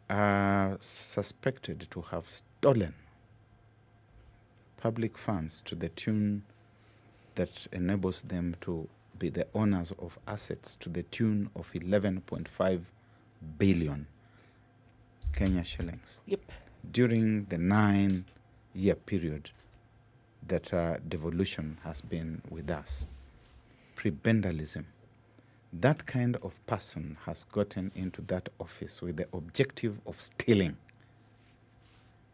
are suspected to have stolen public funds to the tune that enables them to be the owners of assets to the tune of 11.5 billion Kenya shillings. Yep. During the 9-year period that devolution has been with us. Prebendalism. That kind of person has gotten into that office with the objective of stealing.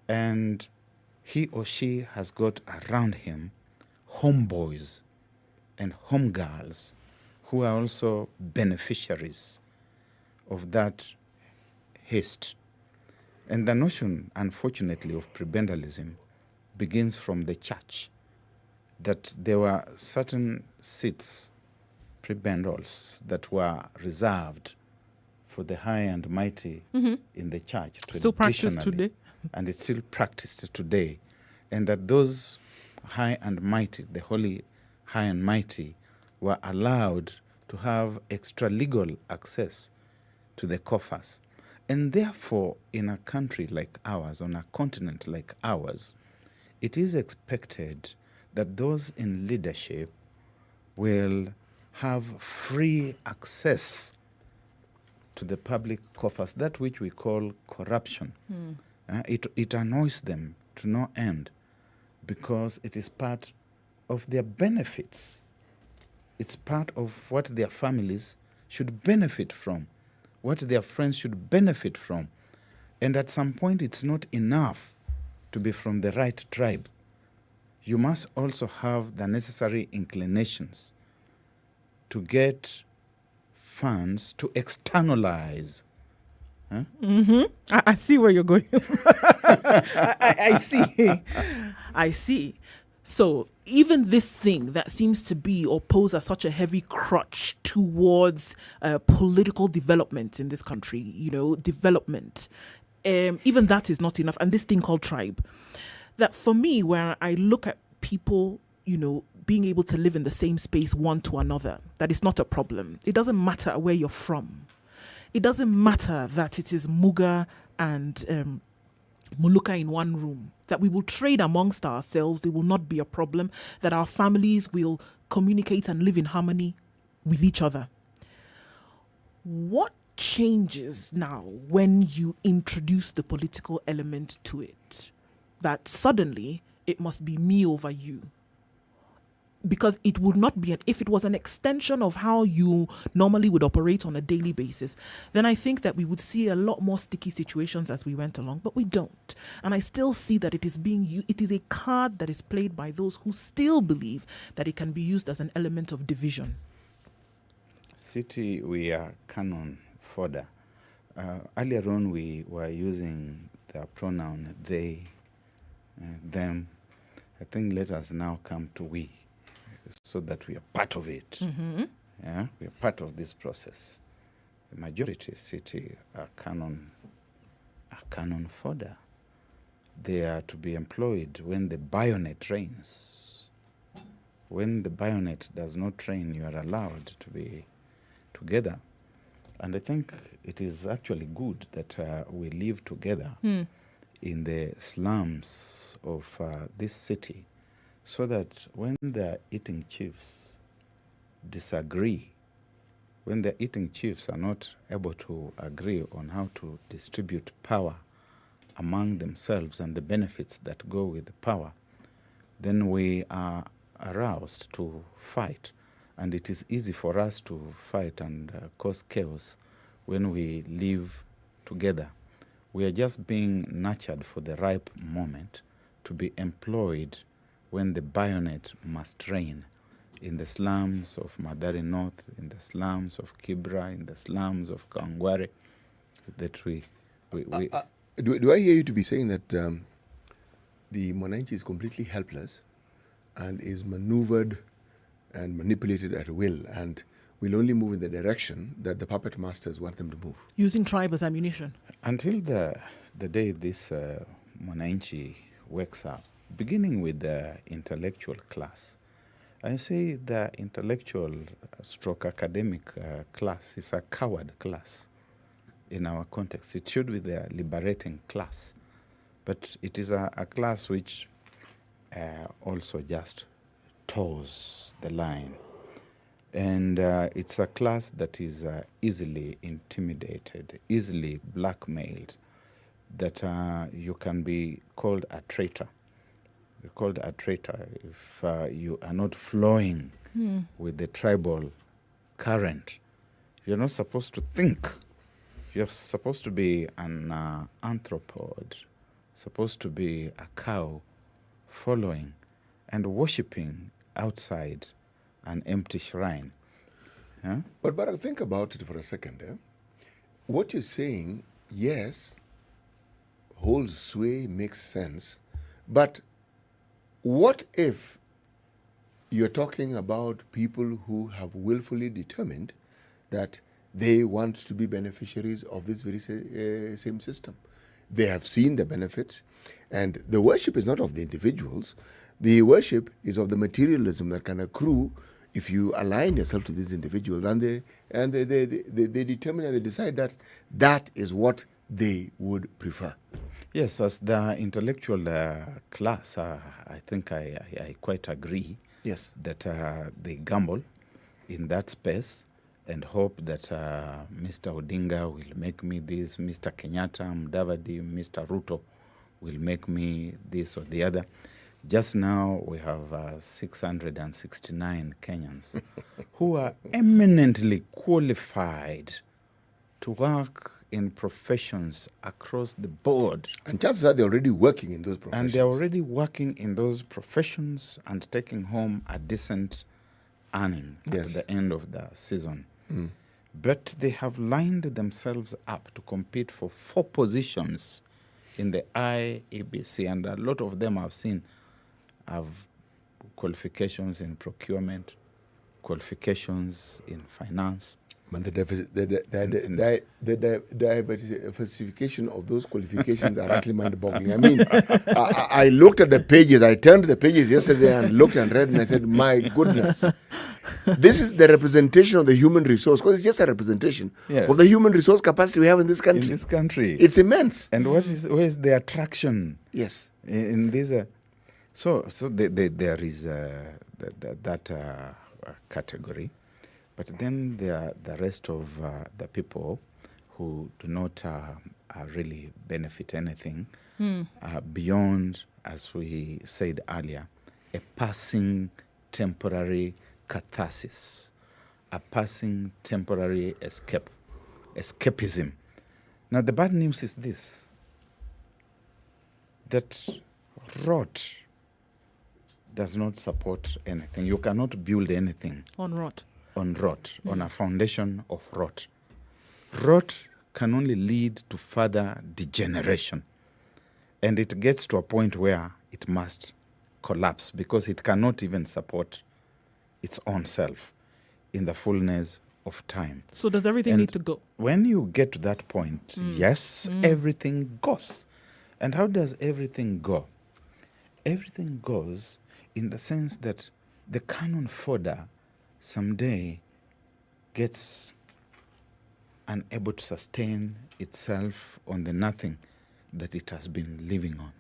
And he or she has got around him homeboys and homegirls who are also beneficiaries of that haste. And the notion, unfortunately, of prebendalism begins from the church, that there were certain seats, prebendols, that were reserved for the high and mighty in the church. Still practiced today. And it's still practiced today. And that those high and mighty, the holy high and mighty, were allowed to have extra-legal access to the coffers. And therefore, in a country like ours, on a continent like ours, it is expected that those in leadership will have free access to the public coffers, that which we call corruption. It annoys them to no end because it is part of their benefits. It's part of what their families should benefit from, what their friends should benefit from. And at some point, it's not enough to be from the right tribe. You must also have the necessary inclinations to get funds to externalize. I see where you're going. I see. I see. So even this thing that seems to be or pose as such a heavy crutch towards political development in this country, development, even that is not enough. And this thing called tribe, that for me, where I look at people, being able to live in the same space one to another, that is not a problem. It doesn't matter where you're from. it doesn't matter that it is Muga and Muluka in one room, that we will trade amongst ourselves. It will not be a problem, that our families will communicate and live in harmony with each other. What changes now when you introduce the political element to it? That suddenly it must be me over you. Because it would not be, if it was an extension of how you normally would operate on a daily basis, then I think that we would see a lot more sticky situations as we went along, but we don't. And I still see that it is it is a card that is played by those who still believe that it can be used as an element of division. City, we are canon fodder. Earlier on, we were using the pronoun they, them. I think let us now come to we, so that we are part of it. Mm-hmm. Yeah, we are part of this process. The majority city are canon fodder. They are to be employed when the bayonet rains. When the bayonet does not rain, you are allowed to be together. And I think it is actually good that we live together in the slums of this city, so that when the eating chiefs disagree, when the eating chiefs are not able to agree on how to distribute power among themselves and the benefits that go with the power, then we are aroused to fight. And it is easy for us to fight and cause chaos when we live together. We are just being nurtured for the ripe moment to be employed when the bayonet must rain in the slums of Madari North, in the slums of Kibra, in the slums of Kangware, that we do I hear you to be saying that the Mwananchi is completely helpless and is maneuvered and manipulated at will, and will only move in the direction that the puppet masters want them to move? Using tribe as ammunition. Until the day this Mwananchi wakes up, beginning with the intellectual class. I say the intellectual stroke academic class is a coward class in our context. It should be the liberating class. But it is a class which also just toes the line. And it's a class that is easily intimidated, easily blackmailed, that you can be called a traitor. You're called a traitor if you are not flowing with the tribal current. You're not supposed to think. You're supposed to be an anthropod, supposed to be a cow following and worshipping outside an empty shrine. Yeah? But think about it for a second. What you're saying, yes, holds sway, makes sense, but what if you're talking about people who have willfully determined that they want to be beneficiaries of this very same system? They have seen the benefits, and the worship is not of the individuals. The worship is of the materialism that can accrue if you align yourself to these individuals, and they determine and they decide that that is what they would prefer. Yes, as the intellectual class, I think I quite agree. Yes, that they gamble in that space and hope that Mr. Odinga will make me this, Mr. Kenyatta, Mudavadi, Mr. Ruto will make me this or the other. Just now we have 669 Kenyans who are eminently qualified to work in professions across the board. And chances are they're already working in those professions. And they're already working in those professions and taking home a decent earning at the end of the season. But they have lined themselves up to compete for 4 positions in the IEBC, and a lot of them I've seen have qualifications in procurement, qualifications in finance, But the diversification of those qualifications are actually mind-boggling. I mean, I looked at the pages. I turned the pages yesterday and looked and read, and I said, "My goodness, this is the representation of the human resource." Because it's just a representation of the human resource capacity we have in this country. In this country, it's immense. And where is the attraction? Yes, in this. So there is that category. But then there are the rest of the people who do not really benefit anything beyond, as we said earlier, a passing temporary catharsis, a passing temporary escapism. Now, the bad news is this, that rot does not support anything. You cannot build anything on rot. On a foundation of rot. Rot can only lead to further degeneration. And it gets to a point where it must collapse because it cannot even support its own self in the fullness of time. So does everything need to go? When you get to that point, yes, everything goes. And how does everything go? Everything goes in the sense that the cannon fodder someday gets unable to sustain itself on the nothing that it has been living on.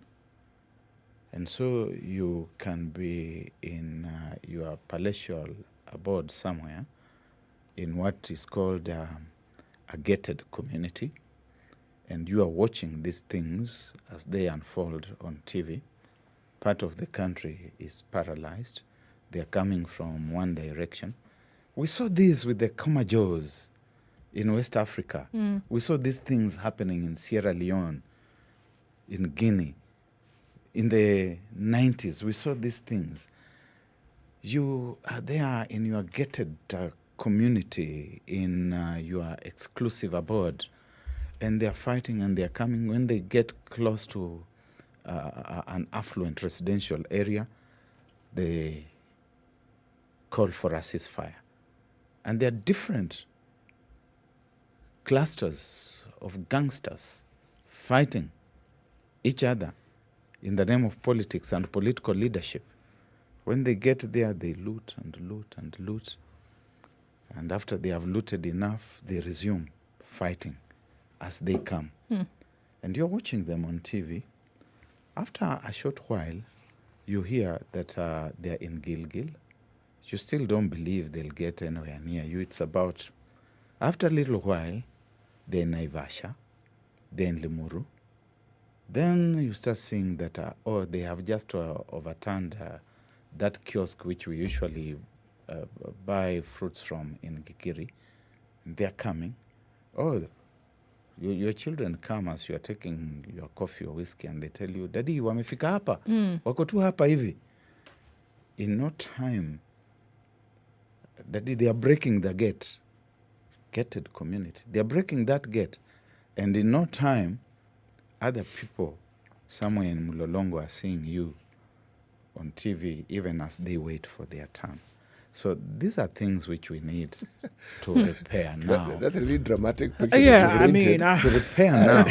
And so you can be in your palatial abode somewhere in what is called a gated community, and you are watching these things as they unfold on TV. Part of the country is paralyzed. They're coming from one direction. We saw this with the Komajos in West Africa. We saw these things happening in Sierra Leone, in Guinea. In the 90s, we saw these things. You are there in your gated community, in your exclusive abode, and they're fighting and they're coming. When they get close to an affluent residential area, they call for a ceasefire. And there are different clusters of gangsters fighting each other in the name of politics and political leadership. When they get there, they loot and loot and loot. And after they have looted enough, they resume fighting as they come. And you're watching them on TV. After a short while, you hear that they're in Gilgil. You still don't believe they'll get anywhere near you. It's about, after a little while, they're in Naivasha, they're in Limuru. Then you start seeing that, they have just overturned that kiosk which we usually buy fruits from in Gikiri. They're coming. Your children come as you are taking your coffee or whiskey and they tell you, Daddy, wamefika hapa, wako tu hapa hivi. In no time, Daddy, they are breaking the gate. Gated community. They are breaking that gate. And in no time, other people somewhere in Mulolongo are seeing you on TV even as they wait for their turn. So these are things which we need to repair now. That's a really dramatic picture. To repair now.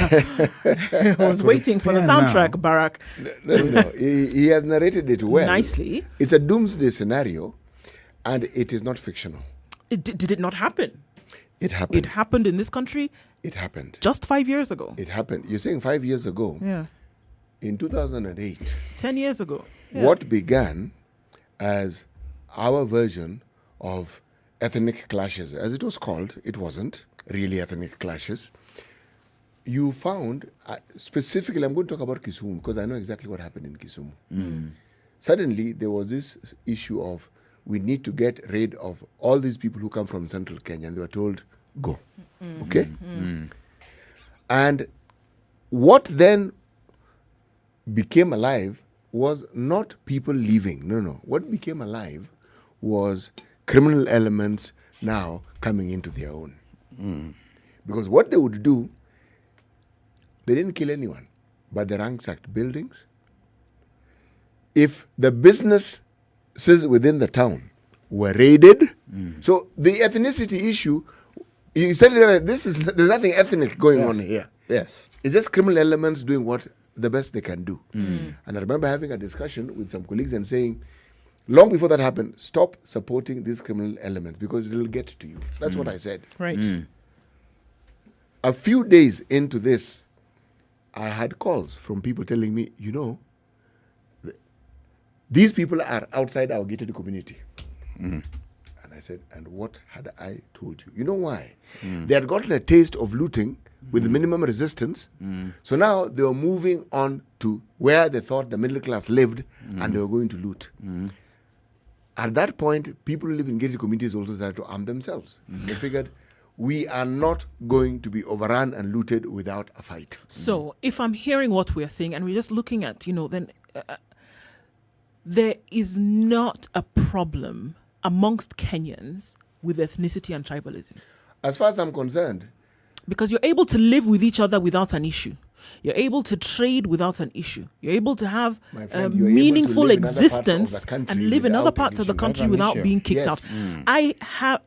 I was waiting for the soundtrack, Barack. No. He has narrated it well. Nicely. It's a doomsday scenario, and it is not fictional. Did it not happen? It happened. It happened in this country? It happened. Just 5 years ago? It happened. You're saying 5 years ago? Yeah. In 2008. 10 years ago. Yeah. What began as our version of ethnic clashes, as it was called, it wasn't really ethnic clashes. You found, specifically, I'm going to talk about Kisumu because I know exactly what happened in Kisumu. Suddenly, there was this issue of we need to get rid of all these people who come from central Kenya, and they were told, go. Okay? And what then became alive was not people leaving. No. What became alive was criminal elements now coming into their own. Because what they would do, they didn't kill anyone, but they ransacked buildings. If the businesses within the town were raided, so the ethnicity issue You said there's nothing ethnic going on here. Yes. It's just criminal elements doing what the best they can do. And I remember having a discussion with some colleagues and saying, long before that happened, stop supporting these criminal elements because it'll get to you. That's what I said. Right. A few days into this, I had calls from people telling me, these people are outside our gated community. And I said, and what had I told you? You know why? They had gotten a taste of looting with minimum resistance. So now they were moving on to where they thought the middle class lived and they were going to loot. At that point, people who live in gated communities also started to arm themselves. They figured, we are not going to be overrun and looted without a fight. So if I'm hearing what we're saying and we're just looking at, then there is not a problem amongst Kenyans with ethnicity and tribalism. As far as I'm concerned. Because you're able to live with each other without an issue. You're able to trade without an issue. You're able to have a meaningful existence and live in other parts of the country without being kicked out. I have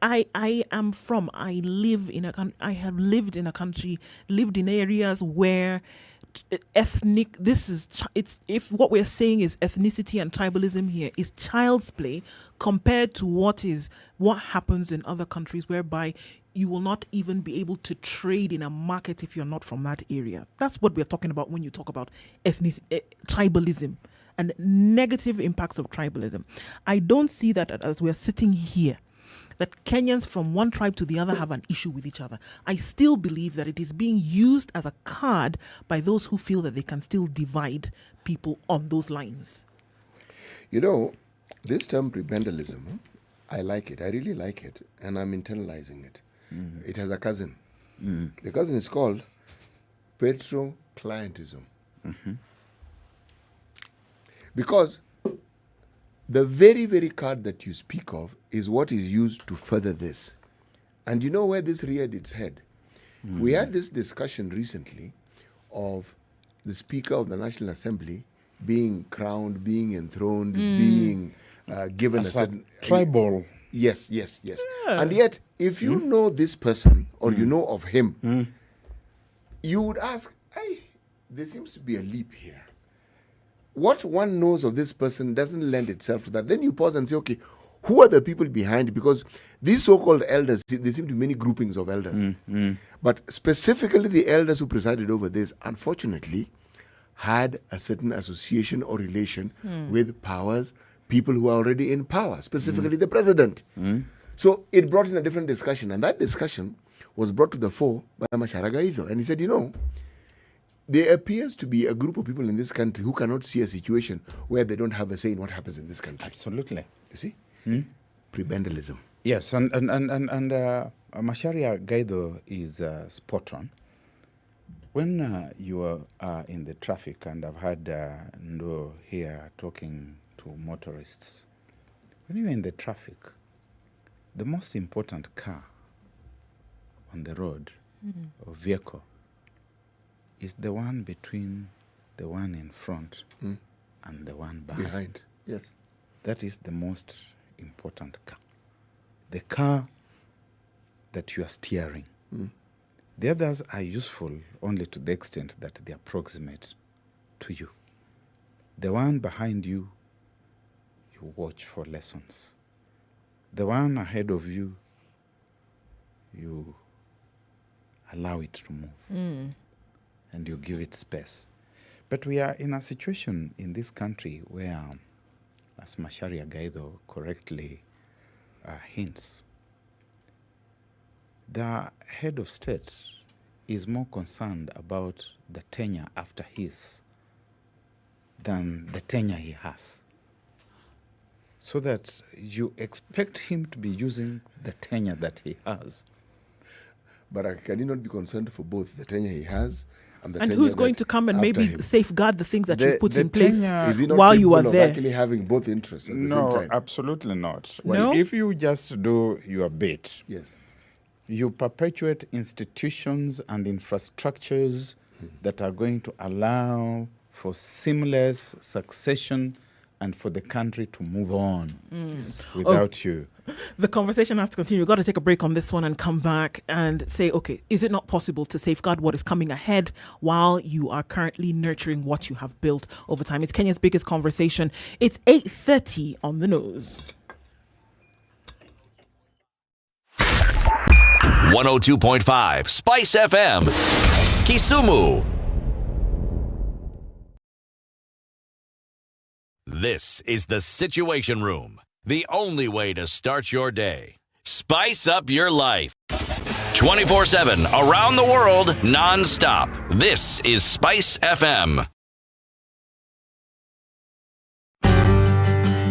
lived in a country, lived in areas where if what we're saying is ethnicity and tribalism here is child's play compared to what happens in other countries whereby you will not even be able to trade in a market if you're not from that area. That's what we're talking about when you talk about tribalism and negative impacts of tribalism. I don't see that as we're sitting here, that Kenyans from one tribe to the other have an issue with each other. I still believe that it is being used as a card by those who feel that they can still divide people on those lines. This term Prebendalism, I like it. I really like it. And I'm internalizing it. It has a cousin. The cousin is called petro-clientism. Because the very, very card that you speak of is what is used to further this. And you know where this reared its head? We had this discussion recently of the Speaker of the National Assembly being crowned, being enthroned, being given as a certain... tribal... Yes. And yet, if you know this person or you know of him, you would ask, hey, there seems to be a leap here. What one knows of this person doesn't lend itself to that. Then you pause and say, okay, who are the people behind? Because these so-called elders, there seem to be many groupings of elders. But specifically the elders who presided over this, unfortunately, had a certain association or relation with powers, people who are already in power, specifically the president. So it brought in a different discussion, and that discussion was brought to the fore by Mashara Gaitho. And he said, there appears to be a group of people in this country who cannot see a situation where they don't have a say in what happens in this country. Absolutely. You see? Prebendalism. Yes, and Macharia Gaitho is spot on. When you are in the traffic, and I've had Ndo here talking to motorists, when you're in the traffic, the most important car on the road or vehicle is the one between the one in front and the one behind. Yes. That is the most important car. The car that you are steering. The others are useful only to the extent that they approximate to you. The one behind you, you watch for lessons. The one ahead of you, you allow it to move. And you give it space. But we are in a situation in this country where, as Macharia Gaitho correctly hints, the head of state is more concerned about the tenure after his than the tenure he has. So that you expect him to be using the tenure that he has. But can he not be concerned for both the tenure he has and who's going to come and maybe safeguard the things that you've put in place is he not while you are of there? Actually having both interests at the same time? No, absolutely not. No? Well, if you just do your bit, yes, you perpetuate institutions and infrastructures that are going to allow for seamless succession and for the country to move on Mm. without you. The conversation has to continue. We've got to take a break on this one and come back and say, okay, is it not possible to safeguard what is coming ahead while you are currently nurturing what you have built over time? It's Kenya's biggest conversation. It's 8:30 on the nose. 102.5 Spice FM, Kisumu. This is the Situation Room, the only way to start your day. Spice up your life. 24/7, around the world, non-stop. This is Spice FM.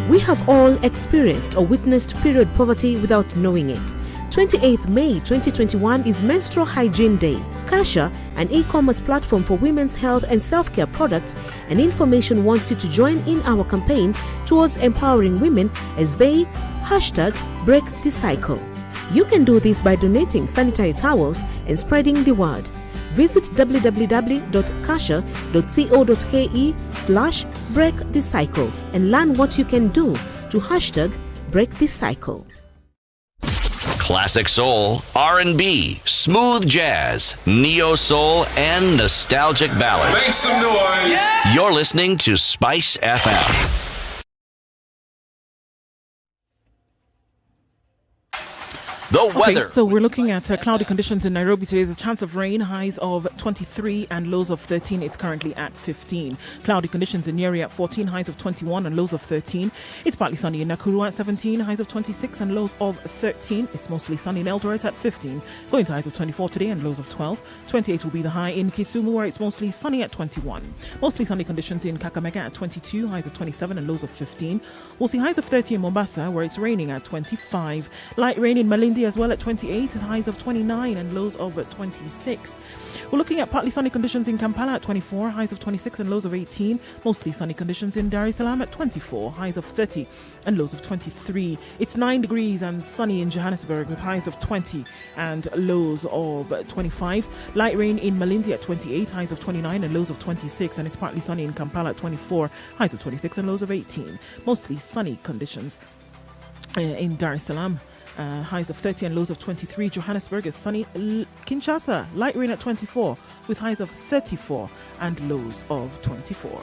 We have all experienced or witnessed period poverty without knowing it. 28th May 2021 is Menstrual Hygiene Day. Kasha, an e-commerce platform for women's health and self-care products and information, wants you to join in our campaign towards empowering women as they #break the cycle. You can do this by donating sanitary towels and spreading the word. Visit www.kasha.co.ke/break the cycle and learn what you can do to #break the cycle. Classic soul, R&B, smooth jazz, neo soul, and nostalgic ballads. Make some noise. Yeah. You're listening to Spice FM. The weather. So we're looking at cloudy conditions in Nairobi today. There's a chance of rain, highs of 23 and lows of 13. It's currently at 15. Cloudy conditions in Nyeri at 14, highs of 21 and lows of 13. It's partly sunny in Nakuru at 17, highs of 26 and lows of 13. It's mostly sunny in Eldoret at 15, going to highs of 24 today and lows of 12. 28 will be the high in Kisumu, where it's mostly sunny at 21. Mostly sunny conditions in Kakamega at 22, highs of 27 and lows of 15. We'll see highs of 30 in Mombasa, where it's raining at 25. Light rain in Malindi as well at 28, highs of 29 and lows of 26. We're looking at partly sunny conditions in Kampala at 24, highs of 26 and lows of 18. Mostly sunny conditions in Dar es Salaam at 24, highs of 30 and lows of 23. It's 9 degrees and sunny in Johannesburg with highs of 20 and lows of 25. Light rain in Malindi at 28, highs of 29 and lows of 26. And it's partly sunny in Kampala at 24, highs of 26 and lows of 18. Mostly sunny conditions in Dar es Salaam. Highs of 30 and lows of 23. Johannesburg is sunny. Kinshasa, light rain at 24 with highs of 34 and lows of 24.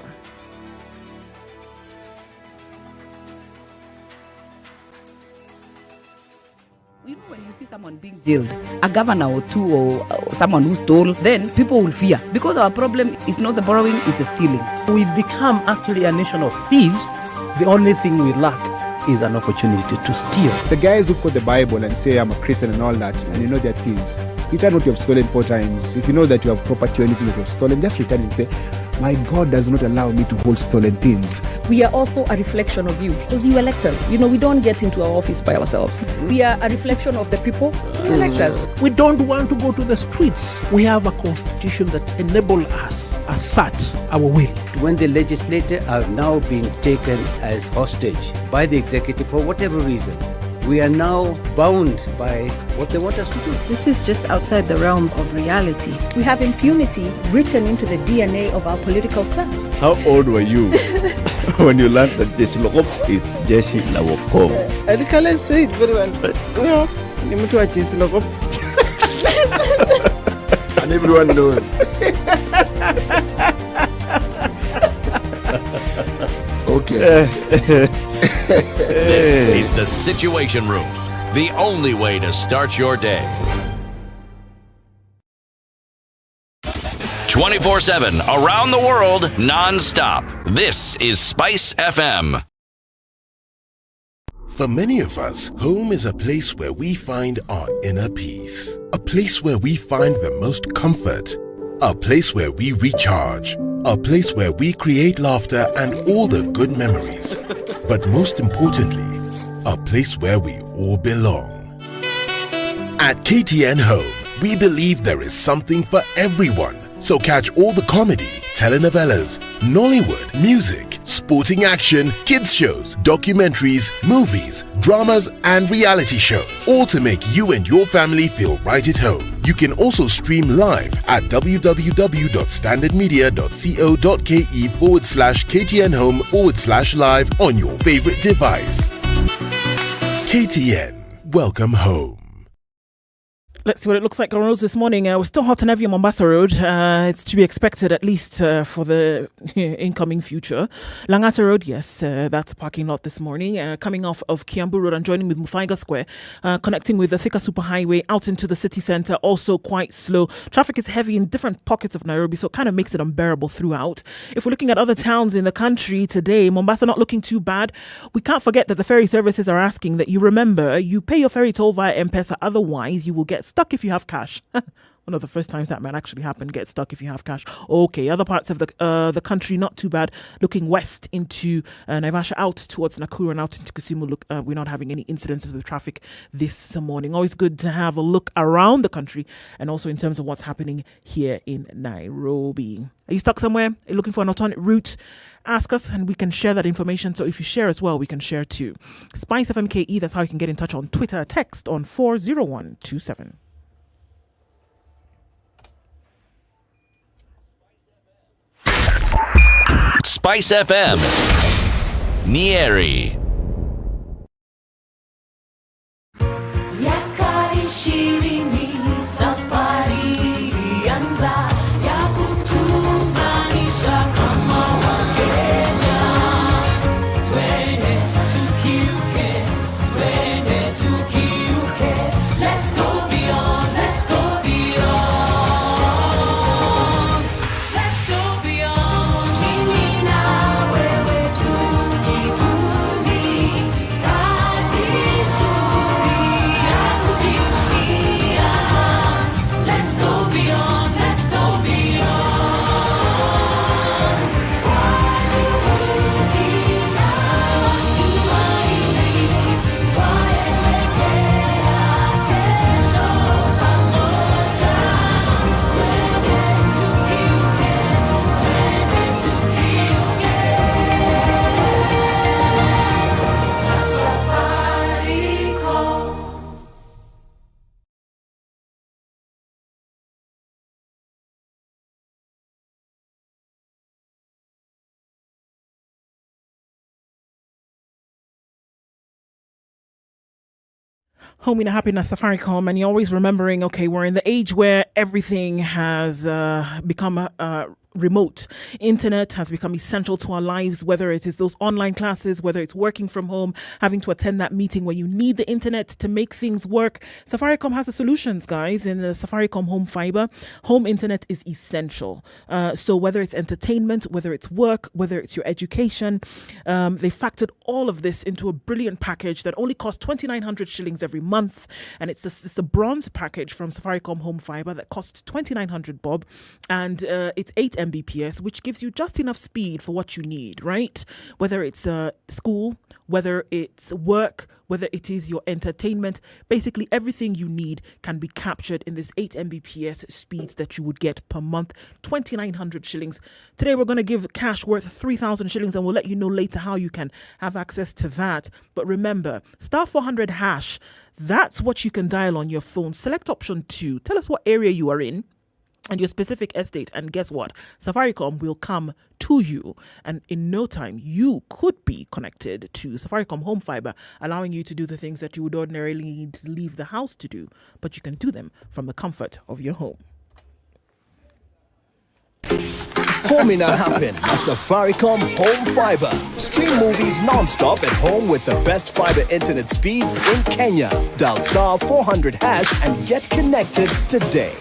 You know, when you see someone being jailed, a governor or two or someone who stole, then people will fear. Because our problem is not the borrowing, it's the stealing. We've become actually a nation of thieves. The only thing we lack is an opportunity to steal. The guys who quote the Bible and say I'm a Christian and all that, and you know they're thieves. Return what you have stolen 4 times. If you know that you have property or anything that you have stolen, just return and say, my God does not allow me to hold stolen things. We are also a reflection of you, because you elect us. You know, we don't get into our office by ourselves. We are a reflection of the people who elect us. We don't want to go to the streets. We have a constitution that enables us, assert our will. When the legislature are now being taken as hostage by the executive for whatever reason, we are now bound by what they want us to do. This is just outside the realms of reality. We have impunity written into the DNA of our political class. How old were you when you learned that Jeshi la Wokovu is Jeshi la Wokovu? I can't say it very well. No, ni mtu wa Jeshi la Wokovu. And everyone knows. Okay. This is the Situation Room, the only way to start your day. 24/7, around the world, non-stop. This is Spice FM. For many of us, home is a place where we find our inner peace. A place where we find the most comfort. A place where we recharge. A place where we create laughter and all the good memories. But most importantly, a place where we all belong. At KTN Home, we believe there is something for everyone. So catch all the comedy, telenovelas, Nollywood, music, sporting action, kids shows, documentaries, movies, dramas and reality shows, all to make you and your family feel right at home. You can also stream live at www.standardmedia.co.ke/KTN Home/live on your favorite device. KTN, welcome home. Let's see what it looks like on roads this morning. We're still hot and heavy on Mombasa Road. It's to be expected, at least for the incoming future. Langata Road, yes, that's a parking lot this morning. Coming off of Kiambu Road and joining with Muthaiga Square, connecting with the Thika Superhighway out into the city centre, also quite slow. Traffic is heavy in different pockets of Nairobi, so it kind of makes it unbearable throughout. If we're looking at other towns in the country today, Mombasa not looking too bad. We can't forget that the ferry services are asking that you remember you pay your ferry toll via M-Pesa, otherwise you will get stuck if you have cash. One of the first times that might actually happen, get stuck if you have cash. Okay, other parts of the country, not too bad. Looking west into Naivasha, out towards Nakuru and out into Kisumu, we're not having any incidences with traffic this morning. Always good to have a look around the country and also in terms of what's happening here in Nairobi. Are you stuck somewhere? Are you looking for an alternate route? Ask us and we can share that information. So if you share as well, we can share too. SpiceFM KE, that's how you can get in touch on Twitter. Text on 40127. SpiceFM, Nyeri. Miaka 20 safari ilianza ya kutuunganisha kama Wakenya. Twende tukiuke, twende tukiuke. Let's go beyond, let's go beyond. Let's go beyond. Mimi na wewe tujibuni, kazi nzuri ya kujivunia. Let's go beyond, let's go beyond. Kwa juhudi na matumaini, twaelekea kesho pamoja. Twende tukiuke, twende tukiuke. Na Safaricom. Home in a happiness, Safaricom, and you're always remembering, okay, we're in the age where everything has become remote. Internet has become essential to our lives, whether it is those online classes, whether it's working from home, having to attend that meeting where you need the internet to make things work. Safaricom has the solutions, guys. In the Safaricom Home Fiber, home internet is essential. So whether it's entertainment, whether it's work, whether it's your education, they factored all of this into a brilliant package that only costs 2,900 shillings every month. And it's the bronze package from Safaricom Home Fiber that costs 2,900 bob. And it's 8 Mbps, which gives you just enough speed for what you need, right? Whether it's school, whether it's work, whether it is your entertainment, basically everything you need can be captured in this 8 Mbps speeds that you would get per month, 2,900 shillings. Today we're going to give cash worth 3,000 shillings and we'll let you know later how you can have access to that. But remember, star 400 hash, that's what you can dial on your phone. Select option 2. Tell us what area you are in and your specific estate, and guess what? Safaricom will come to you, and in no time you could be connected to Safaricom Home Fiber, allowing you to do the things that you would ordinarily need to leave the house to do, but you can do them from the comfort of your home. Home in a happen, a Safaricom Home Fiber. Stream movies non-stop at home with the best fiber internet speeds in Kenya. Dial star 400 hash and get connected today.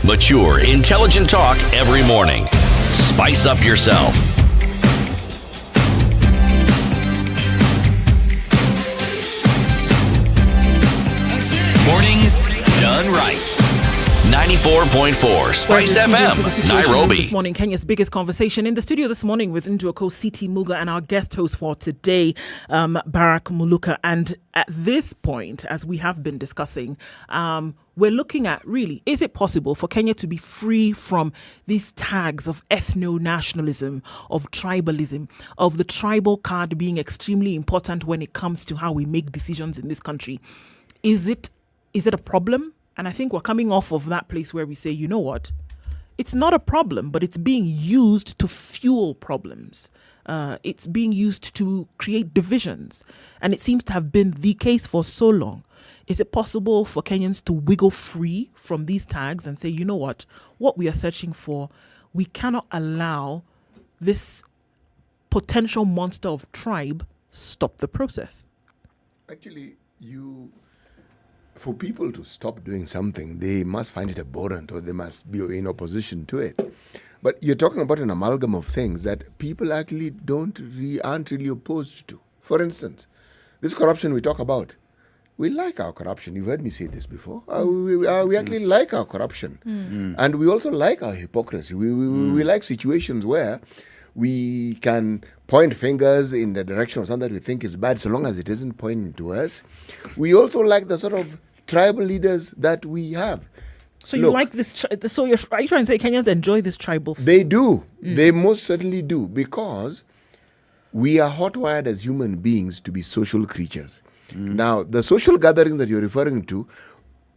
Mature, intelligent talk every morning. Spice up yourself. Mornings done right. 94.4 Spice FM, Nairobi. This morning, Kenya's biggest conversation in the studio this morning with Nduoko Siti Muga and our guest host for today, Barak Muluka. And at this point, as we have been discussing, we're looking at really, is it possible for Kenya to be free from these tags of ethno-nationalism, of tribalism, of the tribal card being extremely important when it comes to how we make decisions in this country? Is it a problem? And I think we're coming off of that place where we say, you know what? It's not a problem, but it's being used to fuel problems. It's being used to create divisions. And it seems to have been the case for so long. Is it possible for Kenyans to wiggle free from these tags and say, you know what we are searching for, we cannot allow this potential monster of tribe stop the process? Actually, for people to stop doing something, they must find it abhorrent or they must be in opposition to it. But you're talking about an amalgam of things that people actually aren't really opposed to. For instance, this corruption we talk about, we like our corruption. You've heard me say this before. We actually like our corruption. And we also like our hypocrisy. We like situations where we can point fingers in the direction of something that we think is bad so long as it isn't pointing to us. We also like the sort of tribal leaders that we have. So you like this? Are you trying to say Kenyans enjoy this tribal thing? They do. They most certainly do, because we are hot-wired as human beings to be social creatures. Now, the social gathering that you're referring to,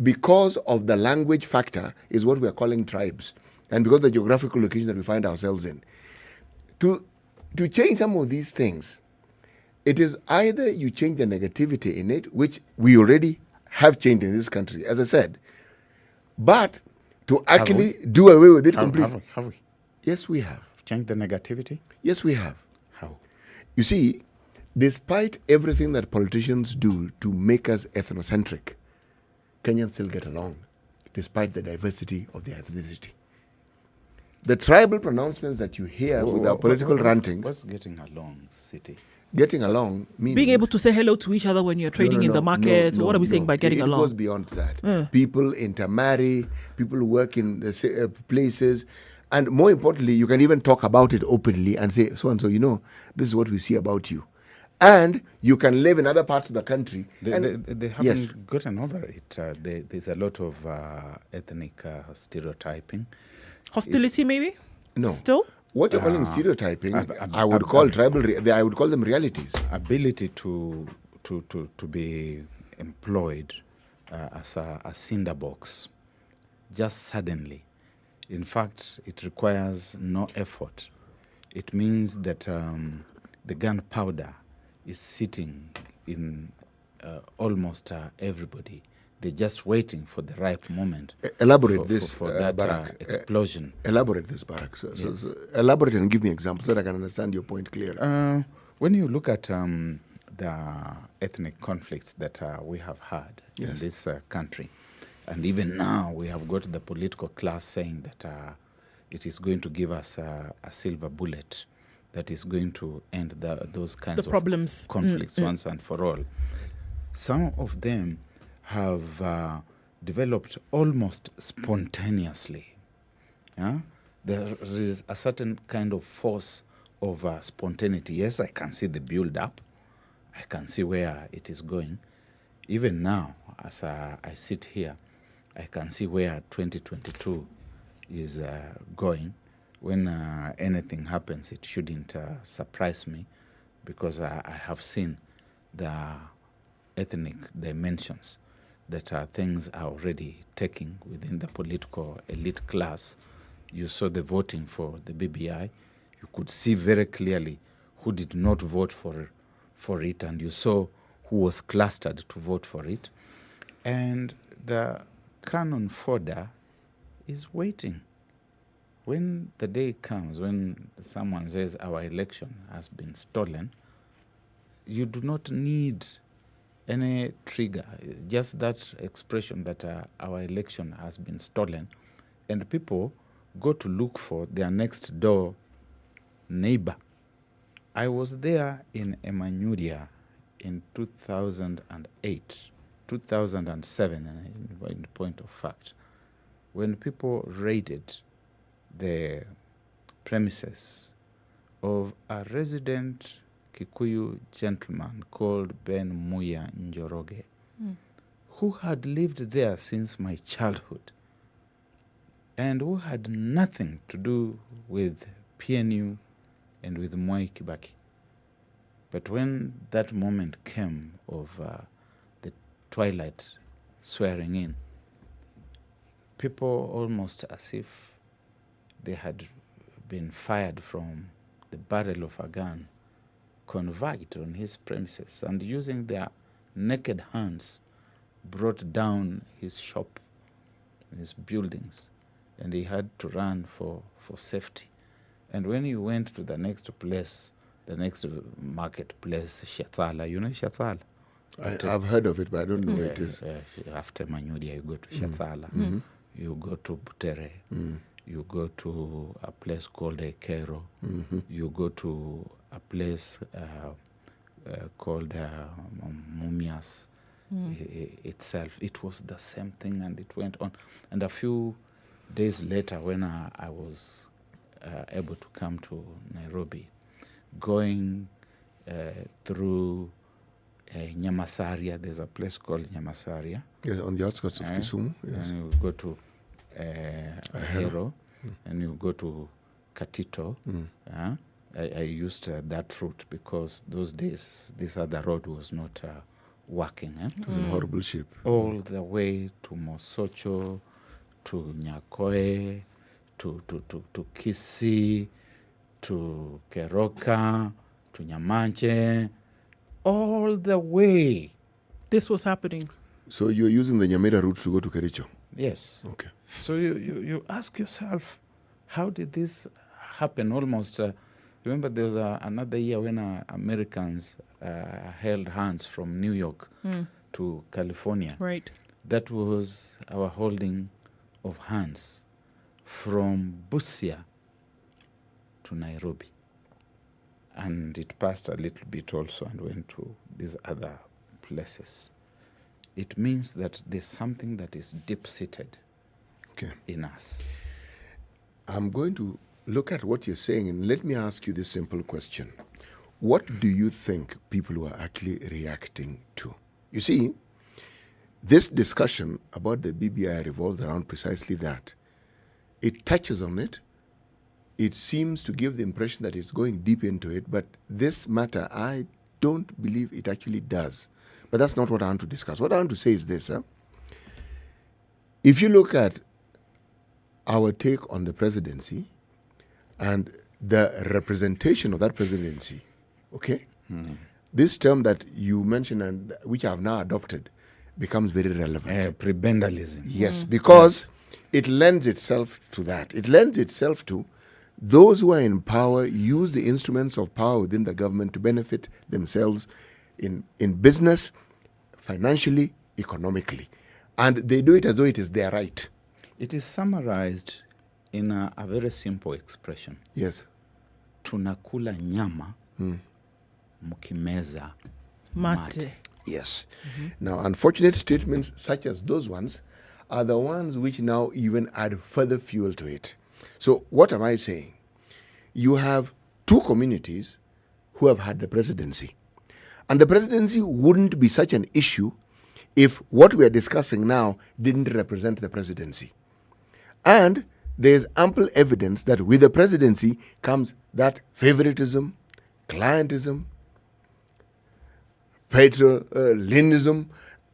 because of the language factor, is what we are calling tribes, and because of the geographical location that we find ourselves in. To change some of these things, it is either you change the negativity in it, which we already have changed in this country, as I said, but to actually do away with it completely. Have we? Yes, we have. Changed the negativity? Yes, we have. How? You see, despite everything that politicians do to make us ethnocentric, Kenyans still get along, despite the diversity of their ethnicity. The tribal pronouncements that you hear with our political rantings... What's getting along, City? Getting along means... Being able to say hello to each other when you're trading in the market. What are we saying by getting along? It goes beyond that. People intermarry, people work in the places, and more importantly, you can even talk about it openly and say, so-and-so, this is what we see about you. And you can live in other parts of the country. They haven't gotten over it. There's a lot of ethnic stereotyping. Hostility, maybe? No. Still? What you're calling stereotyping, I would call I would call them realities. Ability to be employed as a cinder box, just suddenly. In fact, it requires no effort. It means that the gunpowder is sitting in almost everybody. They're just waiting for the ripe moment. Elaborate this, for that Barak. Explosion. Elaborate this, Barak. So elaborate and give me examples so that I can understand your point clearly. When you look at the ethnic conflicts that we have had in this country, and even now we have got the political class saying that it is going to give us a silver bullet that is going to end those kinds of problems, conflicts once and for all. Some of them have developed almost spontaneously. Yeah? There is a certain kind of force of spontaneity. Yes, I can see the build-up. I can see where it is going. Even now, as I sit here, I can see where 2022 is going. When anything happens, it shouldn't surprise me, because I have seen the ethnic dimensions that things are already taking within the political elite class. You saw the voting for the BBI. You could see very clearly who did not vote for it, and you saw who was clustered to vote for it. And the cannon fodder is waiting. When the day comes, when someone says our election has been stolen, you do not need any trigger, just that expression that our election has been stolen, and people go to look for their next door neighbor. I was there in Emmanuel in 2008, 2007, in point of fact, when people raided the premises of a resident Kikuyu gentleman called Ben Muya Njoroge, who had lived there since my childhood and who had nothing to do with PNU and with Mwai Kibaki. But when that moment came of the twilight swearing in, people almost as if they had been fired from the barrel of a gun, converged on his premises and using their naked hands brought down his shop, his buildings, and he had to run for safety. And when he went to the next place, the next marketplace, Shatsala, you know Shatsala? I've heard of it, but I don't know where it is. After Manyudia, you go to Shatsala, you go to Butere, you go to a place called Cairo, you go to a place called Mumias itself. It was the same thing, and it went on. And a few days later, when I was able to come to Nairobi, going through Nyamasaria, there's a place called Nyamasaria. Yes, on the outskirts of Kisumu. Yes. And you go to Ahero, and you go to Katito. I used that route because those days this other road was not working. It was in horrible shape. All the way to Mosocho, to Nyakoe, to Kisii, to Keroka, to Nyamanche, all the way. This was happening. So you're using the Nyamira route to go to Kericho? Yes. Okay. So you ask yourself, how did this happen? Almost, remember there was another year when Americans held hands from New York to California. Right. That was our holding of hands from Busia to Nairobi. And it passed a little bit also and went to these other places. It means that there's something that is deep-seated in us. I'm going to look at what you're saying, and let me ask you this simple question. What do you think people are actually reacting to? You see, this discussion about the BBI revolves around precisely that. It touches on it. It seems to give the impression that it's going deep into it, but this matter, I don't believe it actually does. But that's not what I want to discuss. What I want to say is this. If you look at our take on the presidency and the representation of that presidency, this term that you mentioned and which I have now adopted becomes very relevant. Prebendalism. Yes, because it lends itself to that. It lends itself to those who are in power use the instruments of power within the government to benefit themselves in business, financially, economically. And they do it as though it is their right. It is summarized in a very simple expression. Yes. Tunakula nyama, mukimeza mate. Yes. Now, unfortunate statements such as those ones are the ones which now even add further fuel to it. So what am I saying? You have two communities who have had the presidency. And the presidency wouldn't be such an issue if what we are discussing now didn't represent the presidency. And there's ample evidence that with the presidency comes that favoritism, clientism, patrilinism,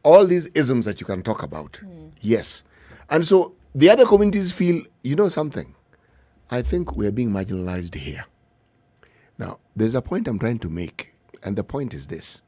all these isms that you can talk about. Yes. And so the other communities feel, you know something, I think we are being marginalized here. Now, there's a point I'm trying to make, and the point is this.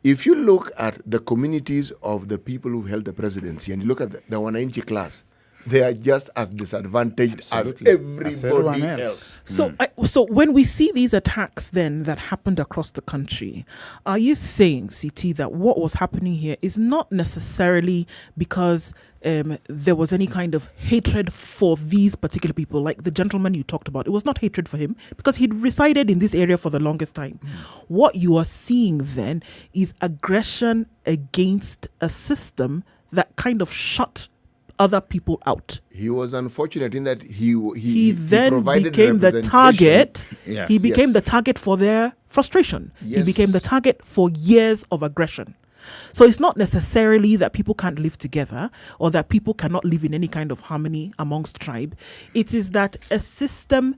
If you look at the communities of the people who held the presidency and you look at the Wananchi class, they are just as disadvantaged as everybody else. So, so when we see these attacks then that happened across the country, are you saying, CT, that what was happening here is not necessarily because there was any kind of hatred for these particular people, like the gentleman you talked about? It was not hatred for him because he'd resided in this area for the longest time. What you are seeing then is aggression against a system that kind of shut other people out. He was unfortunate in that he then became the target. Yes. He became the target for their frustration. Yes. He became the target for years of aggression. So it's not necessarily that people can't live together or that people cannot live in any kind of harmony amongst tribe. It is that a system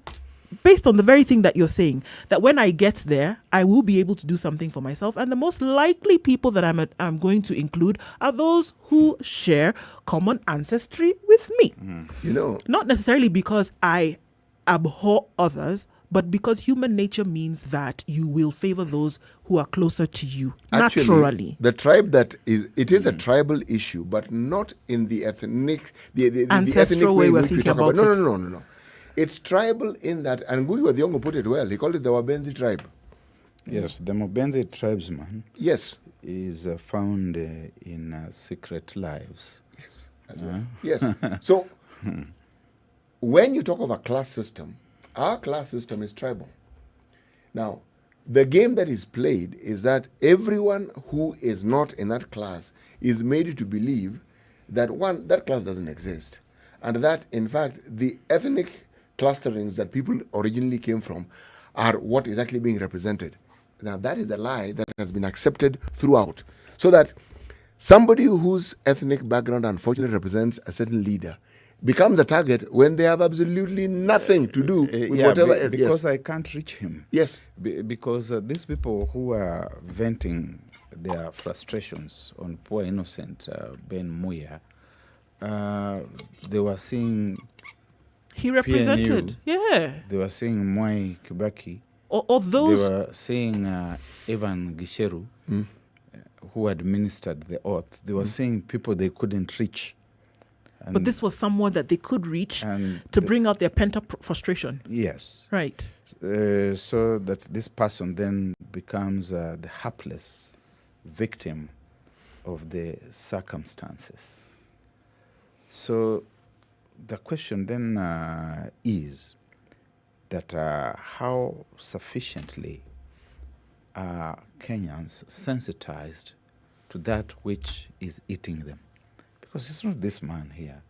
based on the very thing that you're saying, that when I get there, I will be able to do something for myself. And the most likely people that I'm going to include are those who share common ancestry with me. You know, not necessarily because I abhor others, but because human nature means that you will favor those who are closer to you naturally. The tribe that it is a tribal issue, but not in the ethnic, the ethnic way we're in which we thinking talk about. about No. It's tribal in that, and Ngui Wadhiongo put it well. He called it the Wabenzi tribe. Yes, the Mobenzi tribesman. Yes, is found in secret lives. Yes, as well. Yes. So, when you talk of a class system, our class system is tribal. Now, the game that is played is that everyone who is not in that class is made to believe that that class doesn't exist, and that in fact the ethnic clusterings that people originally came from are what is actually being represented. Now, that is the lie that has been accepted throughout. So that somebody whose ethnic background unfortunately represents a certain leader becomes a target when they have absolutely nothing to do with whatever. Because I can't reach him. Yes. Because these people who are venting their frustrations on poor innocent Ben Muya, they were seeing he represented, PNU, yeah. They were seeing Mwai Kibaki. Or those. They were seeing Evan Gisheru, who administered the oath. They were seeing people they couldn't reach. But this was someone that they could reach to bring out their pent-up frustration. Yes. Right. So that this person then becomes the hapless victim of the circumstances. So the question then is that how sufficiently are Kenyans sensitized to that which is eating them? Because it's not this man here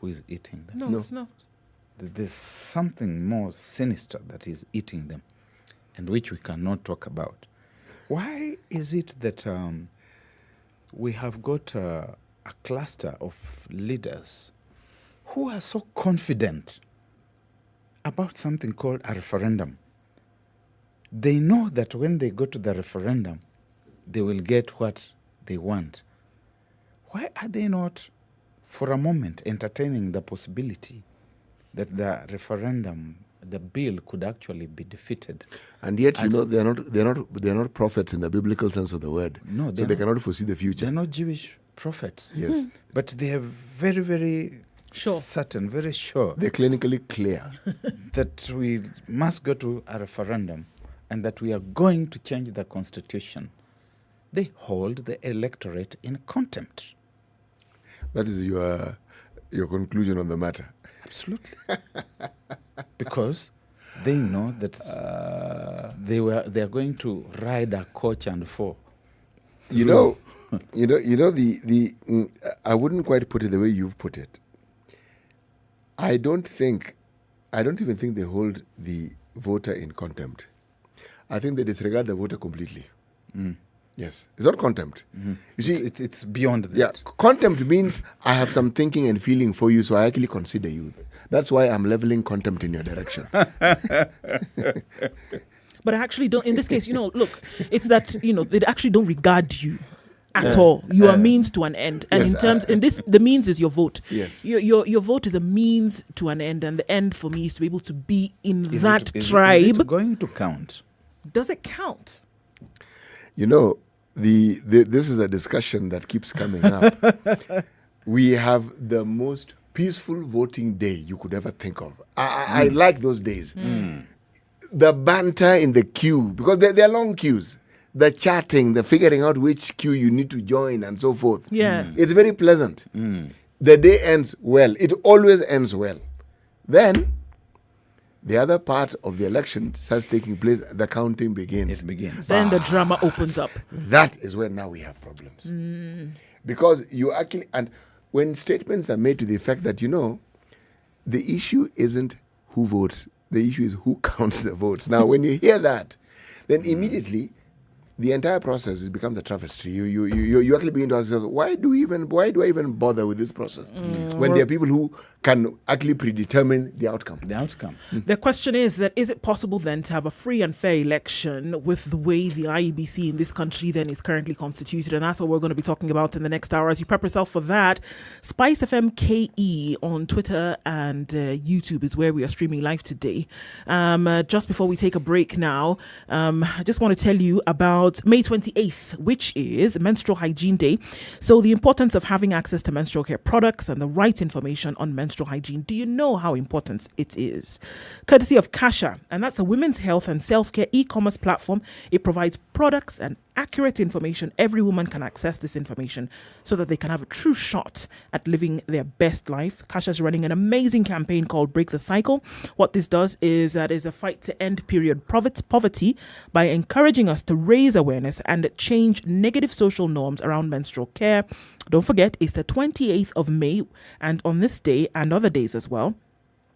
who is eating them. No, it's not. There's something more sinister that is eating them and which we cannot talk about. Why is it that we have got a cluster of leaders who are so confident about something called a referendum? They know that when they go to the referendum, they will get what they want. Why are they not, for a moment, entertaining the possibility that the referendum, the bill, could actually be defeated? And yet, they're not prophets in the biblical sense of the word. No, so they cannot foresee the future. They're not Jewish prophets. Yes, but they are very, very certain, very sure. They're clinically clear that we must go to a referendum and that we are going to change the constitution. They hold the electorate in contempt. That is your conclusion on the matter. Absolutely. Because they know that they are going to ride a coach and four. I wouldn't quite put it the way you've put it. I don't even think they hold the voter in contempt. I think they disregard the voter completely. Yes, it's not contempt. You see, it's beyond that. Yeah, contempt means I have some thinking and feeling for you, so I actually consider you. That's why I'm leveling contempt in your direction. But I actually don't. In this case, look, it's that they actually don't regard you at all. You are means to an end, and the means is your vote. Yes, your vote is a means to an end, and the end for me is to be able to be in that tribe. Is it going to count? Does it count? This is a discussion that keeps coming up. We have the most peaceful voting day you could ever think of. I like those days. The banter in the queue, because they're long queues. The chatting, the figuring out which queue you need to join and so forth. Yeah. It's very pleasant. The day ends well. It always ends well. Then the other part of the election starts taking place, the counting begins. It begins. Then the drama opens up. That is where now we have problems. Because you actually, and when statements are made to the effect that, the issue isn't who votes, the issue is who counts the votes. Now, when you hear that, then immediately the entire process it becomes a travesty. You actually begin to ask yourself, why do I even bother with this process when there are people who can actually predetermine the outcome? The question is it possible then to have a free and fair election with the way the IEBC in this country then is currently constituted? And that's what we're going to be talking about in the next hour. As you prep yourself for that, SpiceFM KE on Twitter and YouTube is where we are streaming live today. Just before we take a break now, I just want to tell you about May 28th, which is Menstrual Hygiene Day. So the importance of having access to menstrual care products and the right information on menstrual hygiene. Do you know how important it is? Courtesy of Kasha, and that's a women's health and self-care e-commerce platform. It provides products and accurate information. Every woman can access this information so that they can have a true shot at living their best life. Kasha is running an amazing campaign called Break the Cycle. What this does is that is a fight to end period poverty by encouraging us to raise awareness and change negative social norms around menstrual care. Don't forget, it's the 28th of May, and on this day and other days as well,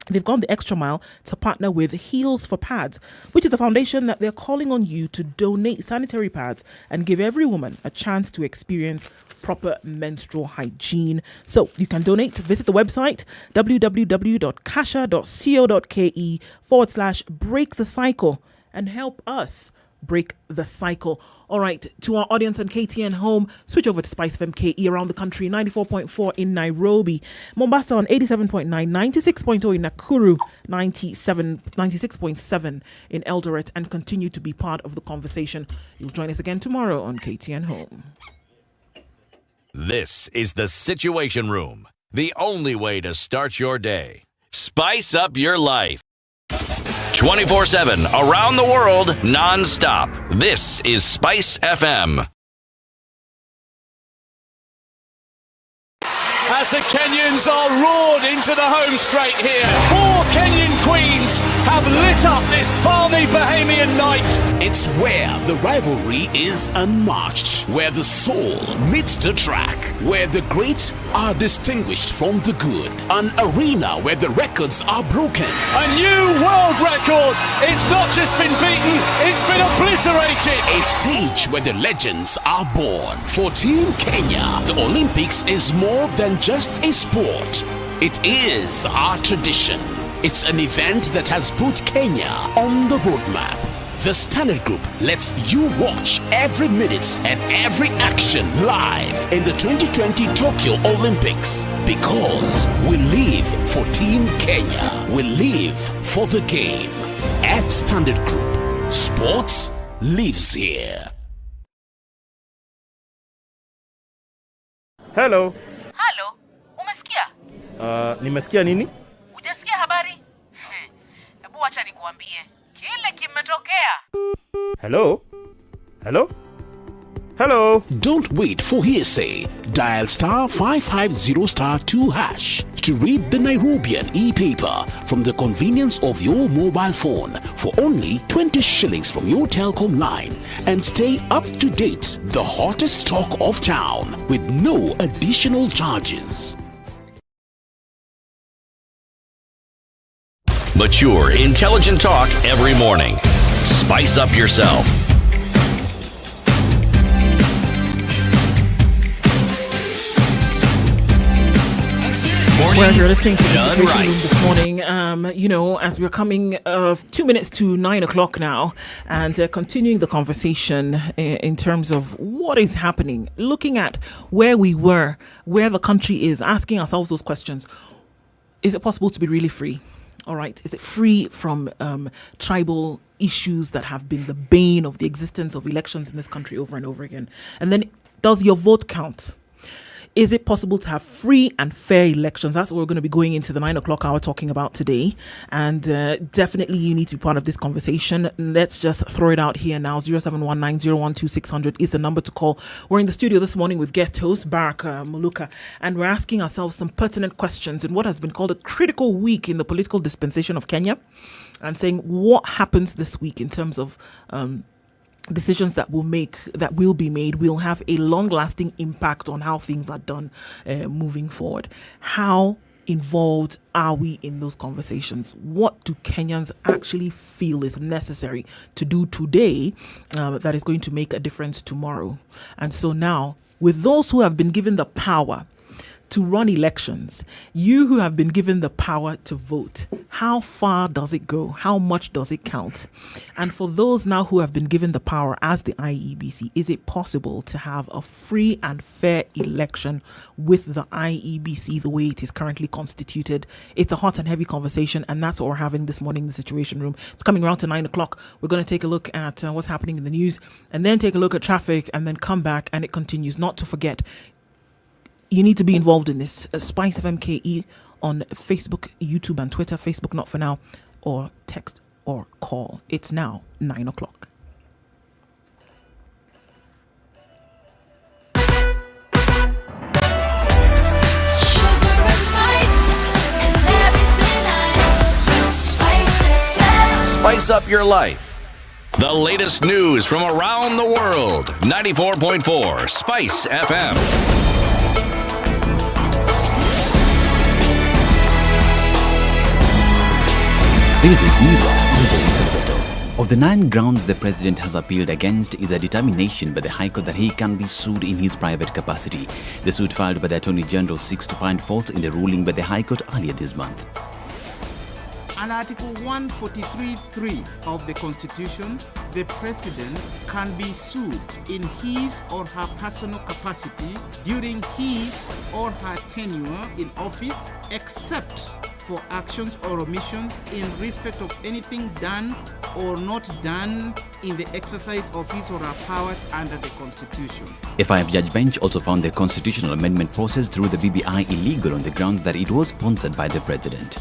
they've gone the extra mile to partner with Heals for Pads, which is a foundation that they're calling on you to donate sanitary pads and give every woman a chance to experience proper menstrual hygiene. So you can donate. Visit the website www.kasha.co.ke/break the cycle and help us break the cycle. All right, to our audience on KTN Home, switch over to SpiceFM KE around the country, 94.4 in Nairobi, Mombasa on 87.9, 96.0 in Nakuru, 96.7 in Eldoret, and continue to be part of the conversation. You'll join us again tomorrow on KTN Home. This is the Situation Room, the only way to start your day. Spice up your life. 24/7, around the world, non-stop. This is Spice FM. As the Kenyans are roared into the home straight here. 4 Kenyan queens have lit up this balmy Bahamian night. It's where the rivalry is unmatched, where the soul meets the track, where the great are distinguished from the good. An arena where the records are broken. A new world record. It's not just been beaten, it's been obliterated. A stage where the legends are born. For Team Kenya, the Olympics is more than just a sport. It is our tradition. It's an event that has put Kenya on the roadmap. The Standard Group lets you watch every minute and every action live in the 2020 Tokyo Olympics. Because we live for Team Kenya. We live for the game. At Standard Group, sports lives here. Hello. Halo, umesikia? Nimesikia nini? Hujasikia habari? Hebu acha nikuambie. Kile kimetokea. Hello? Hello? Hello? Don't wait for hearsay. Dial *550*2# to read the Nairobian e-paper from the convenience of your mobile phone for only 20 shillings from your telecom line and stay up to date. The hottest talk of town with no additional charges. Mature, intelligent talk every morning. Spice up yourself. Well, you're listening to the Situation Room this morning. As we're coming 2 minutes to 9 o'clock now, and continuing the conversation in terms of what is happening, looking at where we were, where the country is, asking ourselves those questions. Is it possible to be really free? All right. Is it free from tribal issues that have been the bane of the existence of elections in this country over and over again? And then, does your vote count? Is it possible to have free and fair elections? That's what we're going to be going into the 9 o'clock hour talking about today. And definitely you need to be part of this conversation. Let's just throw it out here now. 0719012600 is the number to call. We're in the studio this morning with guest host Barak Muluka, and we're asking ourselves some pertinent questions in what has been called a critical week in the political dispensation of Kenya, and saying what happens this week in terms of decisions that will be made will have a long-lasting impact on how things are done moving forward. How involved are we in those conversations? What do Kenyans actually feel is necessary to do today that is going to make a difference tomorrow? And so now, with those who have been given the power to run elections, you who have been given the power to vote, how far does it go? How much does it count? And for those now who have been given the power as the IEBC, is it possible to have a free and fair election with the IEBC the way it is currently constituted? It's a hot and heavy conversation, and that's what we're having this morning in the Situation Room. It's coming around to 9 o'clock. We're going to take a look at what's happening in the news, and then take a look at traffic, and then come back, and it continues. Not to forget, you need to be involved in this. SpiceFM KE on Facebook, YouTube, and Twitter. Facebook not for now, or text or call. It's now 9 o'clock. Spice up your life. The latest news from around the world. 94.4 Spice FM. This is Newswire. Of the 9 grounds the president has appealed against is a determination by the High Court that he can be sued in his private capacity. The suit filed by the Attorney General seeks to find faults in the ruling by the High Court earlier this month. Under Article 143.3 of the Constitution, the President can be sued in his or her personal capacity during his or her tenure in office, except for actions or omissions in respect of anything done or not done in the exercise of his or her powers under the Constitution. A 5-judge bench also found the constitutional amendment process through the BBI illegal on the grounds that it was sponsored by the President.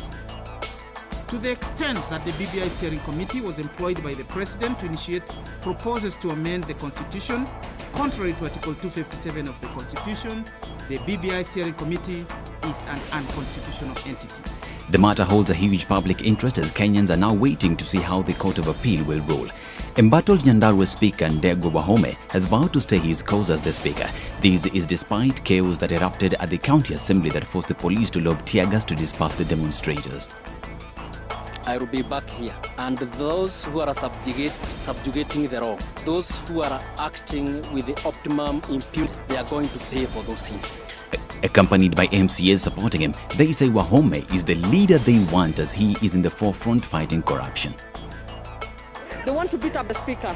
To the extent that the BBI Steering Committee was employed by the President to initiate proposals to amend the Constitution, contrary to Article 257 of the Constitution, the BBI Steering Committee is an unconstitutional entity. The matter holds a huge public interest as Kenyans are now waiting to see how the Court of Appeal will rule. Embattled Nyandarua Speaker Ndegwa Wahome has vowed to stay his course as the Speaker. This is despite chaos that erupted at the county assembly that forced the police to lob tear gas to disperse the demonstrators. I will be back here, and those who are subjugating the wrong, those who are acting with the optimum impunity, they are going to pay for those sins. Accompanied by MCAs supporting him, they say Wahome is the leader they want as he is in the forefront fighting corruption. They want to beat up the speaker.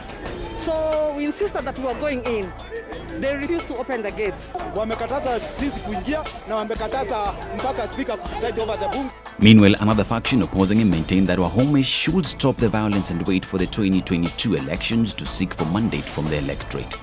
So we insisted that we are going in. They refused to open the gates. Wamekataza sisi kuingia na wamekataza mpaka speaker preside over the boom. Meanwhile, another faction opposing him maintained that Wahome should stop the violence and wait for the 2022 elections to seek for mandate from the electorate.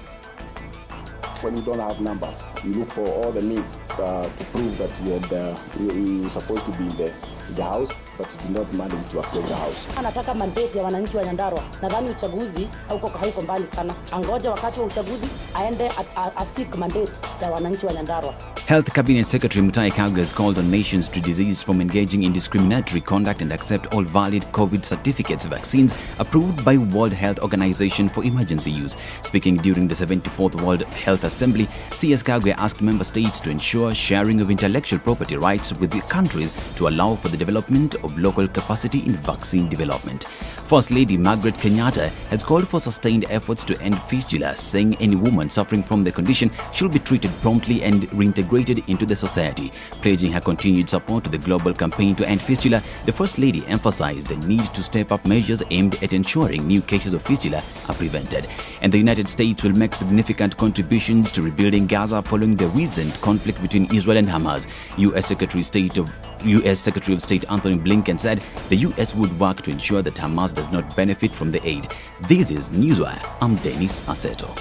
When you don't have numbers, you look for all the means to prove that you're supposed to be in the house, but you did not manage to access the house. Anataka mandate ya wananchi wa Nyandarua. Nadhani uchaguzi hauko mbali sana. Angoje wakati wa uchaguzi aende asik mandate ya wananchi wa Nyandarua. Health Cabinet Secretary Mutahi Kagwe has called on nations to desist from engaging in discriminatory conduct and accept all valid COVID certificates vaccines approved by World Health Organization for emergency use. Speaking during the 74th World Health Assembly, CS Kagwe asked member states to ensure sharing of intellectual property rights with the countries to allow for the development of local capacity in vaccine development. First Lady Margaret Kenyatta has called for sustained efforts to end fistula, saying any woman suffering from the condition should be treated promptly and reintegrated into the society. Pledging her continued support to the global campaign to end fistula, the First Lady emphasized the need to step up measures aimed at ensuring new cases of fistula are prevented. And the United States will make significant contributions to rebuilding Gaza following the recent conflict between Israel and Hamas. U.S. Secretary of State Anthony Blinken said the U.S. would work to ensure that Hamas does not benefit from the aid. This is Newswire. I'm Dennis Aseto.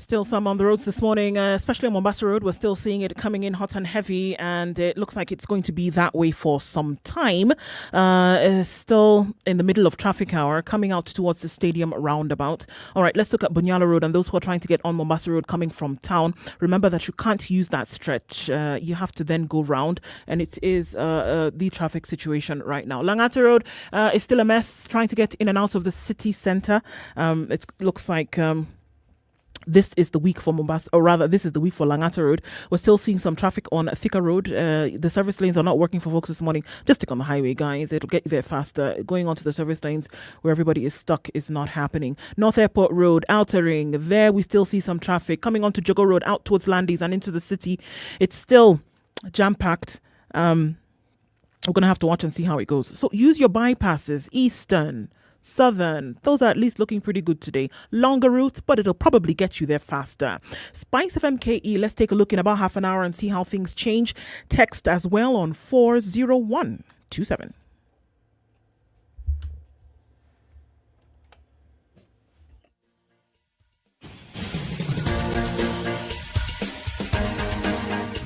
Still some on the roads this morning, especially on Mombasa Road. We're still seeing it coming in hot and heavy, and it looks like it's going to be that way for some time. Still in the middle of traffic hour, coming out towards the stadium roundabout. All right, let's look at Bunyala Road and those who are trying to get on Mombasa Road coming from town. Remember that you can't use that stretch. You have to then go round, and it is the traffic situation right now. Langata Road is still a mess, trying to get in and out of the city centre. It looks like... this is the week for Mombasa, or rather, this is the week for Langata Road. We're still seeing some traffic on Thika Road. The service lanes are not working for folks this morning. Just stick on the highway, guys. It'll get you there faster. Going onto the service lanes where everybody is stuck is not happening. North Airport Road, Outer Ring. There we still see some traffic. Coming onto Jogo Road, out towards Landis and into the city. It's still jam-packed. We're going to have to watch and see how it goes. So use your bypasses. Eastern, Southern, those are at least looking pretty good today. Longer routes, but it'll probably get you there faster. SpiceFM KE, let's take a look in about half an hour and see how things change. Text as well on 40127.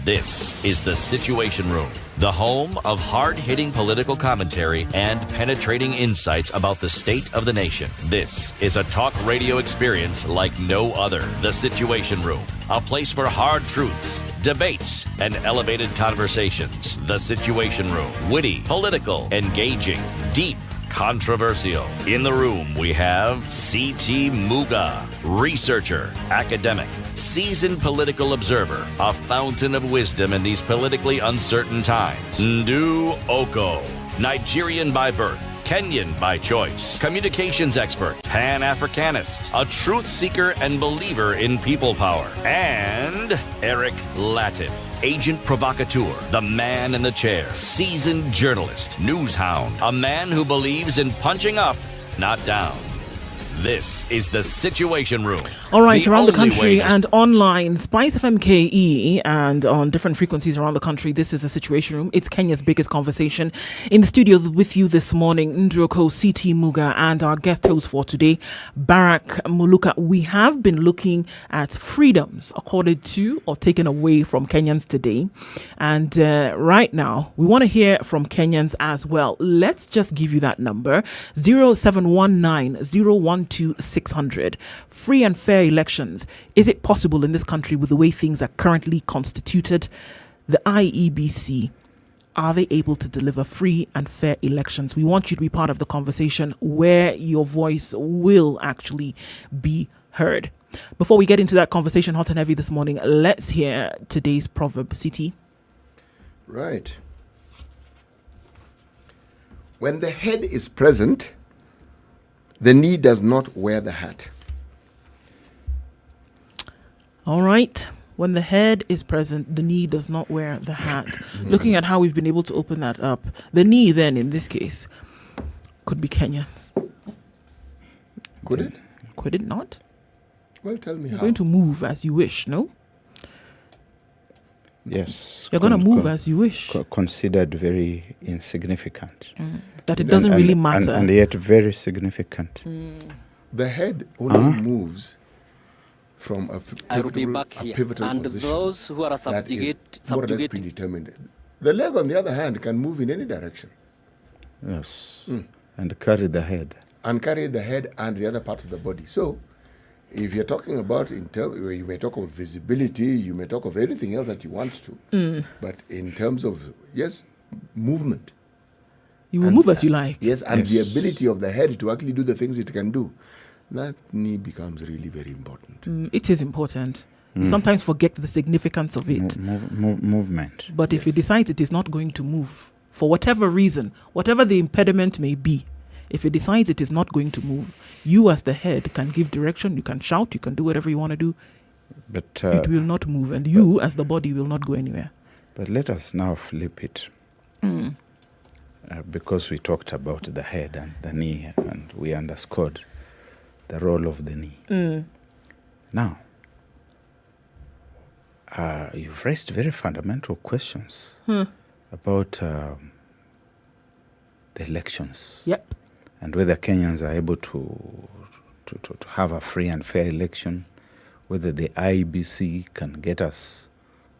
This is The Situation Room, the home of hard-hitting political commentary and penetrating insights about the state of the nation. This is a talk radio experience like no other. The Situation Room, a place for hard truths, debates, and elevated conversations. The Situation Room, witty, political, engaging, deep, controversial. In the room, we have C.T. Muga, researcher, academic, seasoned political observer, a fountain of wisdom in these politically uncertain times. Ndu Oko, Nigerian by birth, Kenyan by choice, communications expert, Pan-Africanist, a truth seeker and believer in people power, and Eric Latif, agent provocateur, the man in the chair, seasoned journalist, news hound, a man who believes in punching up, not down. This is The Situation Room. All right, around the country and online, SpiceFM KE, and on different frequencies around the country, this is The Situation Room. It's Kenya's biggest conversation. In the studio with you this morning, Ndroko, CT Muga, and our guest host for today, Barak Muluka. We have been looking at freedoms accorded to or taken away from Kenyans today. And right now, we want to hear from Kenyans as well. Let's just give you that number, 0719-012-600. Free and fair elections. Is it possible in this country with the way things are currently constituted? The IEBC, are they able to deliver free and fair elections? We want you to be part of the conversation where your voice will actually be heard. Before we get into that conversation hot and heavy this morning, let's hear today's proverb. CT. Right. When the head is present, the knee does not wear the hat. All right. When the head is present, the knee does not wear the hat. Looking at how we've been able to open that up, the knee then, in this case, could be Kenyans. Could it? Could it not? Well, tell me You're how. going to move as you wish, no? Yes. You're going to move as you wish. Considered very insignificant. That it doesn't really matter. And yet very significant. The head only moves from a I will be back here. pivotal And position. those who are that is more or less subjugated. predetermined. The leg, on the other hand, can move in any direction. Yes. And carry the head. And carry the head and the other parts of the body. So, if you're talking about, you may talk of visibility, you may talk of anything else that you want to. But in terms of, yes, movement. You will move as you like. Yes, and the ability of the head to actually do the things it can do. That knee becomes really very important. It is important. You sometimes forget the significance of it. Movement. But if it decides it is not going to move, for whatever reason, whatever the impediment may be, if it decides it is not going to move, you as the head can give direction, you can shout, you can do whatever you want to do. But it will not move, and you as the body will not go anywhere. But let us now flip it. Because we talked about the head and the knee, and we underscored the role of the knee. Now, you've raised very fundamental questions about the elections. Yep. And whether Kenyans are able to have a free and fair election, whether the IBC can get us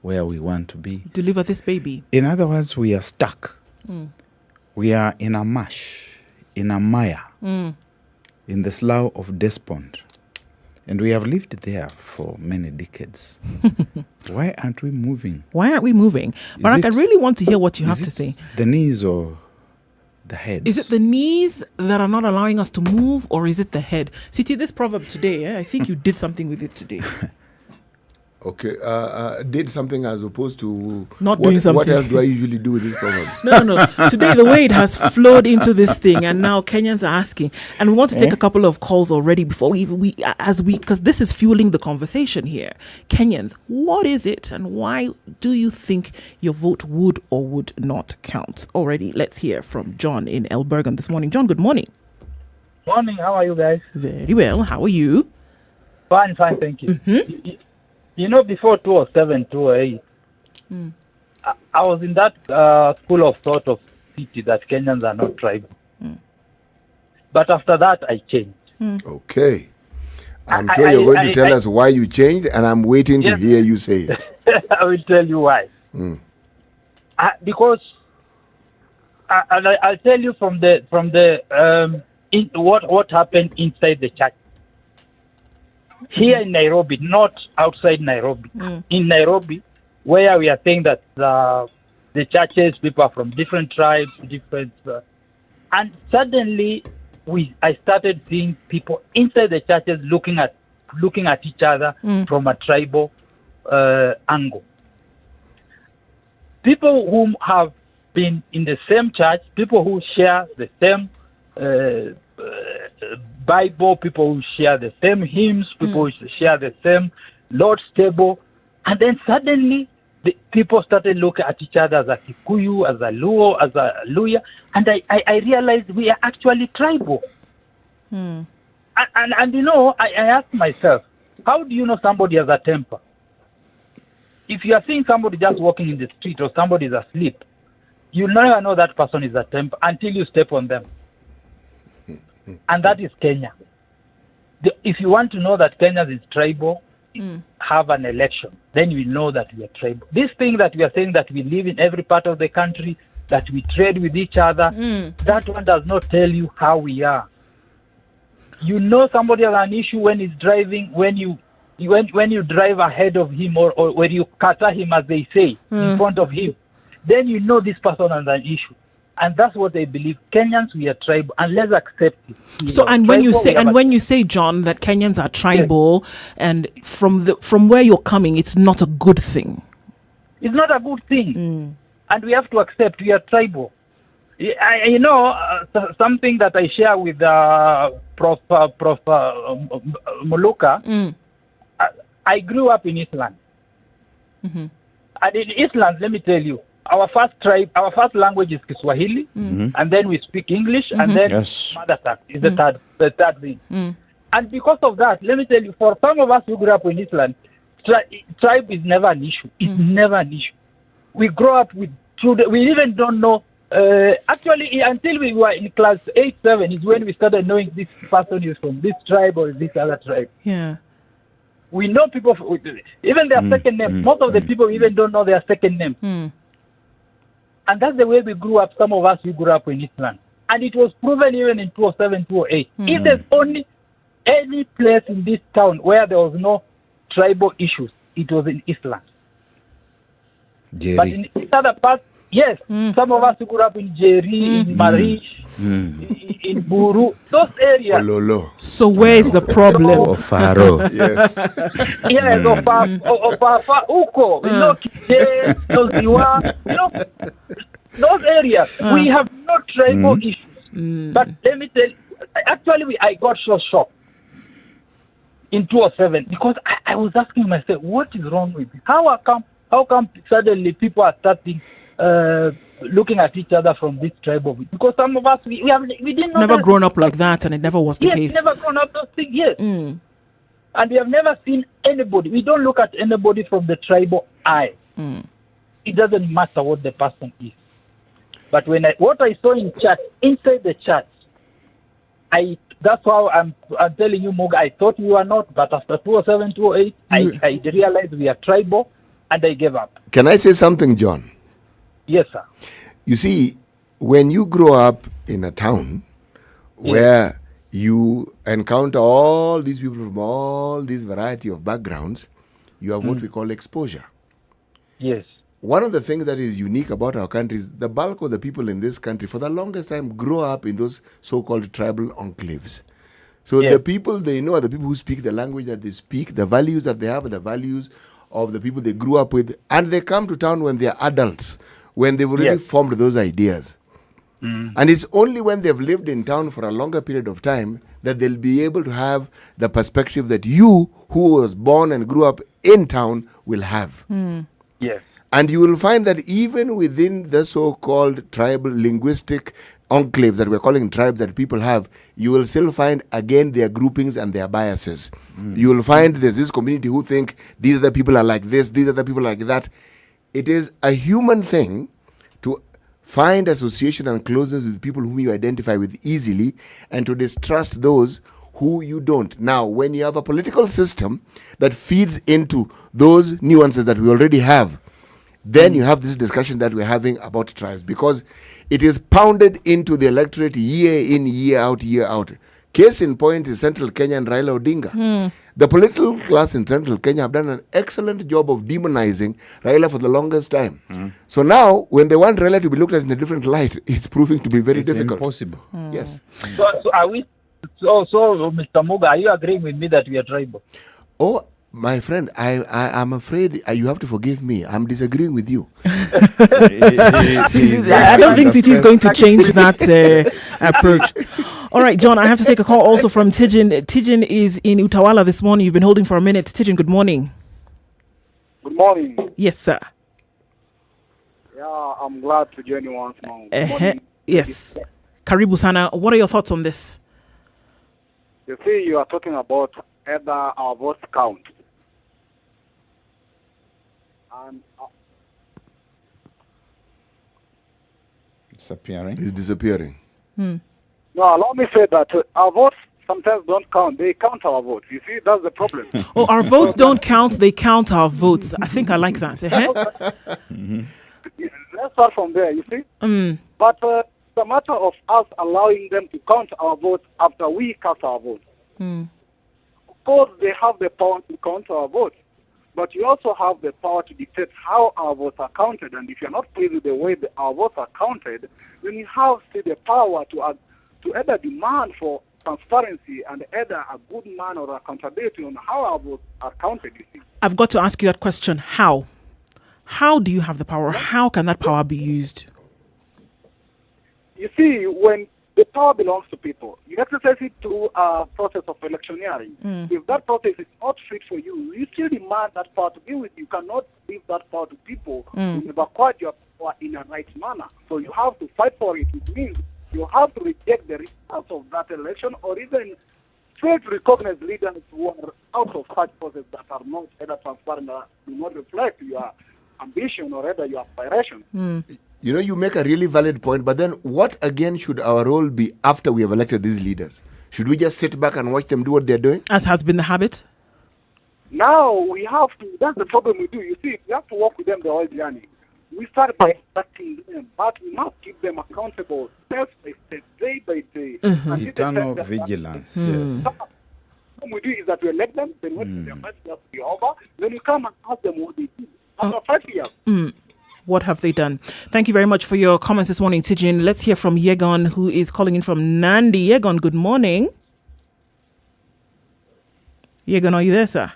where we want to be. Deliver this baby. In other words, we are stuck. We are in a mush, in a mire, in the slough of despond. And we have lived there for many decades. Why aren't we moving? Why aren't we moving? Barak, I really want to hear what you have to say. The knees or the heads? Is it the knees that are not allowing us to move, or is it the head? Siti, this proverb today, I think you did something with it today. Okay, did something as opposed to Not doing something. What else do I usually do with this program? No. Today, the way it has flowed into this thing, and now Kenyans are asking, and we want to take a couple of calls already before because this is fueling the conversation here. Kenyans, what is it, and why do you think your vote would or would not count? Already, let's hear from John in Eldoret this morning. John, good morning. Morning. How are you guys? Very well. How are you? Fine, thank you. You know, before 2007, 2008, I was in that school of thought of city that Kenyans are not tribal. But after that, I changed. Okay. I'm sure you're going to tell us why you changed, and I'm waiting to hear you say it. I will tell you why. Because I'll tell you from what happened inside the church. Here in Nairobi, not outside Nairobi. In Nairobi, where we are saying that the churches, people are from different tribes, and suddenly I started seeing people inside the churches looking at each other from a tribal angle. People who have been in the same church, people who share the same Bible, people who share the same hymns, people who share the same Lord's table, and then suddenly the people started looking at each other as a Kikuyu, as a Luo, as a Luya, and I realized we are actually tribal. And you know, I asked myself, how do you know somebody has a temper? If you are seeing somebody just walking in the street or somebody is asleep, you never know that person is a temper until you step on them. And that is Kenya. If you want to know that Kenya is tribal, have an election. Then you know that we are tribal. This thing that we are saying that we live in every part of the country, that we trade with each other, that one does not tell you how we are. You know somebody has an issue when he's driving, when you drive ahead of him or when you kata him, as they say, in front of him. Then you know this person has an issue. And that's what they believe. Kenyans, we are tribal, and let's accept it. So, and when you say, John, that Kenyans are tribal, and from where you're coming, it's not a good thing. It's not a good thing, and we have to accept we are tribal. You know, something that I share with Prof. Muluka. I grew up in Eastland, and in Eastland, let me tell you. Our first language is Kiswahili, and then we speak English, and then mother tongue is the third thing. And because of that, let me tell you, for some of us who grew up in Eastland, tribe is never an issue. It's never an issue. We grow up with children. We even don't know. Actually, until we were in class 8, 7 is when we started knowing this person is from this tribe or this other tribe. Yeah. We know people, even their second name. Most of the people even don't know their second name. And that's the way we grew up. Some of us, we grew up in Eastland. And it was proven even in 2007, 2008. If there's only any place in this town where there was no tribal issues, it was in Eastland. Nyeri. But in other parts, yes, some of us who grew up in Nyeri, in Marish, in Buru, those areas. Ololo. So where is the problem? Faro. Yes. Yes, Ofafa, Uko, you know, Kite, Toziwa, you know, those areas. We have no tribal issues. But let me tell you, actually, I got so shocked in 2007 because I was asking myself, what is wrong with it? How come suddenly people are starting looking at each other from this tribe of it? Because some of us, we didn't know. Never grown up like that, and it never was the case. Yes, never grown up those things, yes. And we have never seen anybody. We don't look at anybody from the tribal eye. It doesn't matter what the person is. But what I saw in church, inside the church, That's why I'm telling you, Moga, I thought we were not, but after 2007, 2008, I realized we are tribal, and I gave up. Can I say something, John? Yes, sir. You see, when you grow up in a town where you encounter all these people from all these variety of backgrounds, you have what we call exposure. Yes. One of the things that is unique about our country is the bulk of the people in this country, for the longest time, grow up in those so-called tribal enclaves. So the people they know are the people who speak the language that they speak, the values that they have, are the values of the people they grew up with, and they come to town when they are adults, when they've already formed those ideas. And it's only when they've lived in town for a longer period of time that they'll be able to have the perspective that you, who was born and grew up in town, will have. Yes. And you will find that even within the so-called tribal linguistic enclaves that we're calling tribes that people have, you will still find, again, their groupings and their biases. You will find there's this community who think these other people are like this, these other people are like that. It is a human thing to find association and closeness with people whom you identify with easily and to distrust those who you don't. Now, when you have a political system that feeds into those nuances that we already have, then you have this discussion that we're having about tribes, because it is pounded into the electorate year in, year out, year out. Case in point is Central Kenya and Raila Odinga. The political class in Central Kenya have done an excellent job of demonizing Raila for the longest time. So now, when they want Raila to be looked at in a different light, it's proving to be very difficult. Impossible. Yes. So are we? So, Mr. Moga, are you agreeing with me that we are tribal? Oh, my friend, I'm afraid you have to forgive me. I'm disagreeing with you. I don't think City is going to change that approach. All right, John, I have to take a call also from Tijin. Tijin is in Utawala this morning. You've been holding for a minute. Tijin, good morning. Good morning. Yes, sir. Yeah, I'm glad to join you once more. Good morning. Yes. Karibu Sana, what are your thoughts on this? You see, you are talking about either our votes count. And Disappearing. It's disappearing. no, allow me say that our votes sometimes don't count. They count our votes. You see, that's the problem. Oh, our votes don't count, they count our votes. I think I like that. Let's start from there, you see. But it's a matter of us allowing them to count our votes after we cast our votes. Of course, they have the power to count our votes, but you also have the power to dictate how our votes are counted. And if you're not pleased with the way our votes are counted, then you have still the power to either demand for transparency and either a good man or accountability on how our votes are counted. You see. I've got to ask you that question. How? How do you have the power? How can that power be used? You see, when the power belongs to people, you exercise it through a process of electioneering. If that process is not fit for you, you still demand that power to be with you. You cannot give that power to people who have acquired your power in a right manner. So you have to fight for it. It means you have to reject the results of that election, or even fail to recognize leaders who are out of such process that are not either transparent or do not reflect your ambition or either your aspiration. You know, you make a really valid point, but then what again should our role be after we have elected these leaders? Should we just sit back and watch them do what they're doing? As has been the habit? Now we have to, that's the problem we do. You see, we have to work with them the whole journey. We start by acting them, but we must keep them accountable step by step, day by day. Eternal vigilance, yes. What we do is that we elect them, then when their first year to be over, then we come and ask them what they do. After 5 years. What have they done? Thank you very much for your comments this morning, Tijin. Let's hear from Yegon, who is calling in from Nandi. Yegon, good morning. Yegon, are you there, sir?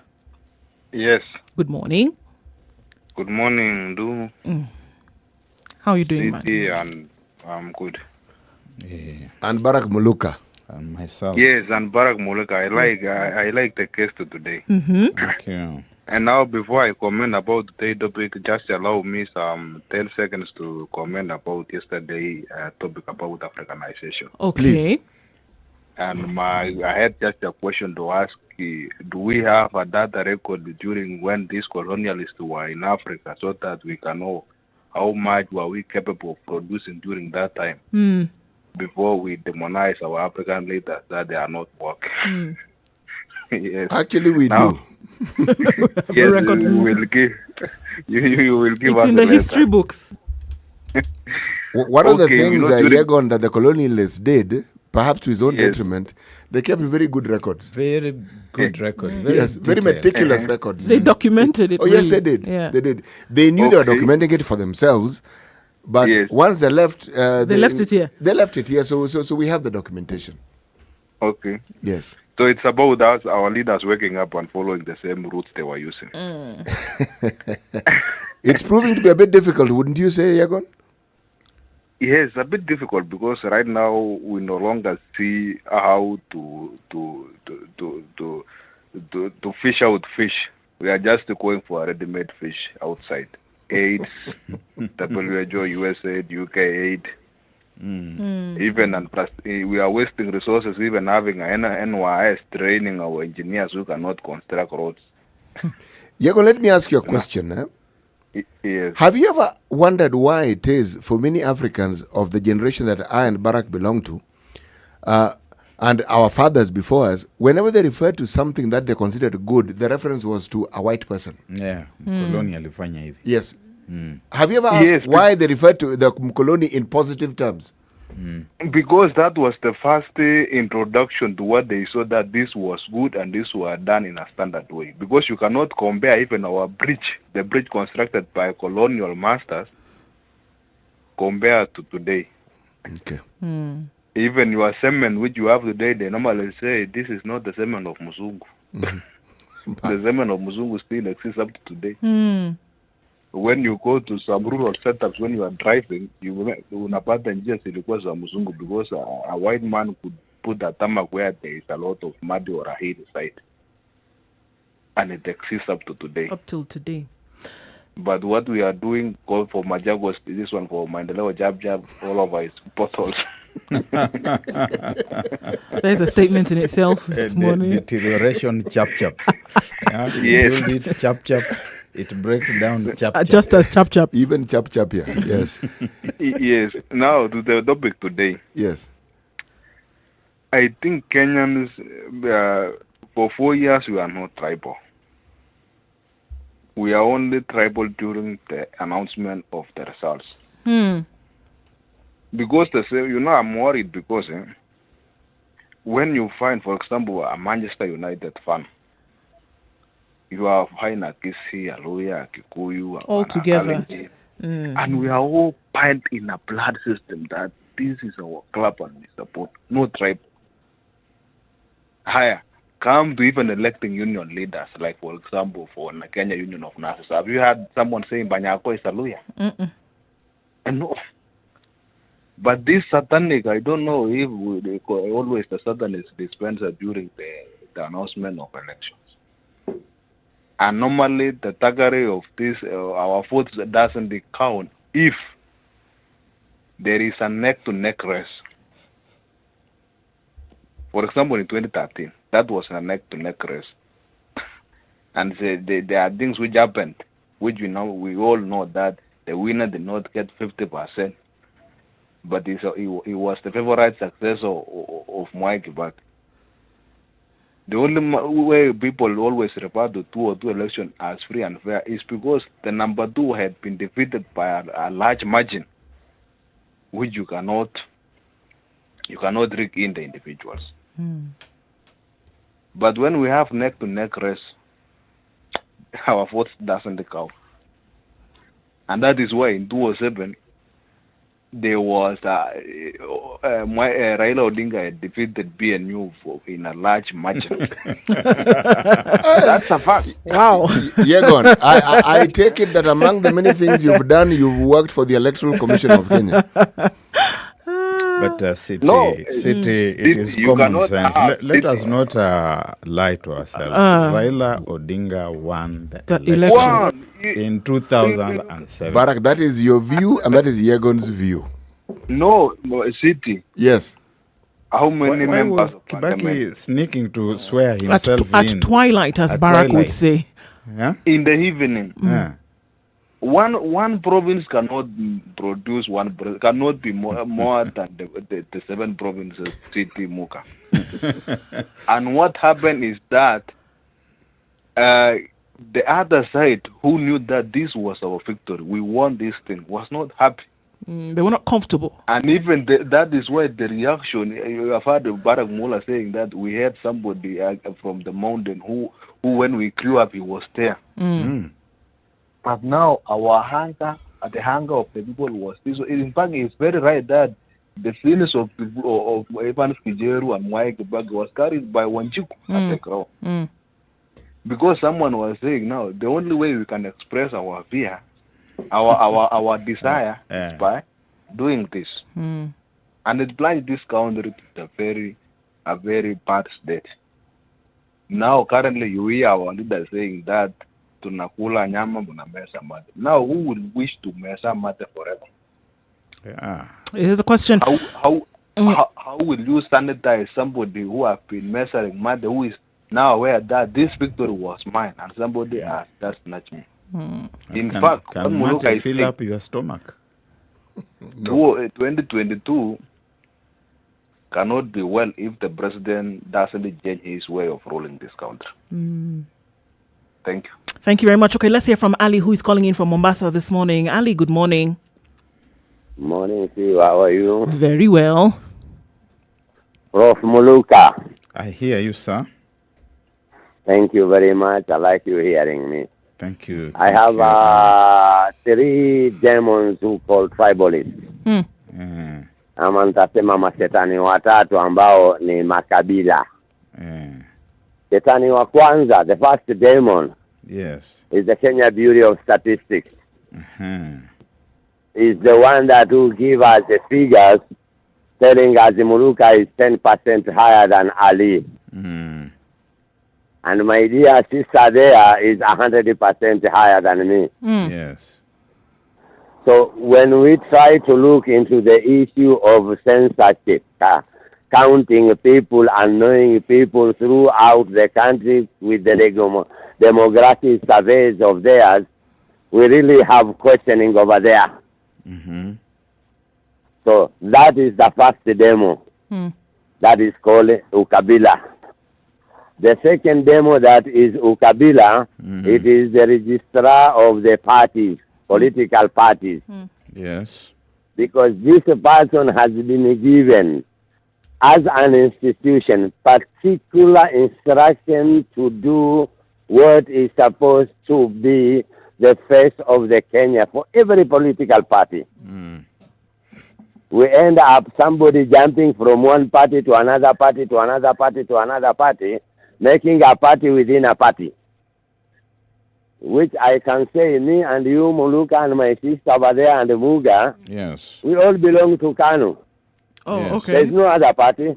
Yes. Good morning. Good morning, Du. How are you doing, man? And I'm good. And Barack Muluka. And myself. Yes, and Barack Muluka. I like the case today. Thank you. And now, before I comment about the topic, just allow me some 10 seconds to comment about yesterday topic about Africanization. Okay. Please. And I had just a question to ask. Do we have a data record during when these colonialists were in Africa so that we can know how much were we capable of producing during that time? before we demonize our African leaders that they are not working. Yes. Actually, we Now, do. Yes, you will give. You will give It's us in a the letter. history books. One of the Okay, things during- Yegon that the colonialists did, perhaps to his own Yes. detriment, they kept very good records. Very good records. Yes, very detailed. meticulous records. They documented it. Oh, yes, really. they did. Yeah. They did. They knew they were Okay. documenting it for themselves, but Yes. once they left, They left it here. They left it here, so we have the documentation. Okay. Yes. So it's about us, our leaders waking up and following the same routes they were using. It's proving to be a bit difficult, wouldn't you say, Yegon? Yes, a bit difficult because right now we no longer see how to fish out fish. We are just going for ready-made fish outside. AIDS, WHO, USAID, UK aid. Even and plus, we are wasting resources. Even having an NYS training our engineers who cannot construct roads. Yegon, let me ask you a question. Yes. Have you ever wondered why it is for many Africans of the generation that I and Barack belong to, and our fathers before us, whenever they referred to something that they considered good, the reference was to a white person? Yeah, Mkoloni alifanya hivi. Yes. Have you ever asked why they referred to the Mkoloni in positive terms? Because that was the first introduction to what they saw that this was good and this was done in a standard way. Because you cannot compare even our bridge, the bridge constructed by colonial masters, compared to today. Okay. Even your semen which you have today, they normally say this is not the semen of Muzungu. The semen of Muzungu still exists up to today. When you go to some rural setups, when you are driving, unapata njia zilikuwa za Muzungu because a white man could put a tarmac where there is a lot of mud or a hillside. And it exists up to today. Up till today. But what we are doing, call for Majagos, this one for Mandeleo Jab, all over is potholes. There's a statement in itself this morning. Deterioration, chap. Yes. Build it, chap. It breaks down, chap. Just as chap. Even chap, yeah. Yes. Yes. Now to the topic today. Yes. I think Kenyans, for 4 years, we are not tribal. We are only tribal during the announcement of the results. Because I'm worried because when you find, for example, a Manchester United fan, you are fine a Kisi, a Luya, a Kikuyu, all together. And we are all pinned in a blood system that this is our club and we support. No tribe. Higher. Come to even electing union leaders, like for example, for the Kenya Union of Nurses. Have you heard someone saying Banyako is a Luya? No. But this satanic, I don't know if they always the satanist dispenser during the announcement of elections. And normally the tagary of this, our votes doesn't count if there is a neck-to-neck race. For example, in 2013, that was a neck-to-neck race. And there are things which happened, which we all know that the winner did not get 50%. But he was the favorite successor of Mwai Kibaki. The only way people always refer to 202 election as free and fair is because the number 2 had been defeated by a large margin, which you cannot rig in the individuals. But when we have neck-to-neck race, our vote doesn't count. And that is why in 2007, there was Raila Odinga had defeated BNU in a large margin. That's a fact. Wow. Yegon, I take it that among the many things you've done, you've worked for the Electoral Commission of Kenya. But city, No, it is you common cannot sense. have Let city. us not lie to ourselves. Raila Odinga won the election in 2007. Barack, that is your view, and that is Yegon's view. No, city. Yes. How many Why members was of Kibaki parliament? sneaking to swear himself At in? twilight, as At Barack would twilight. say. Yeah? In the evening. Yeah. one province cannot produce cannot be more than the 7 provinces city Muka. And what happened is that the other side, who knew that this was our victory, we won this thing, was not happy. They were not comfortable. And even that is why the reaction, you have heard Barack Mullah saying that we had somebody from the mountain who when we grew up, he was there. But now our hunger, the hunger of the people was this. In fact, it's very right that the feelings of people of Evans Kijeru and Mike Bag was carried by Wanjiku at the crowd. Because someone was saying, now the only way we can express our fear, our desire, is by doing this, and it plunged this country to a very bad state. Now, currently, you hear our leaders saying that tunakula nyama mnameza mate. Now, who would wish to meza mate forever? Yeah. Here's a question. How will you sanitize somebody who has been measuring mate, who is now aware that this victory was mine and somebody has just snatched me? In fact, can mate fill up your stomach? 2022 cannot be well if the president doesn't change his way of ruling this country. Thank you. Thank you very much. Okay, let's hear from Ali, who is calling in from Mombasa this morning. Ali, good morning. Morning, Steve. How are you? Very well. Prof. Muluka. I hear you, sir. Thank you very much. I like you hearing me. Thank you. I have 3 demons who call tribalists. Ama nitasema mashetani watatu ambao ni makabila. Shetani wa kwanza, the first demon, is the Kenya Bureau of Statistics. Is the one that will give us the figures telling us Muluka is 10% higher than Ali. And my dear sister there is 100% higher than me. Yes. So when we try to look into the issue of censorship, counting people and knowing people throughout the country with the demographic surveys of theirs, we really have questioning over there. So that is the first demo. That is called Ukabila. The second demo that is Ukabila, it is the registrar of the parties, political parties. Yes. Because this person has been given, as an institution, particular instruction to do what is supposed to be the face of the Kenya for every political party. We end up somebody jumping from one party to another party to another party to another party, making a party within a party. Which I can say, me and you, Muluka, and my sister over there, and Muga, yes, we all belong to KANU. Oh, Yes. okay. There's no other party.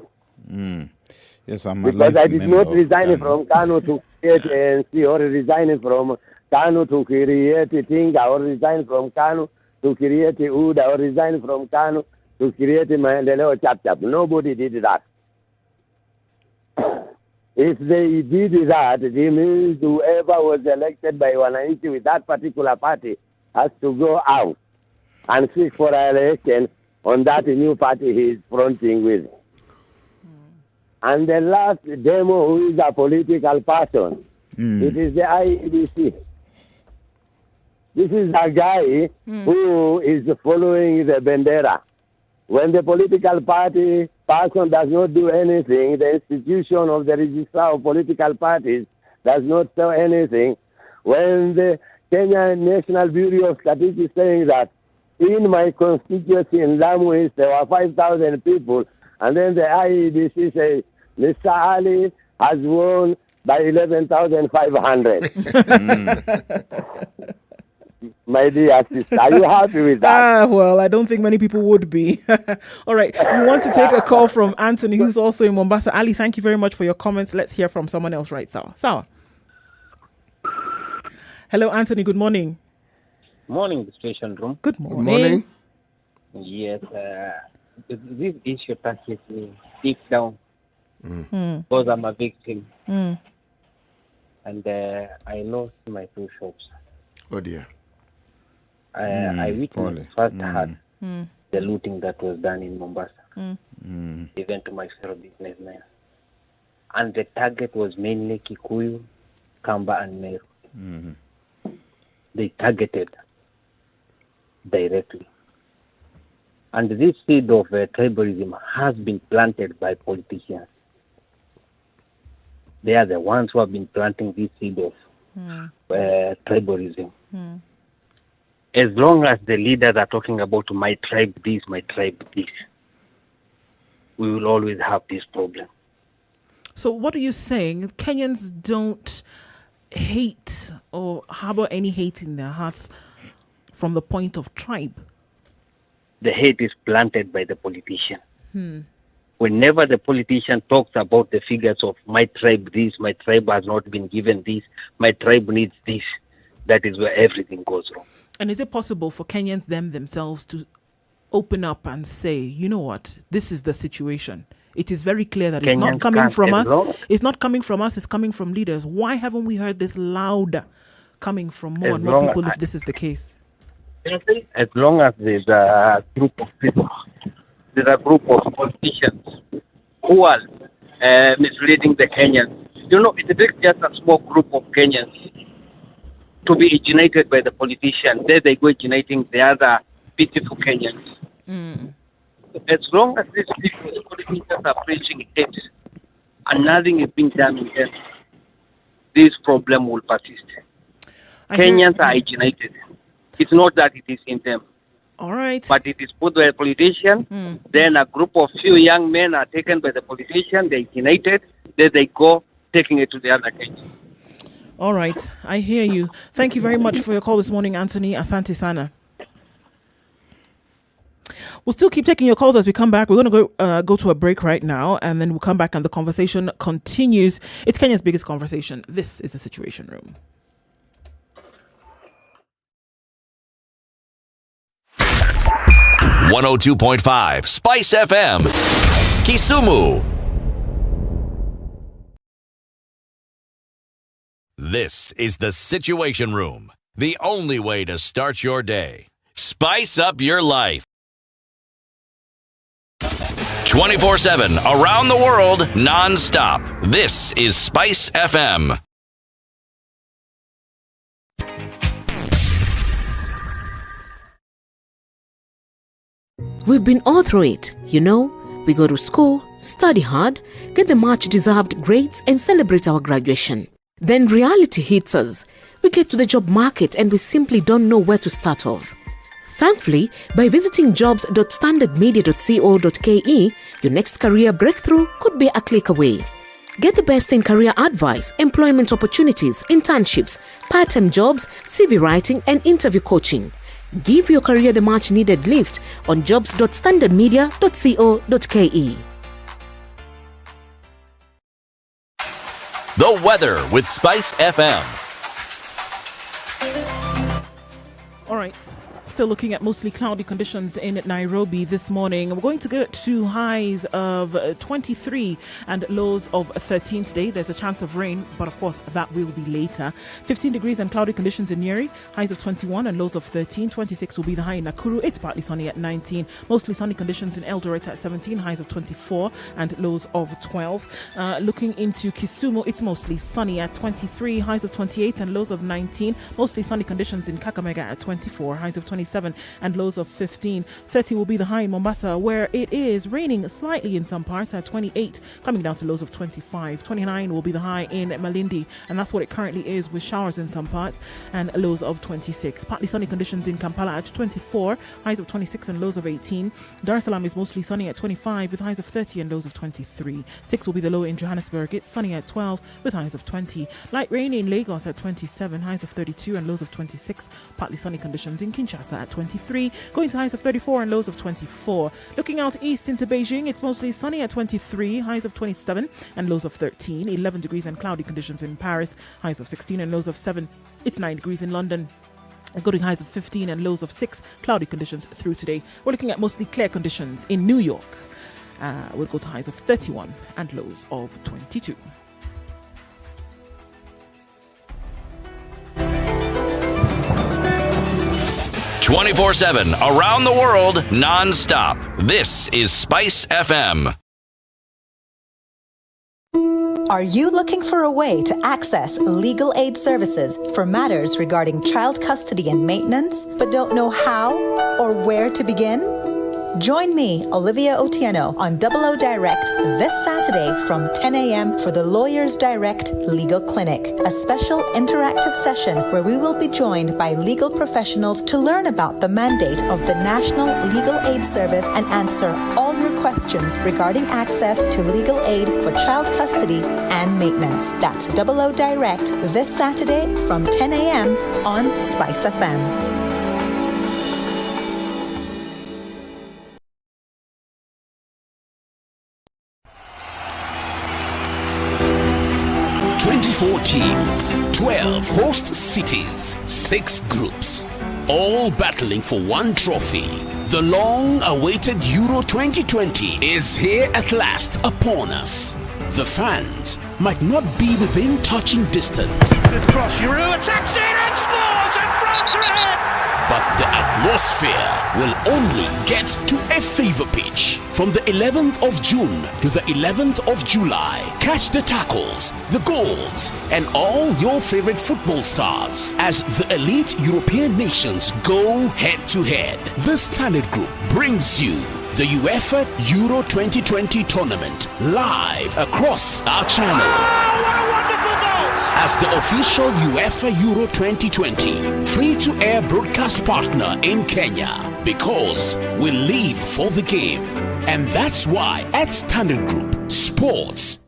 Yes, I'm a Because life I did member not of resign KANU. from KANU to create ANC, or resign from KANU to create tinge, or resign from KANU to create UDA, or resign from KANU to create Maendeleo Chap. Nobody did that. If they did that, it means whoever was elected by Wananchi with that particular party has to go out and seek for an election on that new party he is fronting with. And the last demo, who is a political person, it is the IEBC. This is a guy who is following the Bendera. When the political party person does not do anything, the institution of the registrar of political parties does not say anything. When the Kenya National Bureau of Statistics is saying that in my constituency in Lamu East there were 5,000 people, and then the IEBC says Mr. Ali has won by 11,500. My dear sister, are you happy with that? Well, I don't think many people would be. All right. We want to take a call from Anthony, who's also in Mombasa. Ali, thank you very much for your comments. Let's hear from someone else, right? Sawa. Hello, Anthony. Good morning. Morning, the station room. Good morning. Yes, this issue touches me deep down because I'm a victim and I lost my 2 shops. Oh dear. I witnessed firsthand the looting that was done in Mombasa, even to my fellow businessmen. And the target was mainly Kikuyu, Kamba, and Meru. They targeted directly. And this seed of tribalism has been planted by politicians. They are the ones who have been planting this seed of tribalism. As long as the leaders are talking about my tribe this, my tribe this, we will always have this problem. So what are you saying? Kenyans don't hate or harbor any hate in their hearts from the point of tribe? The hate is planted by the politician. Whenever the politician talks about the figures of my tribe this, my tribe has not been given this, my tribe needs this, that is where everything goes wrong. And is it possible for Kenyans themselves to open up and say, you know what, this is the situation? It is very clear that it's not coming from us. It's not coming from us, it's coming from leaders. Why haven't we heard this louder coming from more and more people if this is the case? As long as there's a group of people, there's a group of politicians who are misleading the Kenyans. You know, it takes just a small group of Kenyans to be originated by the politician. Then they go originating the other beautiful Kenyans. As long as these people, the politicians are preaching hate and nothing is being done in them, this problem will persist. Kenyans are originated. It's not that it is in them. All right. But it is put by a politician. Then a group of few young men are taken by the politician. They originated. Then they go taking it to the other Kenyans. All right. I hear you. Thank you very much for your call this morning, Anthony. Asante Sana. We'll still keep taking your calls as we come back. We're going to go to a break right now, and then we'll come back and the conversation continues. It's Kenya's biggest conversation. This is the Situation Room. 102.5 Spice FM, Kisumu. This is the Situation Room, the only way to start your day. Spice up your life. 24/7, around the world, non-stop. This is Spice FM. We've been all through it, you know. We go to school, study hard, get the much-deserved grades and celebrate our graduation. Then reality hits us. We get to the job market and we simply don't know where to start off. Thankfully, by visiting jobs.standardmedia.co.ke, your next career breakthrough could be a click away. Get the best in career advice, employment opportunities, internships, part-time jobs, CV writing and interview coaching. Give your career the much needed lift on jobs.standardmedia.co.ke. The weather with Spice FM. All right. Still looking at mostly cloudy conditions in Nairobi this morning. We're going to get to highs of 23 and lows of 13 today. There's a chance of rain, but of course that will be later. 15 degrees and cloudy conditions in Nyeri. Highs of 21 and lows of 13. 26 will be the high in Nakuru. It's partly sunny at 19. Mostly sunny conditions in Eldoret at 17. Highs of 24 and lows of 12. Looking into Kisumu, it's mostly sunny at 23. Highs of 28 and lows of 19. Mostly sunny conditions in Kakamega at 24. Highs of 27 and lows of 15. 30 will be the high in Mombasa, where it is raining slightly in some parts at 28, coming down to lows of 25. 29 will be the high in Malindi, and that's what it currently is, with showers in some parts and lows of 26. Partly sunny conditions in Kampala at 24, highs of 26 and lows of 18. Dar es Salaam is mostly sunny at 25 with highs of 30 and lows of 23. 6 will be the low in Johannesburg. It's sunny at 12 with highs of 20. Light rain in Lagos at 27, highs of 32 and lows of 26. Partly sunny conditions in Kinshasa at 23, going to highs of 34 and lows of 24. Looking out east into Beijing, it's mostly sunny at 23, highs of 27 and lows of 13. 11 degrees and cloudy conditions in Paris, highs of 16 and lows of 7. It's 9 degrees in London. Going to highs of 15 and lows of 6. Cloudy conditions through today. We're looking at mostly clear conditions in New York. We'll go to highs of 31 and lows of 22. 24/7, around the world, non-stop. This is Spice FM. Are you looking for a way to access legal aid services for matters regarding child custody and maintenance, but don't know how or where to begin? Join me, Olivia Otieno, on 00 Direct this Saturday from 10 a.m. for the Lawyers Direct Legal Clinic, a special interactive session where we will be joined by legal professionals to learn about the mandate of the National Legal Aid Service and answer all your questions regarding access to legal aid for child custody and maintenance. That's 00 Direct this Saturday from 10 a.m. on SpiceFM. Four teams, 12 host cities, 6 groups, all battling for one trophy. The long-awaited Euro 2020 is here at last upon us. The fans might not be within touching distance. Good cross, Giroud attacks it and scores, and France are ahead! But the atmosphere will only get to a fever pitch. From the 11th of June to the 11th of July, catch the tackles, the goals, and all your favorite football stars as the elite European nations go head-to-head. The Standard Group brings you the UEFA Euro 2020 tournament live across our channel. Oh, what a wonderful goal! As the official UEFA Euro 2020 free-to-air broadcast partner in Kenya, because we live for the game. And that's why at Standard Group, sports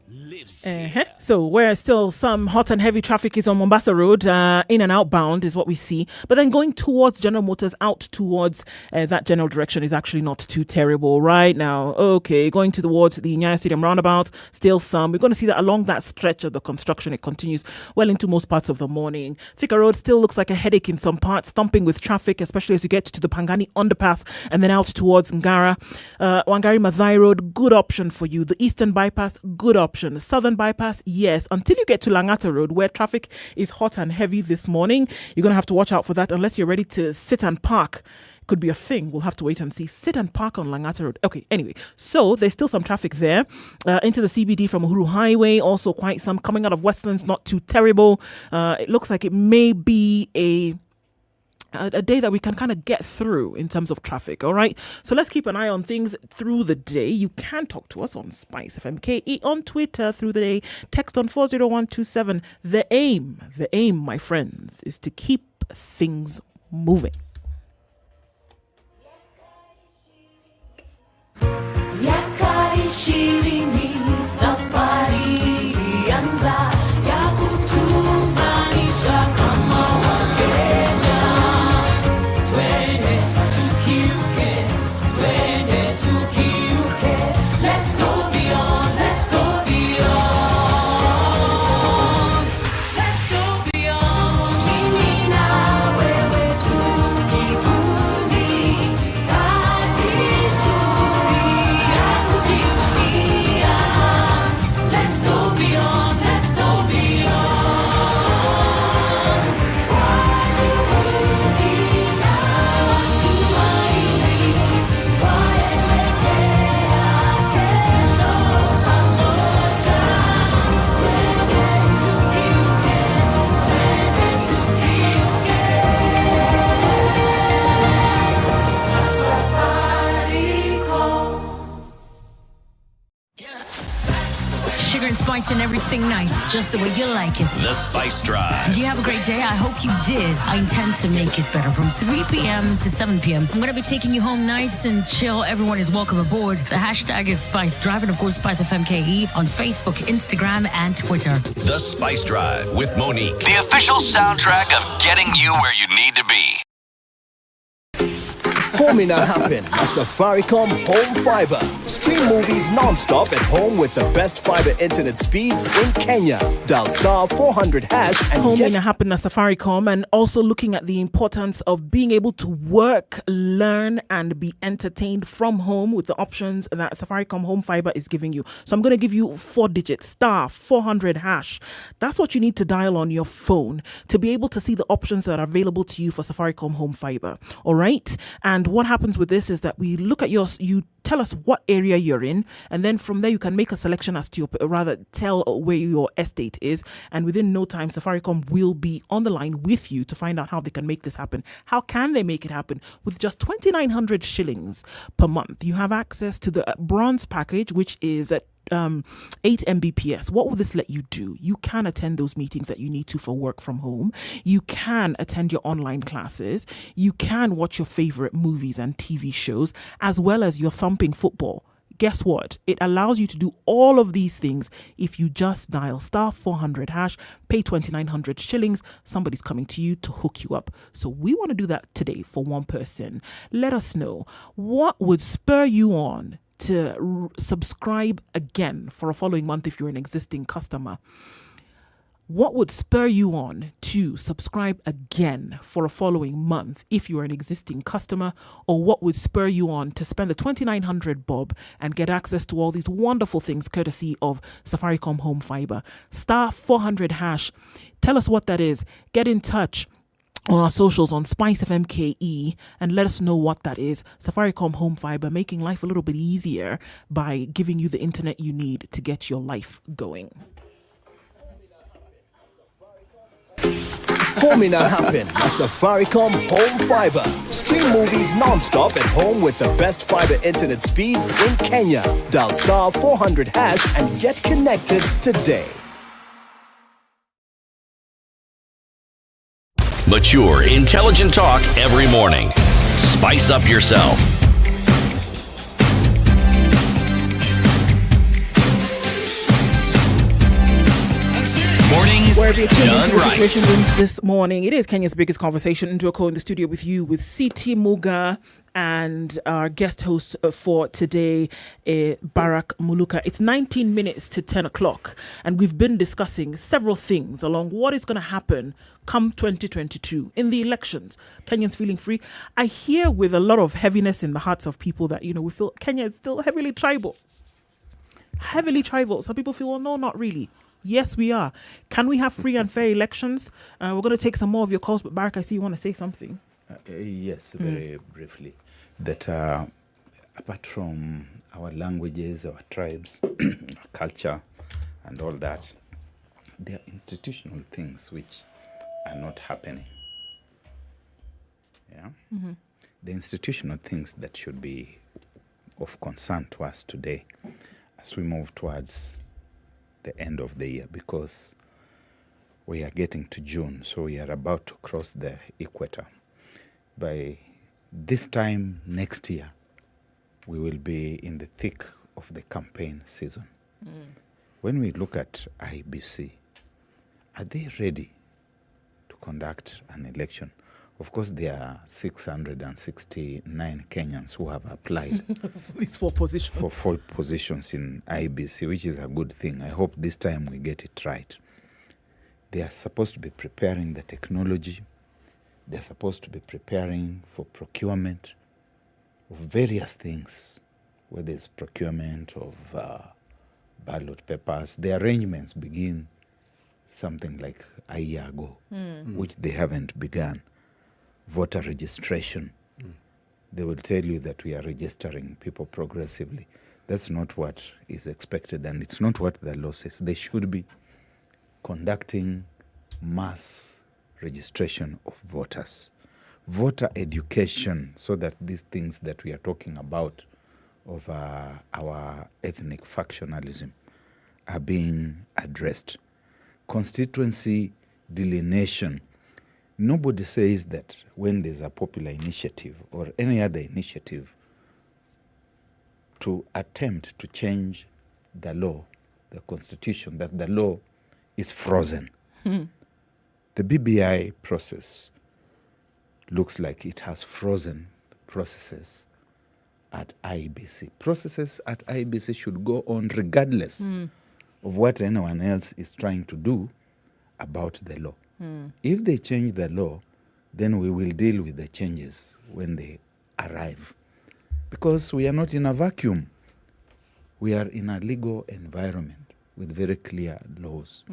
So where still some hot and heavy traffic is on Mombasa Road, in and outbound is what we see. But then going towards General Motors, out towards that general direction is actually not too terrible right now. Okay, going towards the Nyeri Stadium roundabout, still some. We're going to see that along that stretch of the construction, it continues well into most parts of the morning. Thika Road still looks like a headache in some parts, thumping with traffic, especially as you get to the Pangani underpass and then out towards Ngara. Wangari Maathai Road, good option for you. The Eastern Bypass, good option. The Southern Bypass, yes, until you get to Langata Road, where traffic is hot and heavy this morning. You're going to have to watch out for that unless you're ready to sit and park. Could be a thing. We'll have to wait and see. Sit and park on Langata Road. Okay, anyway, so there's still some traffic there. Into the CBD from Uhuru Highway, also quite some. Coming out of Westlands, not too terrible. It looks like it may be a day that we can kind of get through in terms of traffic, all right? So let's keep an eye on things through the day. You can talk to us on SpiceFM KE on Twitter through the day. Text on 40127. The aim, my friends, is to keep things moving. Miaka 20 safari ilianza ya kutuunganisha kama Wakenya. Twende tukiuke, let's go beyond, let's go beyond, let's go beyond. Mimi na wewe tukikundi, kazi nzuri ya kujivunia. Let's go beyond, let's go beyond. Kwa juhudi na tumaini, twaelekea kesho pamoja. Twende tukiuke, Safaricom. Sugar and spice and everything nice, just the way you like it. The Spice Drive. Did you have a great day? I hope you did. I intend to make it better from 3 p.m. to 7 p.m. I'm going to be taking you home nice and chill. Everyone is welcome aboard. The hashtag is Spice Drive and, of course, SpiceFM KE on Facebook, Instagram, and Twitter. The Spice Drive with Monique. The official soundtrack of getting you where you need to be. Home in a happen. A Safaricom Home Fiber. Stream movies non-stop at home with the best fiber internet speeds in Kenya. Dial star 400 hash and Home get... in happen at Safaricom, and also looking at the importance of being able to work, learn, and be entertained from home with the options that Safaricom Home Fiber is giving you. So I'm going to give you 4 digits, star 400 hash. That's what you need to dial on your phone to be able to see the options that are available to you for Safaricom Home Fiber. All right. And what happens with this is that we look at you tell us what area you're in, and then from there you can make a selection as to tell where your estate is, and within no time Safaricom will be on the line with you to find out how they can make this happen. How can they make it happen? With just 2,900 shillings per month, you have access to the bronze package, which is at 8 Mbps. What will this let you do? You can attend those meetings that you need to for work from home. You can attend your online classes. You can watch your favorite movies and TV shows, as well as your thumping football. Guess what? It allows you to do all of these things if you just dial star 400 hash, pay 2,900 shillings. Somebody's coming to you to hook you up. So we want to do that today for one person. Let us know what would spur you on to subscribe again for a following month if you're an existing customer. What would spur you on to subscribe again for a following month if you're an existing customer? Or what would spur you on to spend the 2,900 bob and get access to all these wonderful things courtesy of Safaricom Home Fiber? Star 400 hash. Tell us what that is. Get in touch on our socials on SpiceFM KE and let us know what that is. Safaricom Home Fiber, making life a little bit easier by giving you the internet you need to get your life going. Home in a happen at Safaricom Home Fiber. Stream movies non-stop at home with the best fiber internet speeds in Kenya. Dial star 400 hash and get connected today. Mature, intelligent talk every morning. Spice up yourself. Mornings Wherever you're tuned done into the right. Situation Room this morning, it is Kenya's biggest conversation. Into a call in the studio with you with CT Muga and our guest host for today, Barak Muluka. It's 19 minutes to 10 o'clock, and we've been discussing several things along what is going to happen come 2022 in the elections. Kenyans feeling free. I hear with a lot of heaviness in the hearts of people that, we feel Kenya is still heavily tribal. Heavily tribal. Some people feel, well, no, not really. Yes, we are. Can we have free and fair elections? We're going to take some more of your calls, but Barak, I see you want to say something. Yes, very briefly. That apart from our languages, our tribes, our culture, and all that, there are institutional things which are not happening. Yeah? Mm-hmm. The institutional things that should be of concern to us today as we move towards the end of the year, because we are getting to June, so we are about to cross the equator. By this time next year, we will be in the thick of the campaign season. When we look at IBC, are they ready to conduct an election? Of course, there are 669 Kenyans who have applied These 4 positions. for 4 positions in IBC, which is a good thing. I hope this time we get it right. They are supposed to be preparing the technology. They're supposed to be preparing for procurement of various things, whether it's procurement of ballot papers. The arrangements begin something like a year ago, which they haven't begun. Voter registration. They will tell you that we are registering people progressively. That's not what is expected, and it's not what the law says. They should be conducting mass registration of voters, voter education, so that these things that we are talking about of our ethnic factionalism are being addressed. Constituency delineation. Nobody says that when there's a popular initiative or any other initiative to attempt to change the law, the constitution, that the law is frozen. The BBI process looks like it has frozen processes at IBC. Processes at IBC should go on regardless of what anyone else is trying to do about the law. If they change the law, then we will deal with the changes when they arrive. Because we are not in a vacuum. We are in a legal environment with very clear laws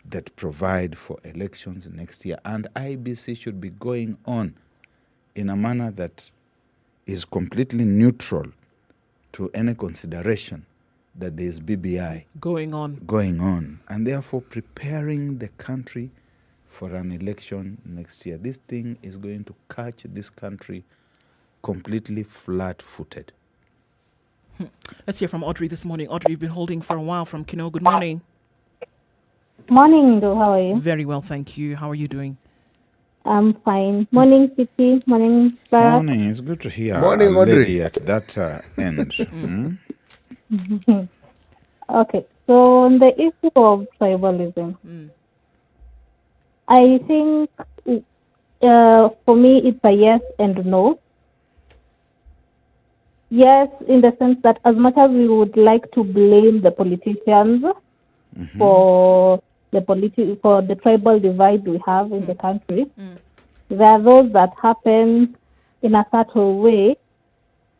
that provide for elections next year. And IBC should be going on in a manner that is completely neutral to any consideration that there is BBI going on. And therefore preparing the country for an election next year. This thing is going to catch this country completely flat-footed. Let's hear from Audrey this morning. Audrey, you've been holding for a while from Kino. Good morning. Morning, Ndo. How are you? Very well, thank you. How are you doing? I'm fine. Morning, City. Morning, Sarah. Morning. It's good to hear Morning, a Audrey. lady at that end. Okay, so on the issue of tribalism, I think for me it's a yes and no. Yes, in the sense that as much as we would like to blame the politicians for the tribal divide we have in the country, there are those that happen in a subtle way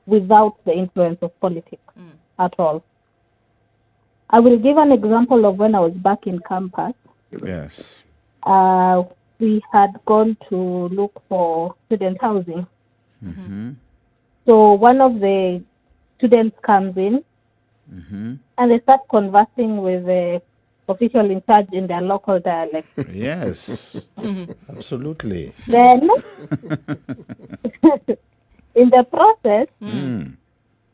without the influence of politics at all. I will give an example of when I was back in campus. Yes. We had gone to look for student housing. So one of the students comes in and they start conversing with the official in charge in their local dialect. Yes, absolutely. Then, in the process,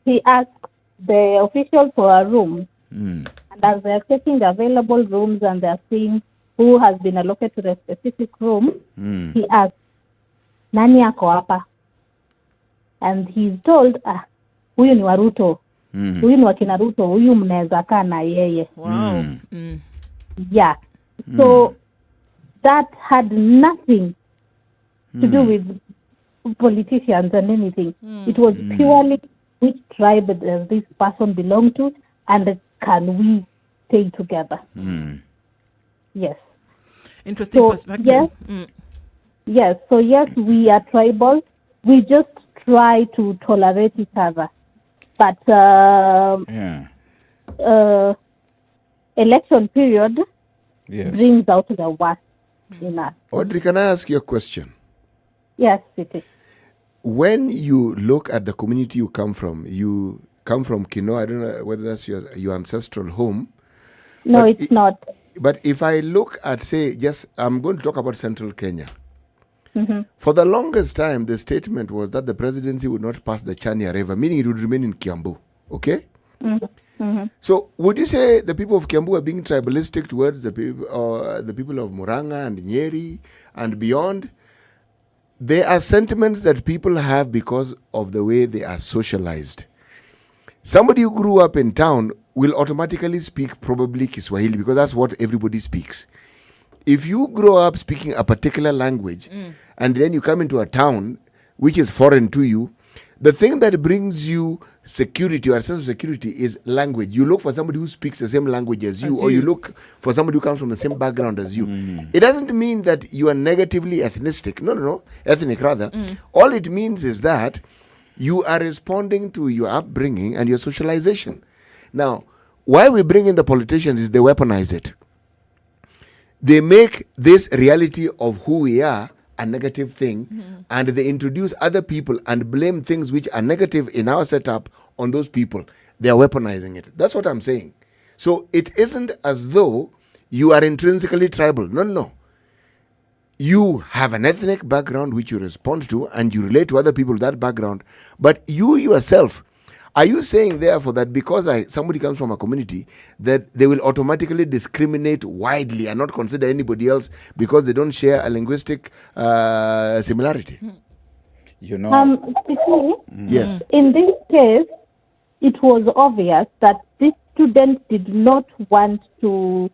he asked the official for a room. And as they're checking the available rooms and they're seeing who has been allocated to a specific room, he asked, "Nani ako hapa?" And he's told, huyu ni wa Ruto. Huyu ni wa kina Ruto. Huyu mnaweza kaa na yeye. Wow. Yeah. So that had nothing to do with politicians and anything. It was purely which tribe does this person belong to and can we stay together. Yes. Interesting So, perspective. yes. Yes. So yes, we are tribal. We just try to tolerate each other. But election period brings out the worst in us. Audrey, can I ask you a question? Yes, it is. When you look at the community you come from Kino, I don't know whether that's your ancestral home. No, it's not. But if I look at, say, I'm going to talk about central Kenya. For the longest time, the statement was that the presidency would not pass the Chania River, meaning it would remain in Kiambu. Okay? So, would you say the people of Kiambu are being tribalistic towards the people of Muranga and Nyeri and beyond? There are sentiments that people have because of the way they are socialized. Somebody who grew up in town will automatically speak probably Kiswahili because that's what everybody speaks. If you grow up speaking a particular language and then you come into a town which is foreign to you, the thing that brings you security or a sense of security is language. You look for somebody who speaks the same language as you, or you look for somebody who comes from the same background as you. It doesn't mean that you are negatively ethnistic. No. Ethnic rather. All it means is that you are responding to your upbringing and your socialization. Now, why we bring in the politicians is they weaponize it. They make this reality of who we are a negative thing, and they introduce other people and blame things which are negative in our setup on those people. They are weaponizing it. That's what I'm saying. So it isn't as though you are intrinsically tribal. No. You have an ethnic background which you respond to and you relate to other people with that background. But you yourself, are you saying therefore that because somebody comes from a community that they will automatically discriminate widely and not consider anybody else because they don't share a linguistic similarity? You know. Yes. In this case, it was obvious that this student did not want to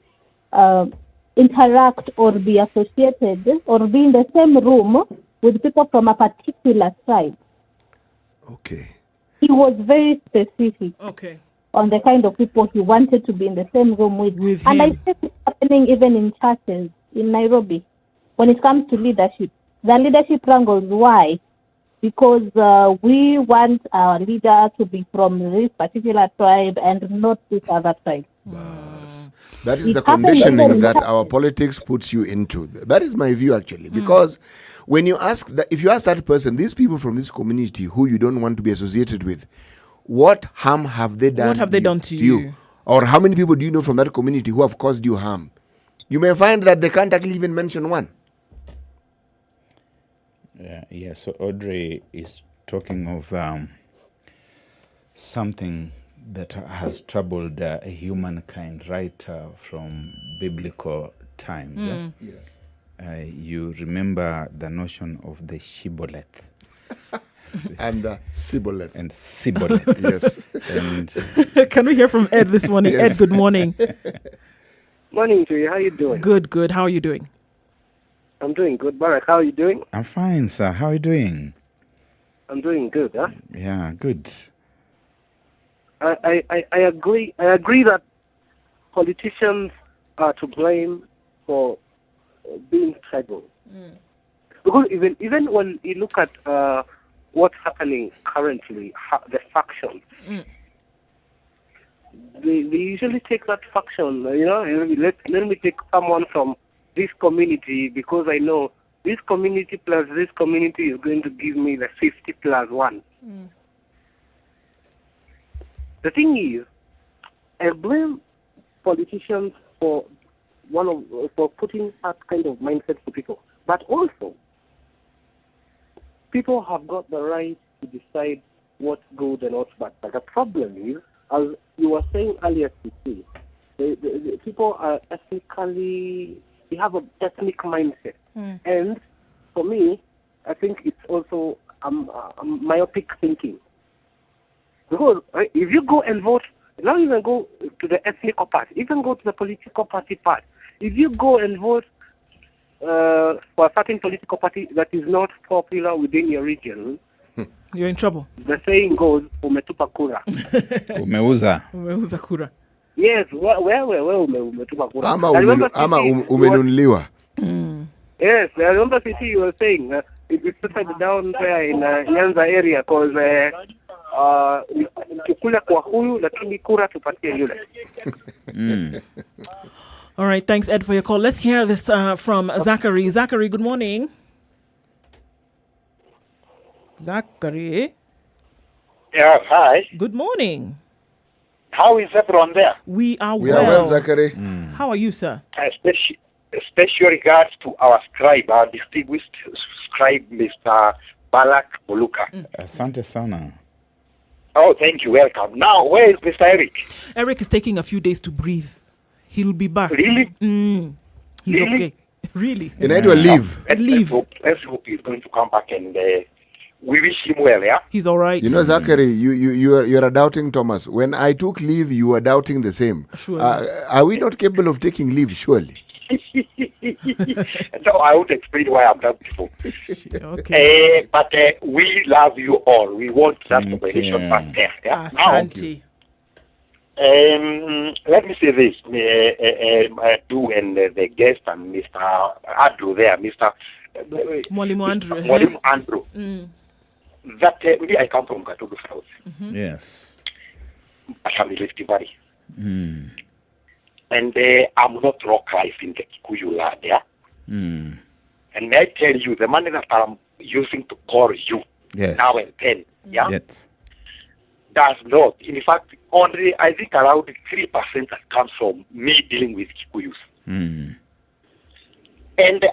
interact or be associated or be in the same room with people from a particular tribe. Okay. he was very specific on the kind of people he wanted to be in the same room with. And I think it's happening even in churches in Nairobi when it comes to leadership. The leadership wrangles. Why? Because we want our leader to be from this particular tribe and not this other tribe. That is the conditioning that our politics puts you into. That is my view, actually. Because when you ask, if you ask that person, these people from this community who you don't want to be associated with, what harm have they done? What have they done to you? Or how many people do you know from that community who have caused you harm? You may find that they can't actually even mention one. Yeah, so Audrey is talking of something that has troubled humankind right from biblical times. Yes. You remember the notion of the shibboleth. And the Sibboleth. And Sibboleth. Yes. And can we hear from Ed this morning? Yes. Ed, good morning. Morning to you. How you doing? Good. How are you doing? I'm doing good. Barak, how are you doing? I'm fine, sir. How are you doing? I'm doing good, huh? Yeah, good. I agree. I agree that politicians are to blame for being tribal. Because even when you look at what's happening currently, the factions, they usually take that faction. Let me take someone from this community because I know this community plus this community is going to give me the 50 plus 1. The thing is, I blame politicians for putting that kind of mindset to people. But also, people have got the right to decide what's good and what's bad. But the problem is, as you were saying earlier today, the people are ethnically, they have an ethnic mindset. And for me, I think it's also myopic thinking. Because if you go and vote, not even go to the ethnic part, even go to the political party part. If you go and vote for a certain political party that is not popular within your region, you're in trouble. The saying goes, umetupa kura. Umeuza kura. Yes, where umetupa kura. Ama umenunuliwa. Yes, I remember City you were saying it's settled down there in Nyanza area because tukule kwa huyu lakini kura tupatie yule. All right, thanks Ed for your call. Let's hear this from Zachary. Zachary, good morning. Zachary. Yeah, hi. Good morning. How is everyone there? We are We are well, Zachary. How are you, sir? Special regards to our scribe, our distinguished scribe, Mr. Balak Boluka. Asante sana. Oh, thank you. Welcome. Now, where is Mr. Eric? Eric is taking a few days to breathe. He'll be back. Really? He's Really? okay. Really? You need to leave. Let's hope he's going to come back and we wish him well, yeah? He's all right. You know, Zachary, you're a doubting Thomas. When I took leave, you were doubting the same. Sure. Are we not capable of taking leave, surely? So I would explain why I'm doubtful. Okay. But we love you all. We want that combination back there. Yeah? Asante. Let me say this, Du and the guest and Mr. Andrew there, Mr. Mwalimu Andrew. Mwalimu Andrew. That really I come from Katugu South. Yes. But I'm in Rift Valley. And I'm not rock life in the Kikuyu land, yeah? And may I tell you, the money that I'm using to call you now and then, yeah? Yes. Does not. In fact, only I think around 3% that comes from me dealing with Kikuyus. And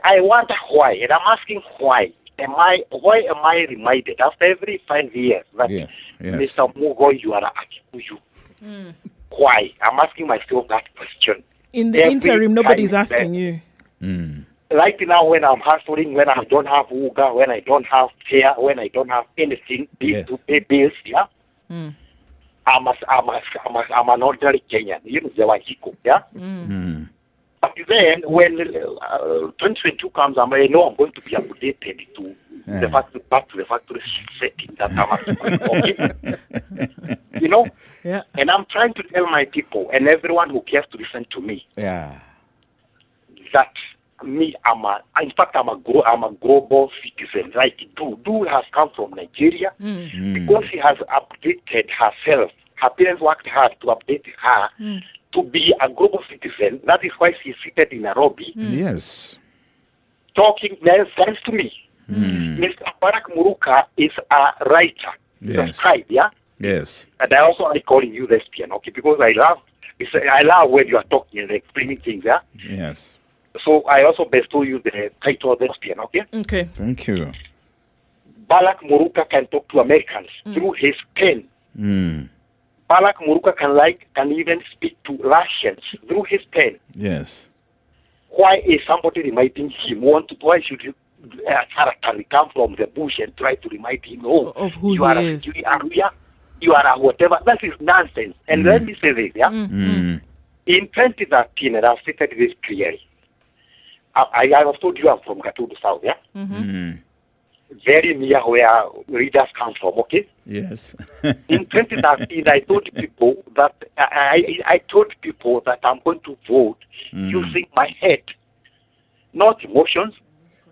I wonder why, and I'm asking why. Why am I reminded after every 5 years that Mr. Mugo, you are a Kikuyu? Why? I'm asking myself that question. In the interim, nobody's asking you. Right now, when I'm hustling, when I don't have Uga, when I don't have fare, when I don't have anything to pay bills, yeah? I'm an ordinary Kenyan, you know, the Wajiko, yeah? But then, when 2022 comes, I know I'm going to be updated to the factory, back to the factory setting that I'm okay? You know? Yeah. And I'm trying to tell my people and everyone who cares to listen to me Yeah. that I'm a global citizen. Like Du has come from Nigeria because she has updated herself. Her parents worked hard to update her to be a global citizen. That is why she's seated in Nairobi. Yes. Talking thanks to me. Mr. Barack Muruka is a writer. Yes. A scribe, yeah? Yes. And I also like calling you lesbian, okay? Because I love when you are talking and explaining things, yeah? Yes. So I also bestow you the title of lesbian, okay? Okay. Thank you. Barack Muruka can talk to Americans through his pen. Barack Muruka can even speak to Russians through his pen. Yes. Why is somebody reminding him? Why should you character come from the bush and try to remind him of who you he are is? You are a whatever. That is nonsense. And let me say this, yeah? In 2013, and I've stated this clearly, I have told you I'm from Nakuru South, yeah? Very near where readers come from, okay? Yes. In 2013, I told people that I'm going to vote using my head, not emotions,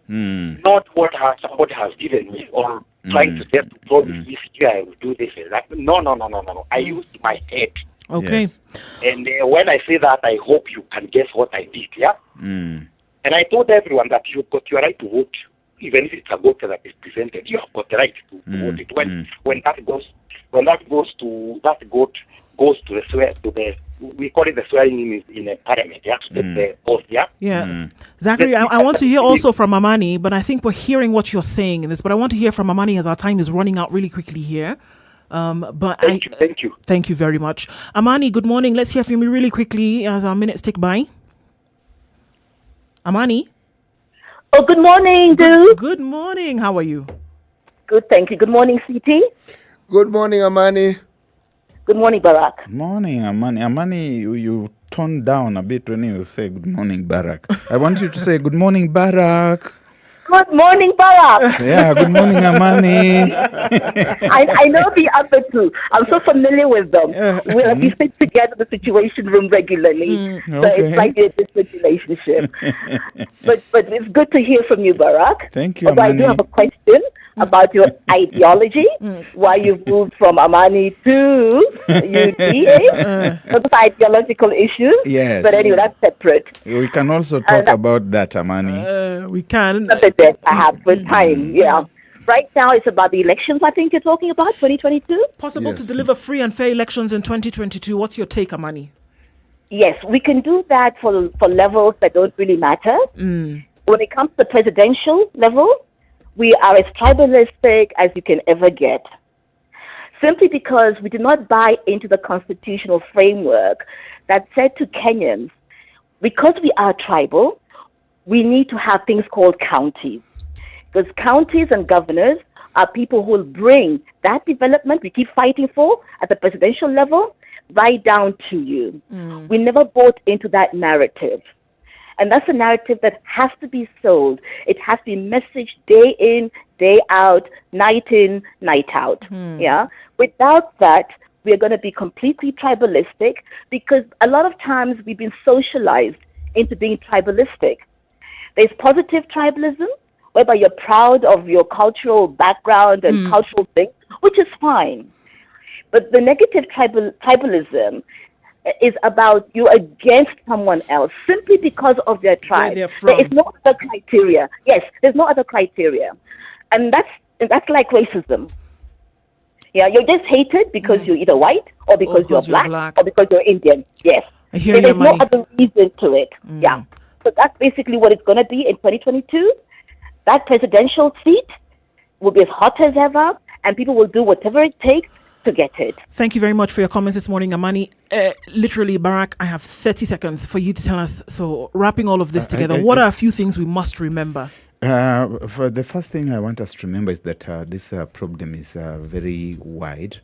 not what somebody has given me or trying to get to promise me, I will do this and that. No. I used my head. Okay. Yes. And when I say that, I hope you can guess what I did, yeah? And I told everyone that you've got your right to vote. Even if it's a vote that is presented, you have got the right to vote it. When that goes to the swear to the, we call it the swearing in a parliament, yeah, to take the oath, yeah. Yeah, Zachary, I want to hear also from Amani, but I think we're hearing what you're saying in this. But I want to hear from Amani as our time is running out really quickly here. Thank you. Thank you very much, Amani. Good morning. Let's hear from you really quickly as our minutes tick by. Amani. Oh, good morning, dude. Good morning. How are you? Good, thank you. Good morning, CT. Good morning, Amani. Good morning, Barack. Morning, Amani. Amani, you toned down a bit when you say good morning, Barack. I want you to say good morning, Barack. Good morning, Barack. Yeah, good morning, Amani. I know the other two. I'm so familiar with them. We sit together in the Situation Room regularly. So it's like a different relationship. but it's good to hear from you, Barack. Thank you, Although Amani. I do have a question about your ideology, why you've moved from Amani to UTA. Those ideological issues. Yes. But anyway, that's separate. We can also talk about that, Amani. We can. I have with time, yeah. Right now, it's about the elections, I think you're talking about, 2022? Possible to deliver free and fair elections in 2022. What's your take, Amani? Yes, we can do that for levels that don't really matter. When it comes to the presidential level, we are as tribalistic as you can ever get. Simply because we do not buy into the constitutional framework that said to Kenyans, because we are tribal, we need to have things called counties. Because counties and governors are people who will bring that development we keep fighting for at the presidential level right down to you. We never bought into that narrative. And that's a narrative that has to be sold. It has to be messaged day in, day out, night in, night out. Yeah. Without that, we're going to be completely tribalistic because a lot of times we've been socialized into being tribalistic. There's positive tribalism, whereby you're proud of your cultural background and cultural things, which is fine. But the negative tribalism is about you against someone else simply because of their tribe. There is no other criteria. Yes, there's no other criteria. And that's like racism. Yeah, you're just hated because you're either white or because you're black or because you're Indian. Yes. There's no other reason to it. Yeah. So that's basically what it's going to be in 2022. That presidential seat will be as hot as ever, and people will do whatever it takes to get it. Thank you very much for your comments this morning, Amani. Literally, Barack, I have 30 seconds for you to tell us. So, wrapping all of this together, what are a few things we must remember? For the first thing I want us to remember is that this problem is very wide.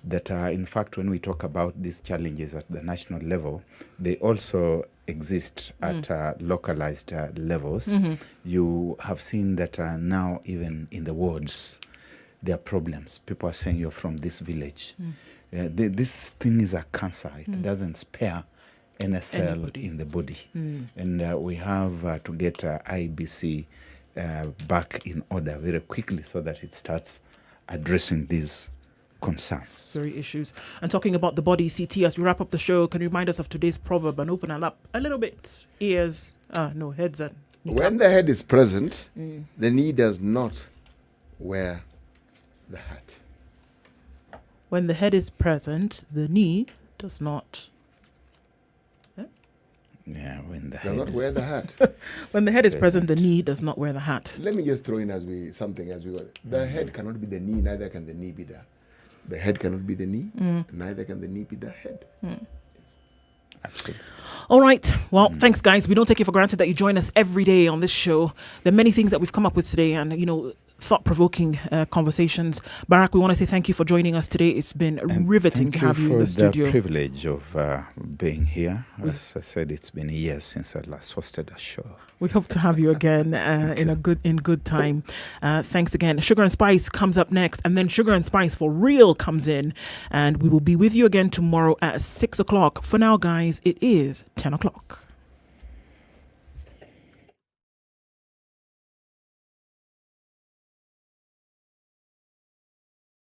That in fact, when we talk about these challenges at the national level, they also exist at localized levels, you have seen that now even in the wards, there are problems. People are saying you're from this village. This thing is a cancer. It doesn't spare any cell in the body. And we have to get IBC back in order very quickly so that it starts addressing these concerns. Very issues. And talking about the body, CT, as we wrap up the show, can you remind us of today's proverb and open it up a little bit? Heads and... When the head is present, the knee does not wear the hat. When the head is present, the knee does not... Yeah, when the Does head not wear the hat. When the head is present, the knee does not wear the hat. Let me just throw in something as we go. The head cannot be the knee, neither can the knee be the head cannot be the knee, neither can the knee be the head. Absolutely. All right. Well, thanks, guys. We don't take it for granted that you join us every day on this show. There are many things that we've come up with today and, thought-provoking conversations. Barack, we want to say thank you for joining us today. It's been riveting to have you in the studio. The privilege of being here. As I said, it's been years since I last hosted a show. We hope to have you again in good time. Thanks again. Sugar and Spice comes up next, and then Sugar and Spice for Real comes in, and we will be with you again tomorrow at 6 o'clock. For now, guys, it is 10 o'clock.